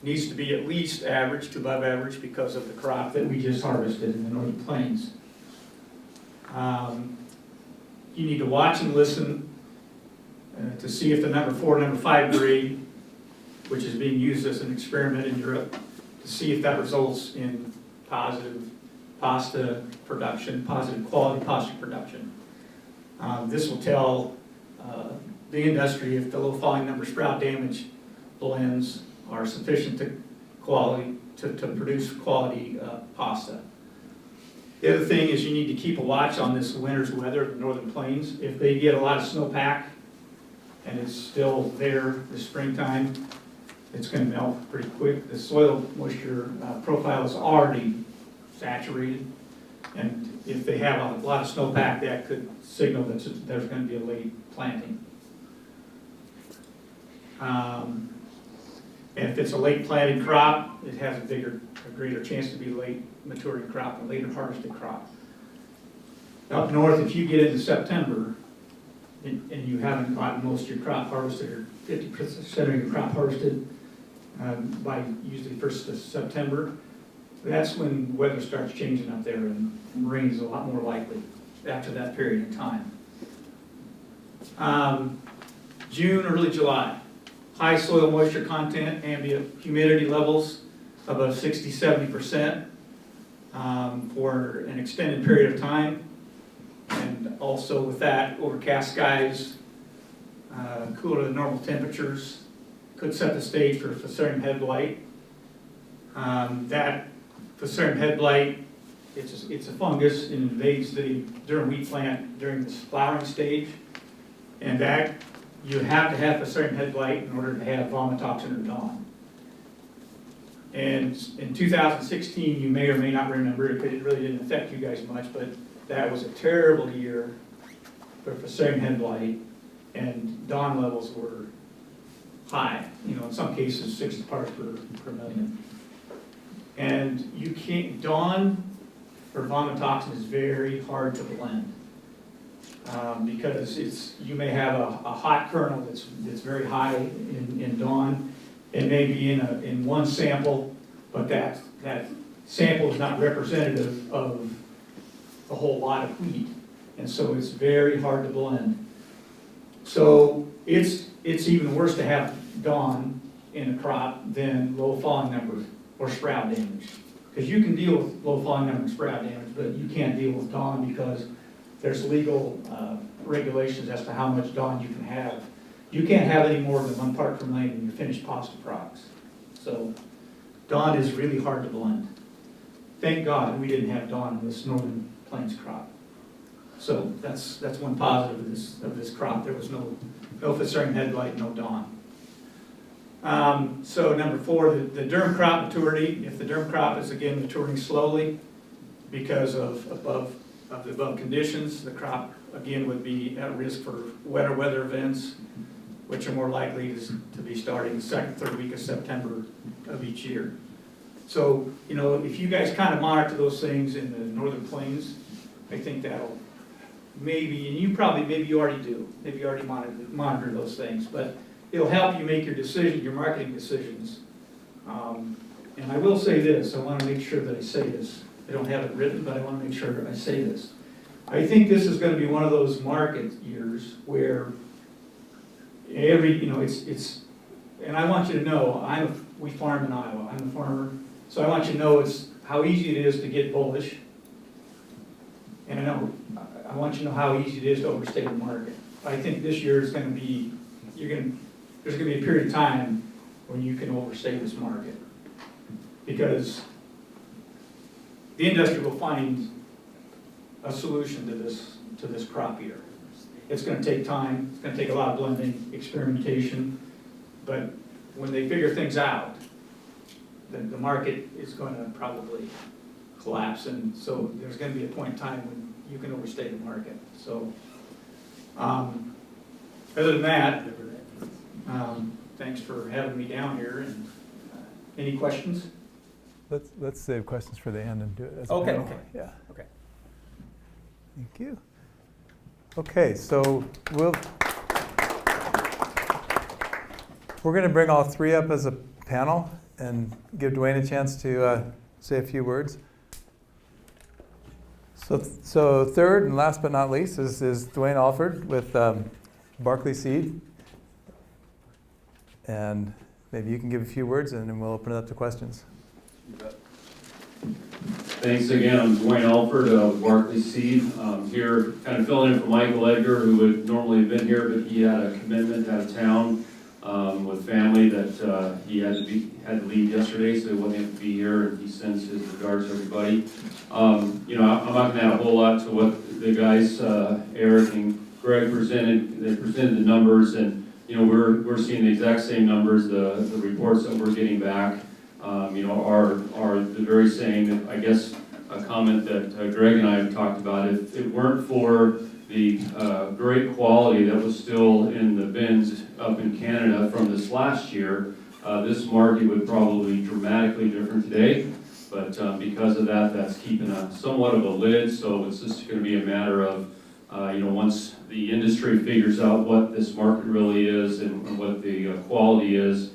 needs to be at least average to above average because of the crop that we just harvested in the Northern Plains. You need to watch and listen to see if the number 4, number 5 grade, which is being used as an experiment in Europe, to see if that results in positive pasta production, positive quality pasta production. This will tell the industry if the low falling number sprout damage blends are sufficient to produce quality pasta. The other thing is you need to keep a watch on this winter's weather in the Northern Plains. If they get a lot of snowpack and it's still there this springtime, it's going to melt pretty quick. The soil moisture profile is already saturated, and if they have a lot of snowpack, that could signal that there's going to be a late planting. And if it's a late planted crop, it has a greater chance to be late maturing crop, a later harvested crop. Up north, if you get into September and you haven't gotten most of your crop harvested, or 50% of your crop harvested by usually 1st of September, that's when weather starts changing up there, and rain is a lot more likely after that period of time. June, early July. High soil moisture content, ambient humidity levels above 60–70% for an extended period of time. And also with that, overcast skies, cooler than normal temperatures could set the stage for Fusarium head blight. That Fusarium head blight, it's a fungus and invades the durum wheat plant during the flowering stage. And that you have to have Fusarium head blight in order to have vomitoxin or DON. And in 2016, you may or may not remember it, because it really didn't affect you guys much, but that was a terrible year for Fusarium head blight, and DON levels were high, you know, in some cases 60 parts per million. And you can't, DON or vomitoxin is very hard to blend. Because you may have a hot kernel that's very high in DON. It may be in one sample, but that sample is not representative of a whole lot of wheat, and so it's very hard to blend. So it's even worse to have DON in a crop than low falling number or sprout damage, because you can deal with low falling number and sprout damage, but you can't deal with DON because there's legal regulations as to how much Dawn you can have. You can't have any more than 1 part per million in your finished pasta products. So Dawn is really hard to blend. Thank God we didn't have Dawn in this Northern Plains crop. So that's one positive of this crop. There was no Fitzgerald headlight, no Dawn. So number 4, the durum crop maturity. If the durum crop is again maturing slowly because of the above conditions, the crop again would be at risk for wetter weather events, which are more likely to be starting the 2nd, 3rd week of September of each year. So, you know, if you guys kind of monitor those things in the Northern Plains, I think that'll maybe, and you probably, maybe you already do, maybe you already monitor those things, but it'll help you make your decision, your marketing decisions. And I will say this, I want to make sure that I say this. I don't have it written, but I want to make sure I say this. I think this is going to be one of those market years where it's, and I want you to know, we farm in Iowa, I'm a farmer, so I want you to know it's how easy it is to get bullish. And I want you to know how easy it is to overstate the market. I think this year is going to be, there's going to be a period of time when you can overstate this market. Because the industry will find a solution to this crop year. It's going to take time, it's going to take a lot of blending, experimentation, but when they figure things out, then the market is going to probably collapse, and so there's going to be a point in time when you can overstate the market. So, other than that, thanks for having me down here, and any questions? Let's save questions for the end and do it as a Okay, panel. okay. Yeah. Okay. Thank you. Okay, so we're going to bring all 3 up as a panel and give Dwayne a chance to say a few words. So third and last but not least is Dwayne Alford with Barclay Seed. And maybe you can give a few words and then we'll open it up to questions. Thanks again. I'm Dwayne Alford with Barclay Seed. Here kind of filling in for Michael Edgar, who would normally have been here, but he had a commitment out of town with family that he had to leave yesterday, so he wasn't able to be here, and he sends his regards to everybody. I'm not going to add a whole lot to what the guys, Eric and Greg presented. They presented the numbers, and we're seeing the exact same numbers. The reports that we're getting back are the very same. I guess a comment that Greg and I have talked about, if it weren't for the great quality that was still in the bins up in Canada from this last year, this market would probably be dramatically different today. But because of that, that's keeping somewhat of a lid. So it's just going to be a matter of, once the industry figures out what this market really is and what the quality is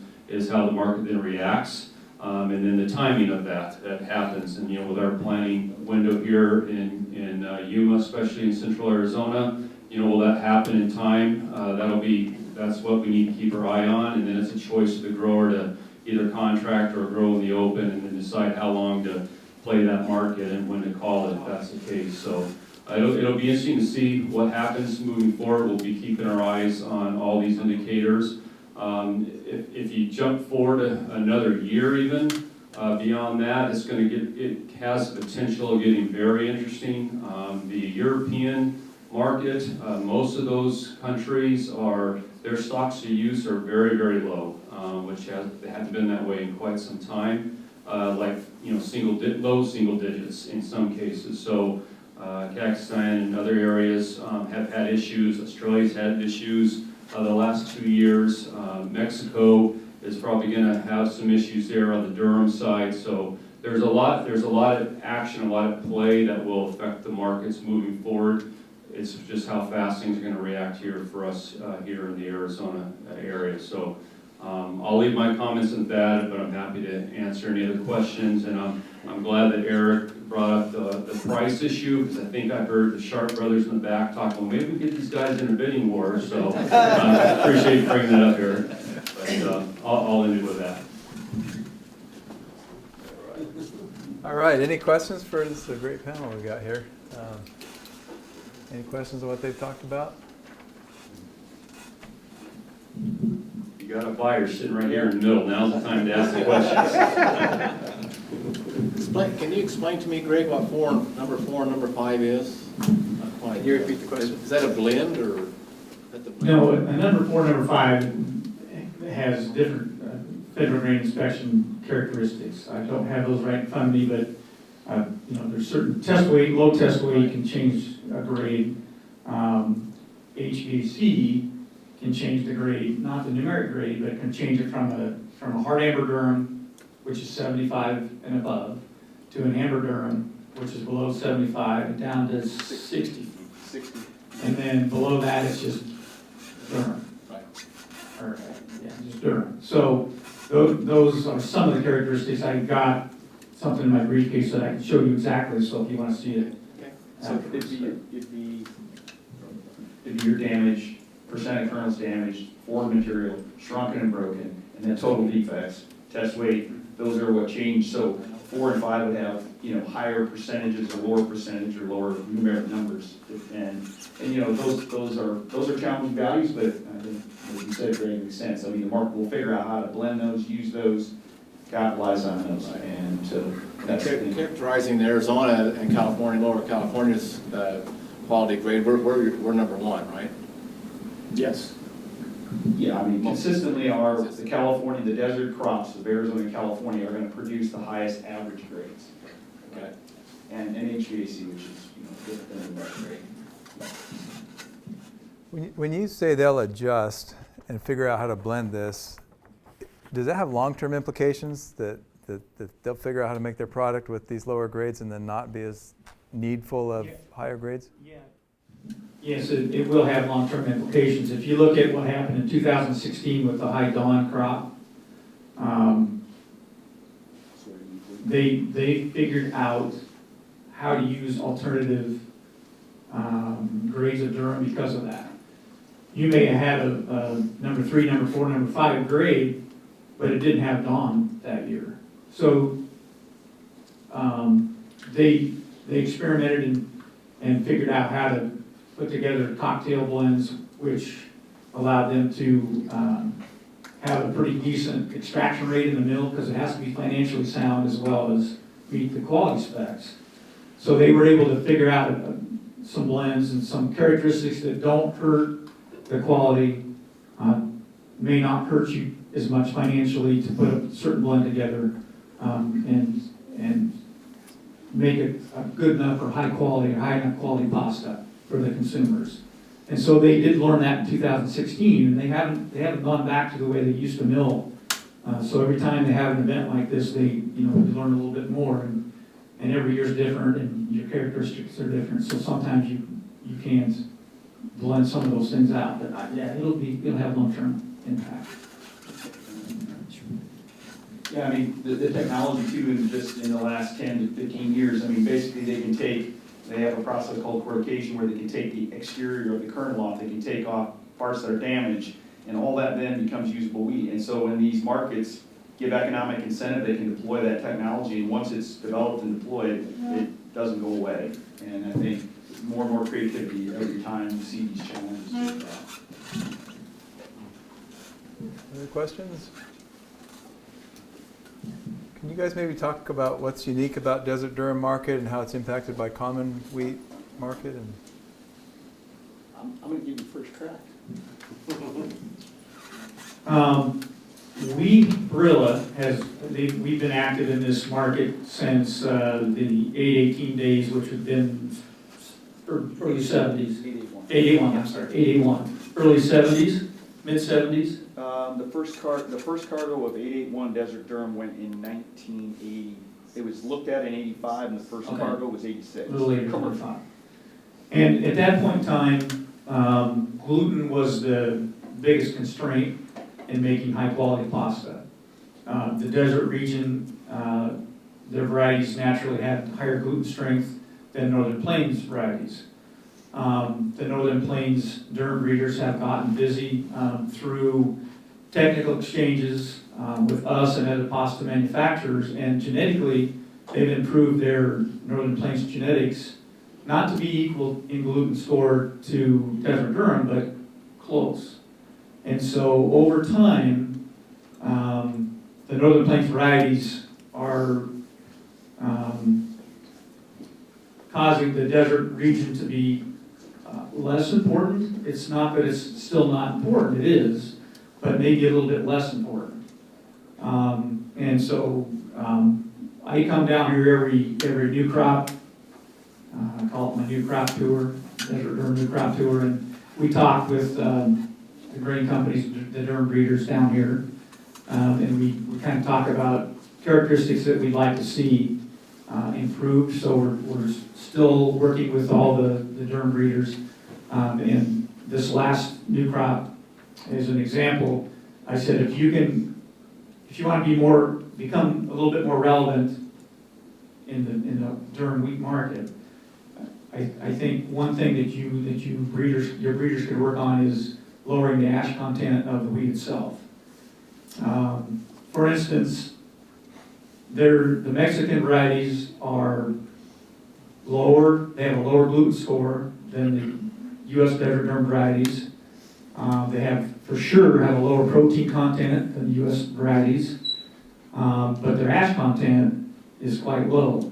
how the market then reacts. And then the timing of that happens. And with our planning window here in Yuma, especially in central Arizona, will that happen in time? That's what we need to keep our eye on. And then it's a choice of the grower to either contract or grow in the open, and then decide how long to play that market and when to call it if that's the case. So it'll be interesting to see what happens moving forward. We'll be keeping our eyes on all these indicators. If you jump forward another year even, beyond that, it has the potential of getting very interesting. The European market, most of those countries their stocks to use are very, very low, which haven't been that way in quite some time. Low single digits in some cases. So Kazakhstan and other areas have had issues. Australia's had issues the last 2 years. Mexico is probably going to have some issues there on the durum side. So there's a lot of action, a lot of play that will affect the markets moving forward. It's just how fast things are going to react here for us here in the Arizona area. So I'll leave my comments at that, but I'm happy to answer any other questions. And I'm glad that Eric brought up the price issue, because I think I heard the Sharp brothers in the back talking, well, maybe we get these guys in a bidding war. So I appreciate you bringing that up here. But I'll end it with that. All right, any questions for this great panel we got here? Any questions on what they've talked about? You got a buyer sitting right here in the middle. Now's the time to ask the questions. Can you explain to me, Greg, what number 4 and number 5 is? Can you repeat the question? Is that a blend or? No, a number 4, number 5 has different federal grain inspection characteristics. I don't have those right in front of me, but there's certain test weight, low test weight can change a grade. HVAC can change the grade, not the numeric grade, but can change it from a hard amber durum, which is 75 and above, to an amber durum, which is below 75 and down to 60. And then below that, it's just durum. Or, just durum. So those are some of the characteristics. I got something in my briefcase that I can show you exactly, so if you want to see it. Okay. So it'd be your damage, percent of kernels damaged, foreign material, shrunken and broken, and then total defects, test weight, those are what changed. So 4 and 5 would have, higher percentages or lower percentage or lower numeric numbers. And those are challenging values, but I think, as you said, Greg, makes sense. I mean, the market will figure out how to blend those, use those, capitalize on those, and so that's characterizing Arizona and California, Lower California's quality grade. We're number 1, right? Yes. Yeah, I mean, consistently the California, the desert crops of Arizona and California are going to produce the highest average grades. Okay. And HVAC, which is different than the best grade. When you say they'll adjust and figure out how to blend this, does that have long-term implications that they'll figure out how to make their product with these lower grades and then not be as needful of higher grades? Yeah. Yes, it will have long-term implications. If you look at what happened in 2016 with the high dawn crop, they figured out how to use alternative grades of durum because of that. You may have had a number 3, number 4, number 5 grade, but it didn't have dawn that year. So they experimented and figured out how to put together cocktail blends, which allowed them to have a pretty decent extraction rate in the mill because it has to be financially sound as well as meet the quality specs. So they were able to figure out some blends and some characteristics that don't hurt the quality, may not hurt you as much financially to put a certain blend together and make it a good enough or high quality or high enough quality pasta for the consumers. And so they did learn that in 2016, and they haven't gone back to the way they used to mill. So every time they have an event like this, they learn a little bit more, and every year is different, and your characteristics are different. So sometimes you can't blend some of those things out, but it'll have long-term impact. Yeah, I mean, the technology too, in the last 10 to 15 years, I mean, basically they have a process called cortication where they can take the exterior of the kernel off, they can take off parts that are damaged, and all that then becomes usable wheat. And so when these markets give economic incentive, they can deploy that technology, and once it's developed and deployed, it doesn't go away. And I think more and more creativity every time you see these challenges. Other questions? Can you guys maybe talk about what's unique about desert durum market and how it's impacted by common wheat market? And I'm going to give you first crack. Barilla we've been active in this market since the 818 days, which have been early 70s. 881, I'm sorry, 881. Early 70s, mid 70s. The first cargo of 881 Desert Durum went in 1980. It was looked at in 85, and the first cargo was 86. A little later, 85. And at that point in time, gluten was the biggest constraint in making high quality pasta. The desert region, their varieties naturally had higher gluten strength than Northern Plains varieties. The Northern Plains durum breeders have gotten busy through technical exchanges with us and other pasta manufacturers, and genetically they've improved their Northern Plains genetics not to be equal in gluten score to Desert Durham, but close. And so over time, the Northern Plains varieties are causing the desert region to be less important. It's not that it's still not important, it is, but maybe a little bit less important. And so I come down here every new crop. I call it my new crop tour, Desert Durham new crop tour, and we talk with the grain companies, the Durham breeders down here, and we kind of talk about characteristics that we'd like to see improved. So we're still working with all the Durham breeders, and this last new crop, as an example, I said if you want to become a little bit more relevant in the Durham wheat market, I think one thing that your breeders could work on is lowering the ash content of the wheat itself. For instance, the Mexican varieties are lower, they have a lower gluten score than the U.S. Desert Durham varieties. They for sure have a lower protein content than the U.S. varieties, but their ash content is quite low.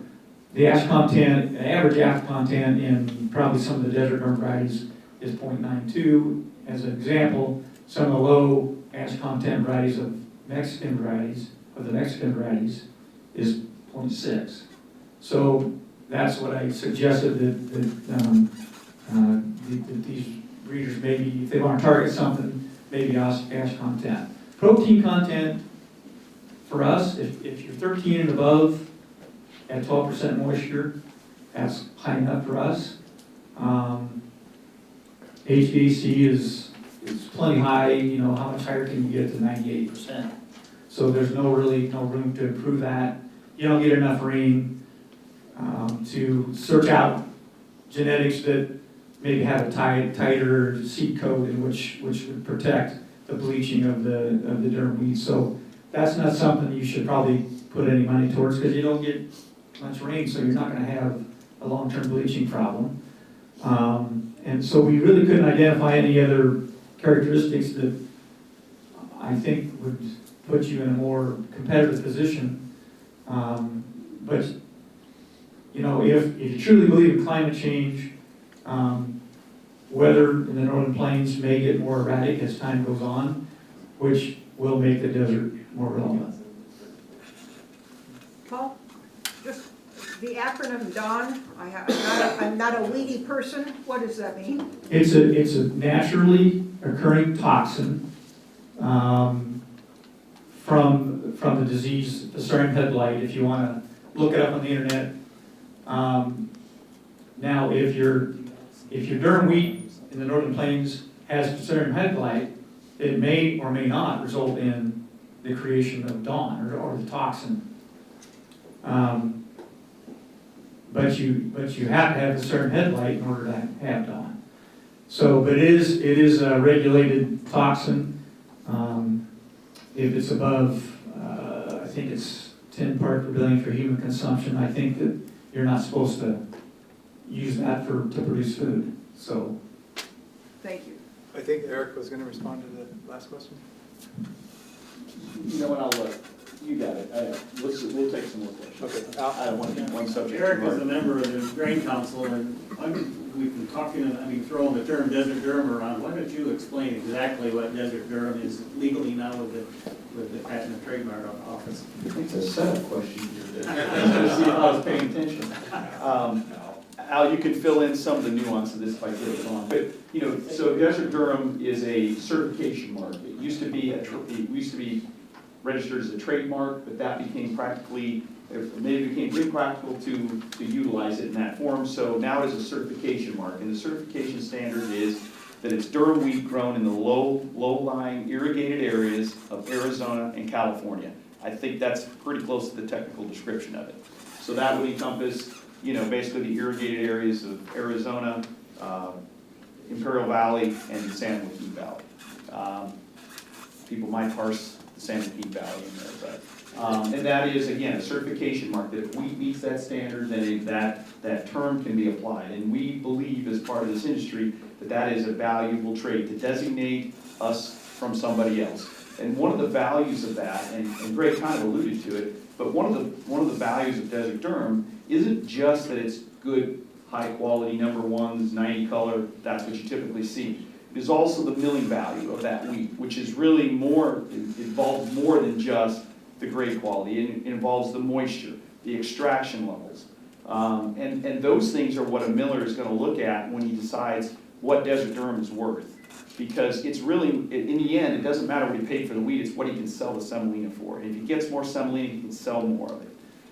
The average ash content in probably some of the Desert Durham varieties is 0.92. As an example, some of the low ash content varieties of the Mexican varieties is 0.6. So that's what I suggested that these breeders maybe, if they want to target something, maybe ash content. Protein content, for us, if you're 13 and above at 12% moisture, that's high enough for us. HVAC is plenty high. You know, how much higher can you get to 98%? So there's no room to improve that. You don't get enough rain to search out genetics that maybe have a tighter seed coat, in which would protect the bleaching of the Durham wheat. So that's not something you should probably put any money towards, because you don't get much rain, so you're not going to have a long-term bleaching problem. And so we really couldn't identify any other characteristics that I think would put you in a more competitive position. But you know, if you truly believe in climate change, weather in the Northern Plains may get more erratic as time goes on, which will make the desert more relevant. Paul, just the acronym DAWN, I'm not a weedy person. What does that mean? It's a naturally occurring toxin from the disease, the Fusarium head blight. If you want to look it up on the internet. Now, if your Durham wheat in the Northern Plains has Fusarium head blight, it may or may not result in the creation of DAWN or the toxin. But you have to have Fusarium head blight in order to have DAWN. So, but it is a regulated toxin. If it's above, I think it's 10 parts per billion for human consumption, I think that you're not supposed to use that to produce food. So, thank you. I think Eric was going to respond to the last question. You know what, I'll let, you got it. We'll take some more questions. Okay. I don't want to be one subject. Eric is a member of the Grain Council, and we've been talking, throwing the term Desert Durham around. Why don't you explain exactly what Desert Durham is legally now with the Patent and Trademark Office? It's a setup question here. See if I was paying attention. Al, you can fill in some of the nuance of this if I get it wrong. But you know, so Desert Durham is a certification mark. It used to be registered as a trademark, but that became impractical to utilize it in that form. So now it is a certification mark, and the certification standard is that it's Durham wheat grown in the low-lying irrigated areas of Arizona and California. I think that's pretty close to the technical description of it. So that would encompass, you know, basically the irrigated areas of Arizona, Imperial Valley, and San Joaquin Valley. People might parse salmon peak valley in there, but. And that is, again, a certification mark, that if wheat meets that standard, then that term can be applied. And we believe, as part of this industry, that is a valuable trait to designate us from somebody else. And one of the values of that, and Greg kind of alluded to it, but one of the values of Desert Durum isn't just that it's good, high quality, number ones, 90 color, that's what you typically see. It is also the milling value of that wheat, which is really involves more than just the grade quality. It involves the moisture, the extraction levels. And those things are what a miller is going to look at when he decides what Desert Durum is worth. Because it's really, in the end, it doesn't matter what he paid for the wheat, it's what he can sell the semolina for. And if he gets more semolina, he can sell more of it.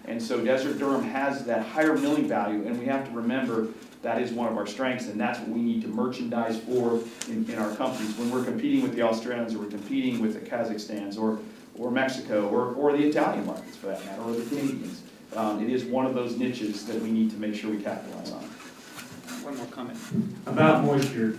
And so Desert Durum has that higher milling value, and we have to remember that is one of our strengths, and that's what we need to merchandise for in our companies. When we're competing with the Australians, or we're competing with the Kazakhstans, or Mexico, or the Italian markets for that matter, or the Canadians. It is one of those niches that we need to make sure we capitalize on. One more comment. About moisture,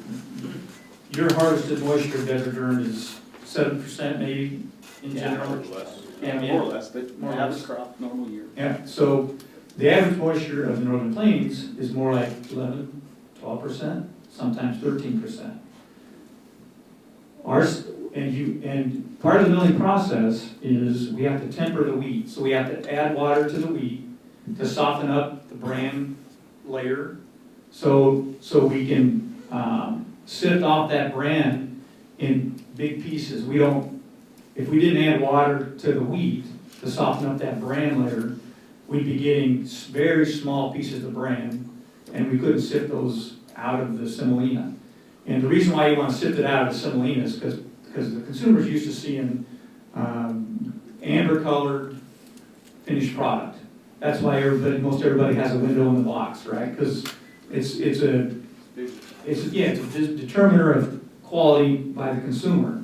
your harvested moisture, Desert Durum, is 7% maybe in general? More or less. Yeah, More or less, but more or average less. crop, normal year. Yeah, so the average moisture of the Northern Plains is more like 11, 12%, sometimes 13%. And part of the milling process is we have to temper the wheat. So we have to add water to the wheat to soften up the bran layer, so we can sift off that bran in big pieces. If we didn't add water to the wheat to soften up that bran layer, we'd be getting very small pieces of bran, and we couldn't sift those out of the semolina. And the reason why you want to sift it out of the semolina is because the consumer's used to seeing amber-colored finished product. That's why most everybody has a window in the box, right? Because it's a determiner of quality by the consumer.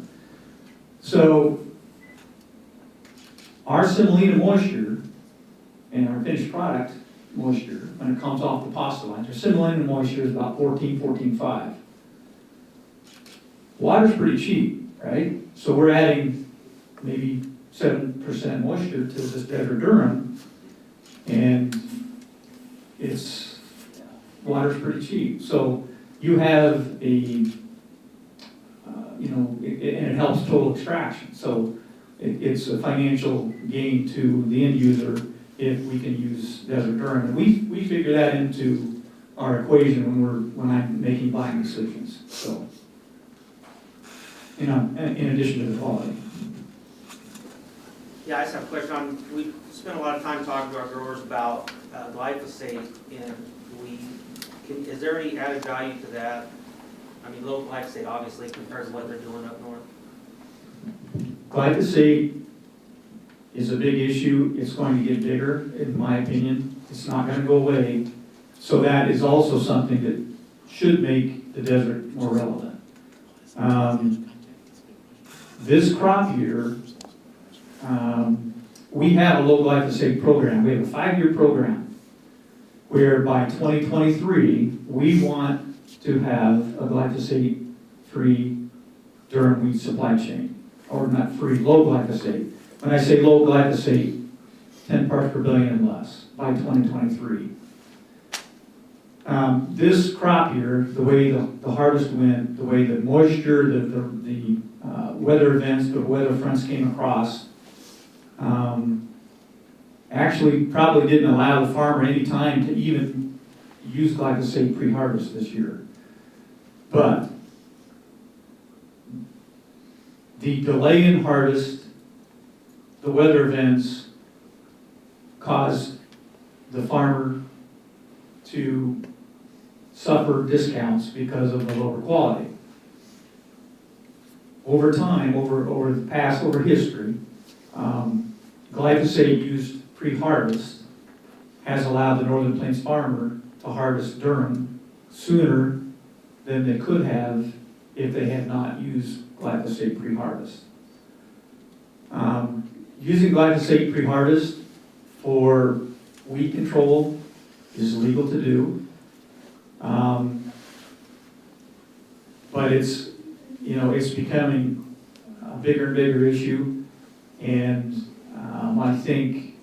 So our semolina moisture and our finished product moisture, when it comes off the pasta lines, our semolina moisture is about 14.5. Water's pretty cheap, right? So we're adding maybe 7% moisture to this Desert Durum, and water's pretty cheap. So you have and it helps total extraction. So it's a financial gain to the end user if we can use Desert Durum. And we figure that into our equation when I'm making buying decisions. So, in addition to the quality. Yeah, I just have a question. We spent a lot of time talking to our growers about glyphosate in wheat. Is there any added value to that? I mean, low glyphosate obviously compared to what they're doing up north. Glyphosate is a big issue. It's going to get bigger, in my opinion. It's not going to go away. So that is also something that should make the desert more relevant. This crop year, we have a low glyphosate program. We have a 5-year program where by 2023, we want to have a glyphosate-free durum wheat supply chain. Or not free, low glyphosate. When I say low glyphosate, 10 parts per billion and less by 2023. This crop year, the way the harvest went, the way the moisture, the weather events, the weather fronts came across, actually probably didn't allow the farmer any time to even use glyphosate pre-harvest this year. But the delay in harvest, the weather events caused the farmer to suffer discounts because of the lower quality. Over time, over history, glyphosate used pre-harvest has allowed the Northern Plains farmer to harvest durum sooner than they could have if they had not used glyphosate pre-harvest. Using glyphosate pre-harvest for weed control is legal to do, but it's becoming a bigger and bigger issue. And I think,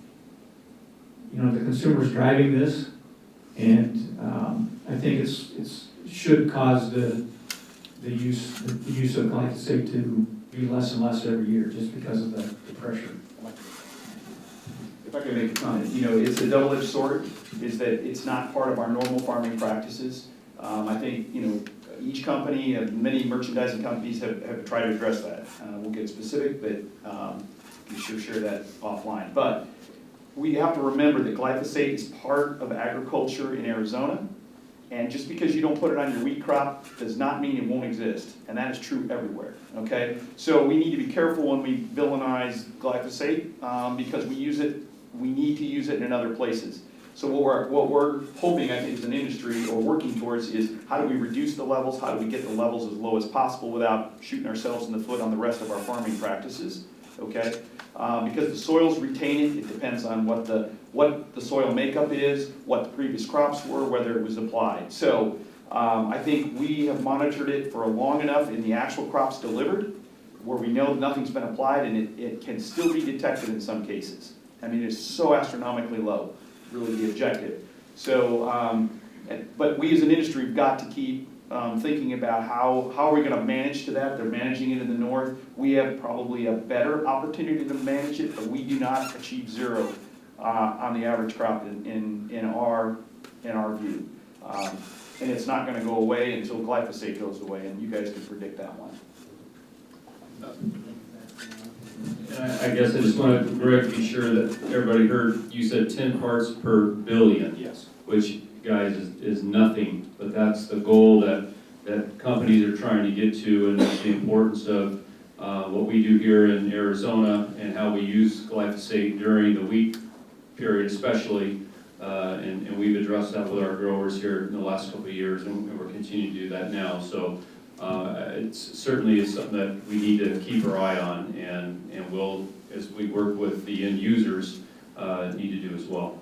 you know, the consumer's driving this, and I think it should cause the use of glyphosate to be less and less every year, just because of the pressure. If I could make a comment, you know, it's a double-edged sword, is that it's not part of our normal farming practices. I think, you know, each company, many merchandising companies have tried to address that. We'll get specific, but we should share that offline. But we have to remember that glyphosate is part of agriculture in Arizona, and just because you don't put it on your wheat crop does not mean it won't exist, and that is true everywhere, okay? So we need to be careful when we villainize glyphosate, because we need to use it in other places. So what we're hoping, I think, as an industry, or working towards, is how do we reduce the levels, how do we get the levels as low as possible without shooting ourselves in the foot on the rest of our farming practices, okay? Because the soils retain it, it depends on what the soil makeup is, what the previous crops were, whether it was applied. So I think we have monitored it for long enough in the actual crops delivered, where we know nothing's been applied, and it can still be detected in some cases. I mean, it's so astronomically low, really the objective. So, but we as an industry have got to keep thinking about how are we going to manage to that. They're managing it in the north. We have probably a better opportunity to manage it, but we do not achieve zero on the average crop in our view. And it's not going to go away until glyphosate goes away, and you guys can predict that one. I guess I just want to be sure that everybody heard, you said 10 parts per billion. Yes. Which, guys, is nothing, but that's the goal that companies are trying to get to, and the importance of what we do here in Arizona and how we use glyphosate during the wheat period especially, and we've addressed that with our growers here in the last couple of years, and we're continuing to do that now. So it certainly is something that we need to keep our eye on, and we'll, as we work with the end users, need to do as well.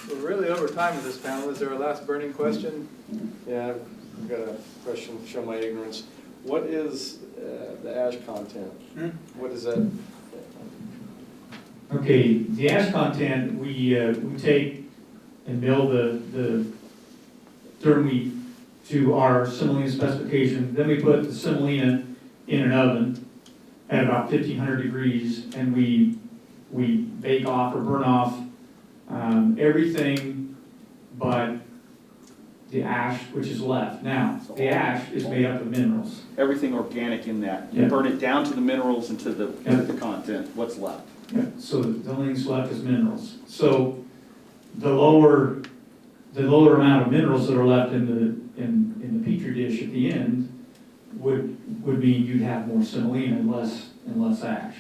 We're really over time with this panel. Is there a last burning question? Yeah, I've got a question, show my ignorance. What is the ash content? What is that? Okay, the ash content, we take and mill the durum wheat to our semolina specification. Then we put the semolina in an oven at about 1500 degrees, and we bake off or burn off everything but the ash, which is left. Now, the ash is made up of minerals. Everything organic in that. You Yeah. burn it down to the minerals and to the content, what's left. Yeah, so the only thing's left is minerals. So the lower amount of minerals that are left in the petri dish at the end would mean you'd have more semolina and less ash.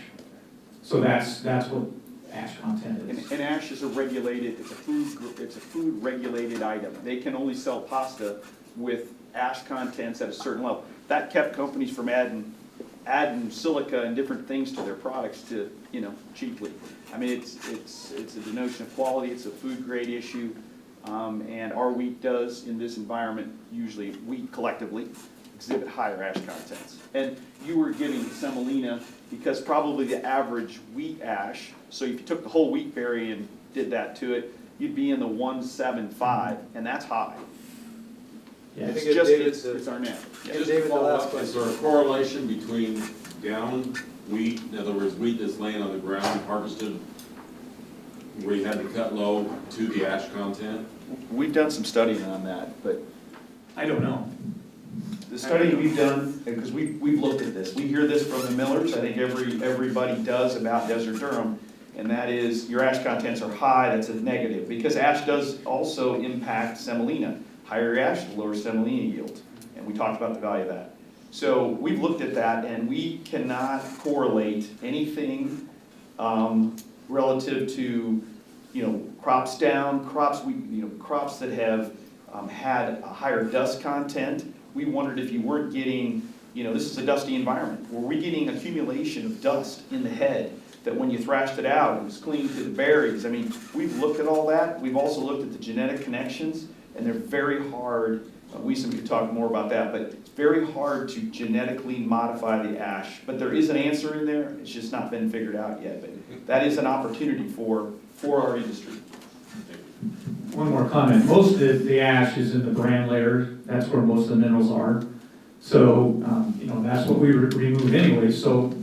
So that's what ash content is. And ash is it's a food regulated item. They can only sell pasta with ash contents at a certain level. That kept companies from adding silica and different things to their products to, cheaply. I mean, it's a denotion of quality, it's a food grade issue, and our wheat does, in this environment, usually wheat collectively, exhibit higher ash contents. And you were giving semolina because probably the average wheat ash, so if you took the whole wheat berry and did that to it, you'd be in the 175, and that's high. Yeah. It's our net. Yeah. Just to follow up, is there a correlation between down wheat, in other words, wheat that's laying on the ground, harvested, where you had to cut low, to the ash content? We've done some studying on that, but I don't know. the study we've done, because we've looked at this, we hear this from the millers, I think everybody does about desert durum, and that is your ash contents are high, that's a negative, because ash does also impact semolina. Higher ash, lower semolina yield, and we talked about the value of that. So we've looked at that, and we cannot correlate anything relative to, crops down, crops that have had a higher dust content. We wondered if you weren't getting, this is a dusty environment. Were we getting accumulation of dust in the head that when you thrashed it out, it was clinging to the berries? I mean, we've looked at all that. We've also looked at the genetic connections, and they're very hard Wiesem could talk more about that, but it's very hard to genetically modify the ash. But there is an answer in there, it's just not been figured out yet. But that is an opportunity for our industry. One more comment. Most of the ash is in the bran layer. That's where most of the minerals are. So, that's what we remove anyway. So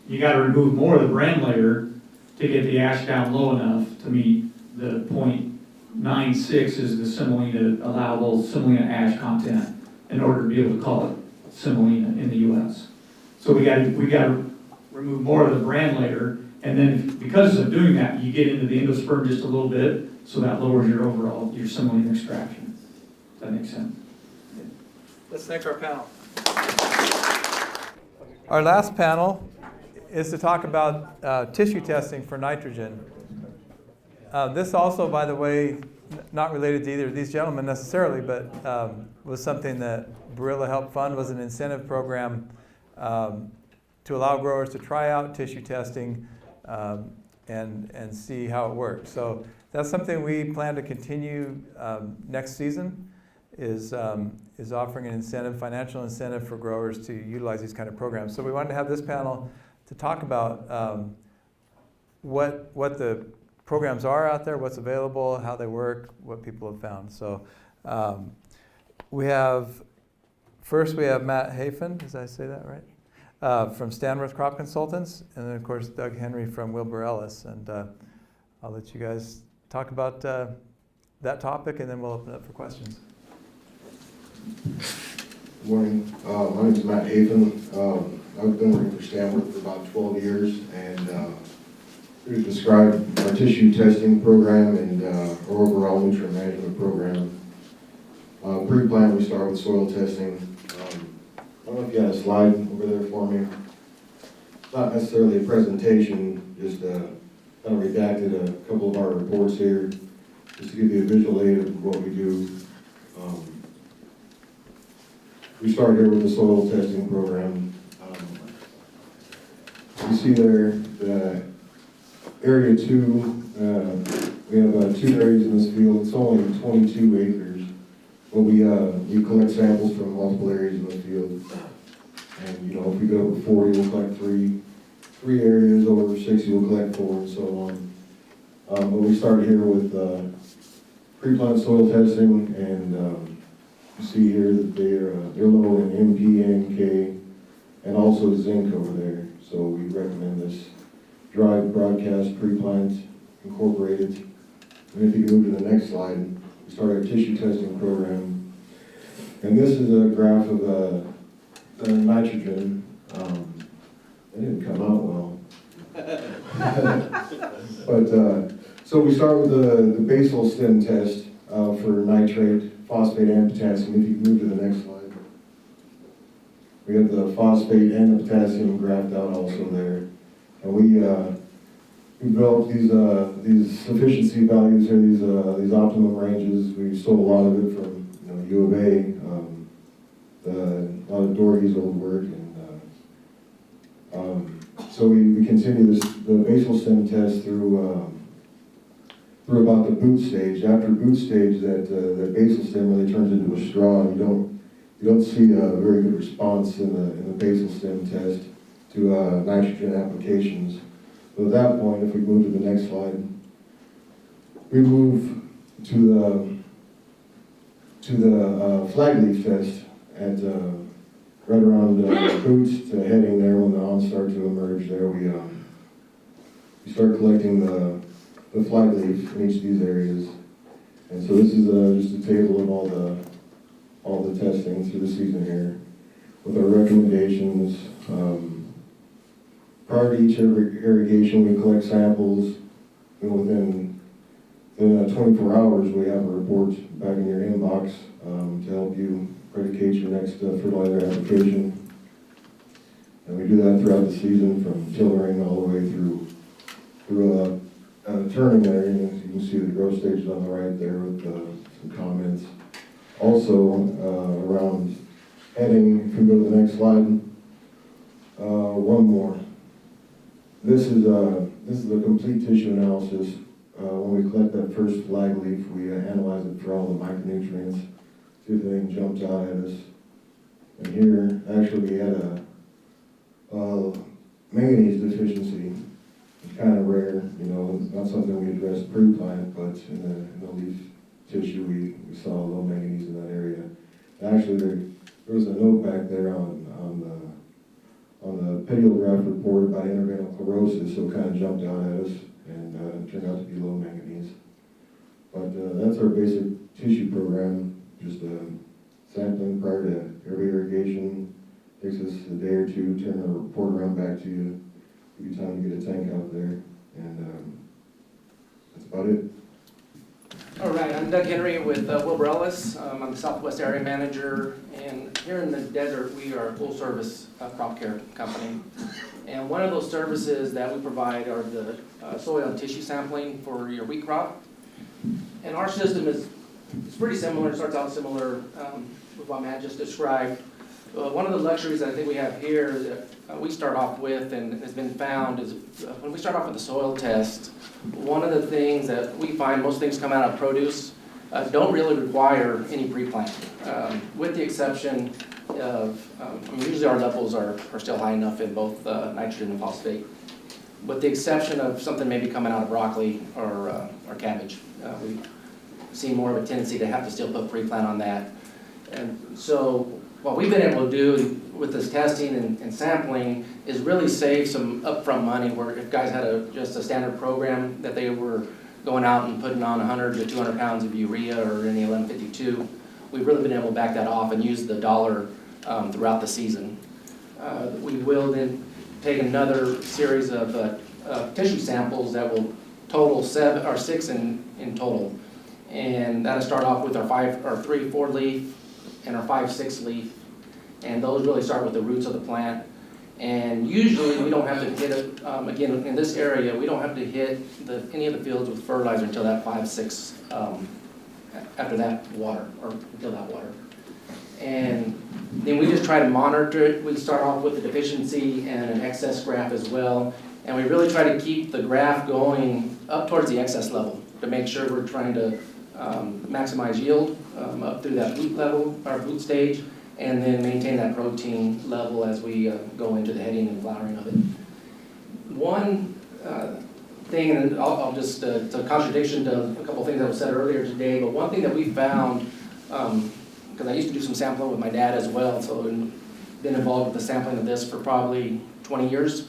you got to remove more of the bran layer to get the ash down low enough to meet the 0.96 is the semolina, allowable semolina ash content in order to be able to call it semolina in the U.S. So we got to remove more of the bran layer, and then because of doing that, you get into the endosperm just a little bit, so that lowers your overall semolina extraction. Does that make sense? Let's thank our panel. Our last panel is to talk about tissue testing for nitrogen. This also, by the way, not related to either of these gentlemen necessarily, but was something that Barilla helped fund, was an incentive program to allow growers to try out tissue testing and see how it works. So that's something we plan to continue next season, is offering an incentive, financial incentive for growers to utilize these kind of programs. So we wanted to have this panel to talk about what the programs are out there, what's available, how they work, what people have found. So first we have Matt Hafen, did I say that right? From Stanworth Crop Consultants, and then of course Doug Henry from Wilbur Ellis. And I'll let you guys talk about that topic, and then we'll open it up for questions. Good morning. My name is Matt Hafen. I've been working for Stanworth for about 12 years, and to describe our tissue testing program and our overall nutrient management program. Pre-plant, we start with soil testing. I don't know if you had a slide over there for me. It's not necessarily a presentation, just kind of redacted a couple of our reports here, just to give you a visual aid of what we do. We start here with the soil testing program. You see there the Area 2, we have 2 areas in this field. It's only 22 acres, but we collect samples from multiple areas in the field. And if we go over 40, we'll collect three areas. Over 60, we'll collect 4, and so on. But we start here with pre-plant soil testing, and you see here that they're low in MP, NK, and also zinc over there. So we recommend this drive, broadcast, pre-plant, incorporated. And if you can move to the next slide, we start our tissue testing program. And this is a graph of the nitrogen. It didn't come out well. But so we start with the basal stem test for nitrate, phosphate, and potassium. If you can move to the next slide. We have the phosphate and the potassium graphed out also there. And we developed these sufficiency values here, these optimum ranges. We stole a lot of it from UofA, a lot of Doherty's old work, and so we continue the basal stem test through about the boot stage. After boot stage, that basal stem really turns into a straw. You don't see a very good response in the basal stem test to nitrogen applications. So at that point, if we move to the next slide, we move to the flag leaf test at right around boots to heading there. When the awns start to emerge there, we start collecting the flag leaf in each of these areas. And so this is just a table of all the testing through the season here with our recommendations. Prior to each irrigation, we collect samples. Within 24 hours, we have a report back in your inbox to help you predicate your next fertilizer application. And we do that throughout the season, from tillering all the way through turning there. And you can see the growth stages on the right there with some comments. Also, around heading, if we go to the next slide, one more. This is the complete tissue analysis. When we collect that first flag leaf, we analyze it for all the micronutrients. see if anything jumped out at us. And here, actually, we had a manganese deficiency. It's kind of rare, you know, not something we addressed pre-plant, but in the leaf tissue, we saw low manganese in that area. Actually, there was a note back there on the paleograph report about intervenal chlorosis, so it kind of jumped out at us, and it turned out to be low manganese. But that's our basic tissue program, just sampling prior to every irrigation. Takes us a day or two, turn the report around back to you, give you time to get a tank out there, and that's about it. All right, I'm Doug Henry with Wilbur Ellis. I'm the Southwest Area Manager, and here in the desert, we are a full-service crop care company. And one of those services that we provide are the soil and tissue sampling for your wheat crop. And our system is pretty similar, it starts out similar with what Matt just described. One of the luxuries that I think we have here that we start off with and has been found is when we start off with the soil test, one of the things that we find, most things come out of produce, don't really require any pre-plant. With the exception of, usually our levels are still high enough in both nitrogen and phosphate. With the exception of something maybe coming out of broccoli or cabbage. We've seen more of a tendency to have to still put pre-plant on that. And so what we've been able to do with this testing and sampling is really save some upfront money where if guys had just a standard program that they were going out and putting on 100 to 200 pounds of urea or any 1152, we've really been able to back that off and use the dollar throughout the season. We will then take another series of tissue samples that will total 7 or 6 in total. And that'll start off with our 3-4 leaf and our 5-6 leaf, and those really start with the roots of the plant. And usually we don't have to hit it, again, in this area, we don't have to hit any of the fields with fertilizer until that 5-6, after that water, or until that water. And then we just try to monitor it. We start off with the deficiency and an excess graph as well, and we really try to keep the graph going up towards the excess level to make sure we're trying to maximize yield up through that root level, or root stage, and then maintain that protein level as we go into the heading and flowering of it. One thing, and I'll just, it's a contradiction to a couple things that were said earlier today, but one thing that we found, because I used to do some sampling with my dad as well, so I've been involved with the sampling of this for probably 20 years,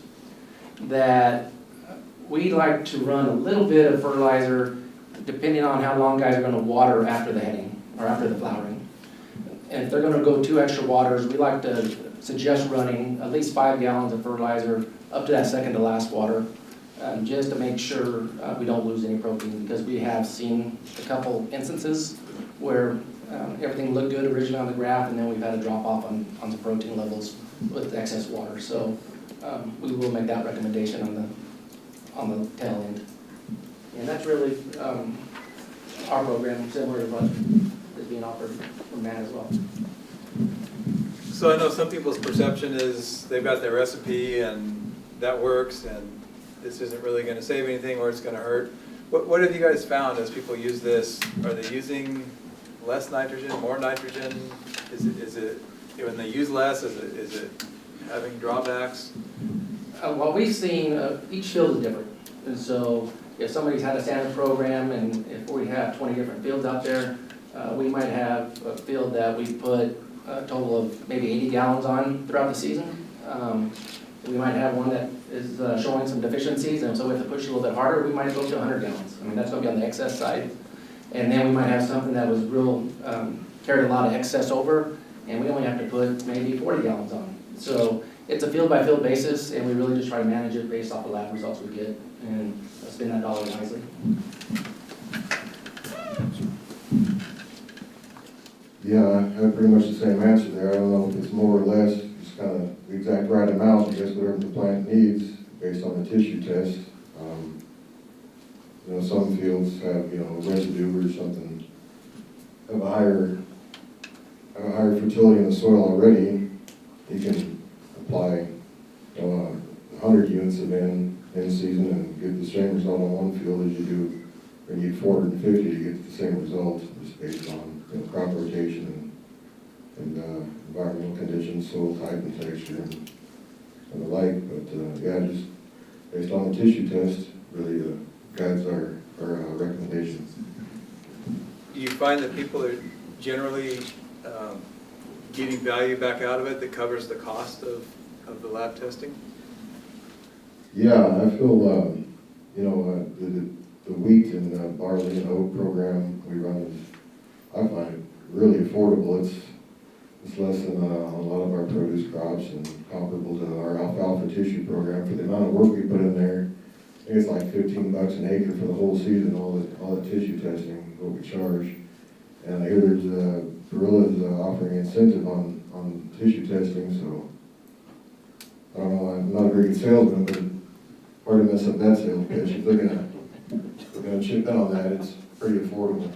that we like to run a little bit of fertilizer depending on how long guys are going to water after the heading or after the flowering. And if they're going to go 2 extra waters, we like to suggest running at least 5 gallons of fertilizer up to that second to last water, just to make sure we don't lose any protein, because we have seen a couple instances where everything looked good originally on the graph, and then we've had a drop off on some protein levels with excess water. So we will make that recommendation on the tail end. And that's really our program, similar to what is being offered from Matt as well. So I know some people's perception is they've got their recipe and that works and this isn't really going to save anything or it's going to hurt. What have you guys found as people use this? Are they using less nitrogen, more nitrogen? Is it when they use less, is it having drawbacks? What we've seen, each field is different. And so if somebody's had a standard program and if we have 20 different fields out there, we might have a field that we put a total of maybe 80 gallons on throughout the season. We might have one that is showing some deficiencies, and so we have to push a little bit harder. We might go to 100 gallons. I mean, that's going to be on the excess side. And then we might have something that was real, carried a lot of excess over, and we only have to put maybe 40 gallons on. So it's a field-by-field basis, and we really just try to manage it based off the lab results we get and spend that dollar wisely. Yeah, I have pretty much the same answer there. I don't know if it's more or less, just kind of the exact right amount, I guess whatever the plant needs based on the tissue test. You know, some fields have, you know, residue or something, have a higher fertility in the soil already. You can apply, you know, 100 units of in season and get the same result on one field as you do, or you need 450 to get the same result, just based on crop rotation and environmental conditions, soil type and texture and the like. But yeah, just based on the tissue test, really guides our recommendations. Do you find that people are generally getting value back out of it that covers the cost of the lab testing? Yeah, I feel, you know, the wheat and barley and oat program we run is, I find it really affordable. It's less than a lot of our produce crops and comparable to our alfalfa tissue program. For the amount of work we put in there, I think it's like $15 an acre for the whole season, all the tissue testing, what we charge. And I hear there's Barilla's offering incentive on tissue testing, so I don't know, I'm not a very good salesman, but hard to mess up that sales pitch. If they're gonna chip in on that, it's pretty affordable.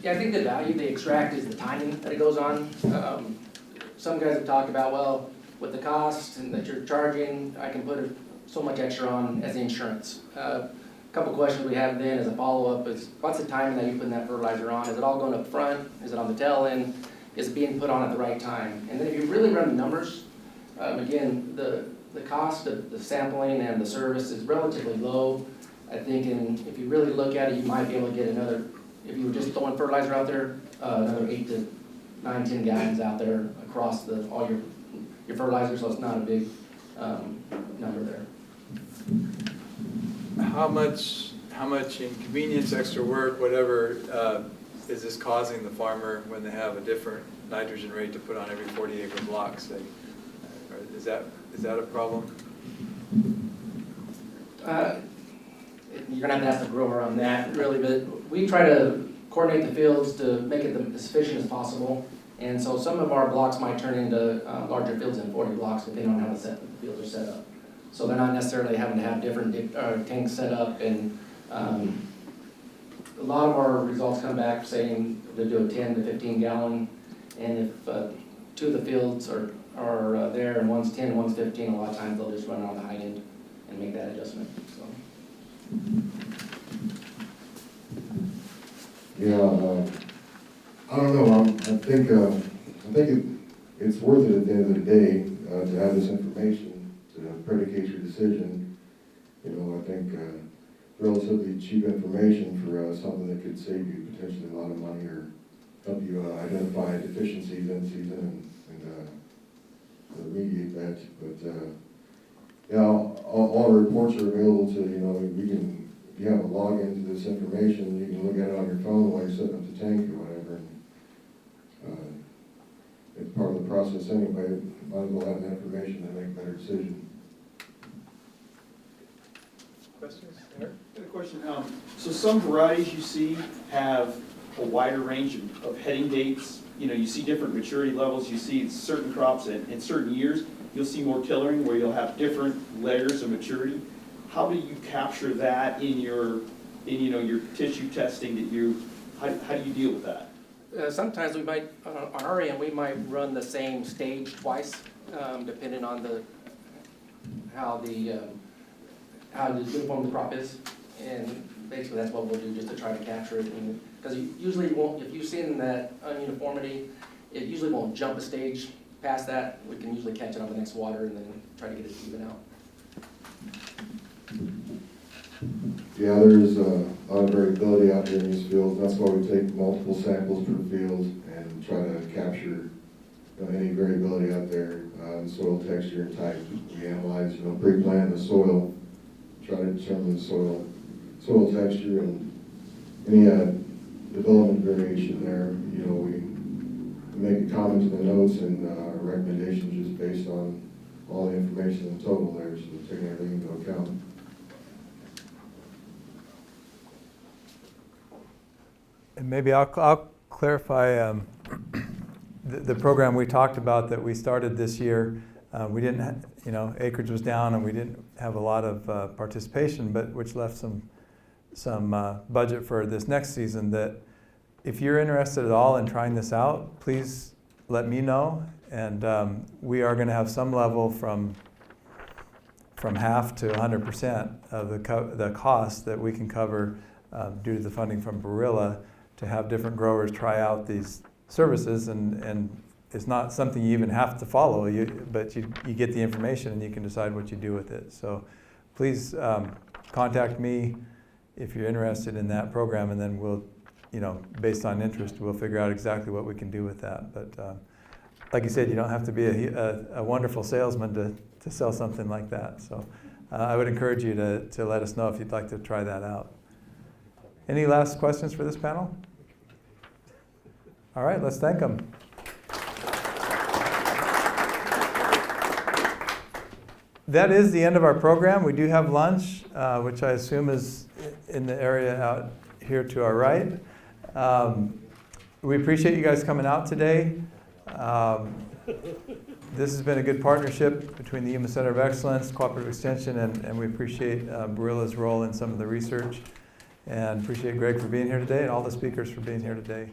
Yeah, I think the value they extract is the timing that it goes on. Some guys have talked about, well, with the cost and that you're charging, I can put so much extra on as insurance. A couple questions we have then as a follow-up is, what's the timing that you put that fertilizer on? Is it all going up front? Is it on the tail end? Is it being put on at the right time? And then if you really run the numbers, again, the cost of the sampling and the service is relatively low. I think if you really look at it, you might be able to get another, if you were just throwing fertilizer out there, another 8 to 9, 10 gallons out there across all your fertilizer, so it's not a big number there. How much inconvenience, extra work, whatever, is this causing the farmer when they have a different nitrogen rate to put on every 40-acre block, say? Is that a problem? You're gonna have to ask the grower on that, really, but we try to coordinate the fields to make it as efficient as possible. And so some of our blocks might turn into larger fields than 40 blocks, depending on how the fields are set up. So they're not necessarily having to have different tanks set up, and a lot of our results come back saying they do a 10 to 15 gallon, and if 2 of the fields are there and one's 10 and one's 15, a lot of times they'll just run on the high end and make that adjustment. So. Yeah, I don't know. I think it's worth it at the end of the day to have this information to predicate your decision. You know, I think relatively cheap information for something that could save you potentially a lot of money or help you identify deficiencies in season and remediate that. But yeah, all the reports are available to, you know, if you have a login to this information, you can look at it on your phone while you're setting up the tank or whatever. And, it's part of the process anyway. Might as well have the information to make a better decision. Questions? Eric? I got a question. So some varieties you see have a wider range of heading dates. You know, you see different maturity levels. You see certain crops in certain years, you'll see more tillering where you'll have different layers of maturity. How do you capture that in your tissue testing how do you deal with that? Sometimes we might, on our end, we might run the same stage twice, depending on how uniform the crop is. And basically that's what we'll do, just to try to capture it. Because you usually won't, if you've seen that uniformity, it usually won't jump a stage past that. We can usually catch it on the next water and then try to get it even out. Yeah, there's a lot of variability out there in these fields. That's why we take multiple samples per field and try to capture any variability out there in soil texture and type. We analyze, pre-plant the soil, try to determine the soil texture and any development variation there. We make a comment in the notes and our recommendations just based on all the information in total there, so taking everything into account. And maybe I'll clarify the program we talked about that we started this year. We didn't, acreage was down and we didn't have a lot of participation, but which left some budget for this next season. That if you're interested at all in trying this out, please let me know. And we are going to have some level from half to 100% of the cost that we can cover due to the funding from Barilla, to have different growers try out these services, and it's not something you even have to follow, but you get the information and you can decide what you do with it. So please contact me if you're interested in that program, and then we'll, based on interest, we'll figure out exactly what we can do with that. But like you said, you don't have to be a wonderful salesman to sell something like that. So I would encourage you to let us know if you'd like to try that out. Any last questions for this panel? All right, let's thank them. That is the end of our program. We do have lunch, which I assume is in the area out here to our right. We appreciate you guys coming out today. This has been a good partnership between the Yuma Center of Excellence, Cooperative Extension, and we appreciate Barilla's role in some of the research. And appreciate Greg for being here today and all the speakers for being here today.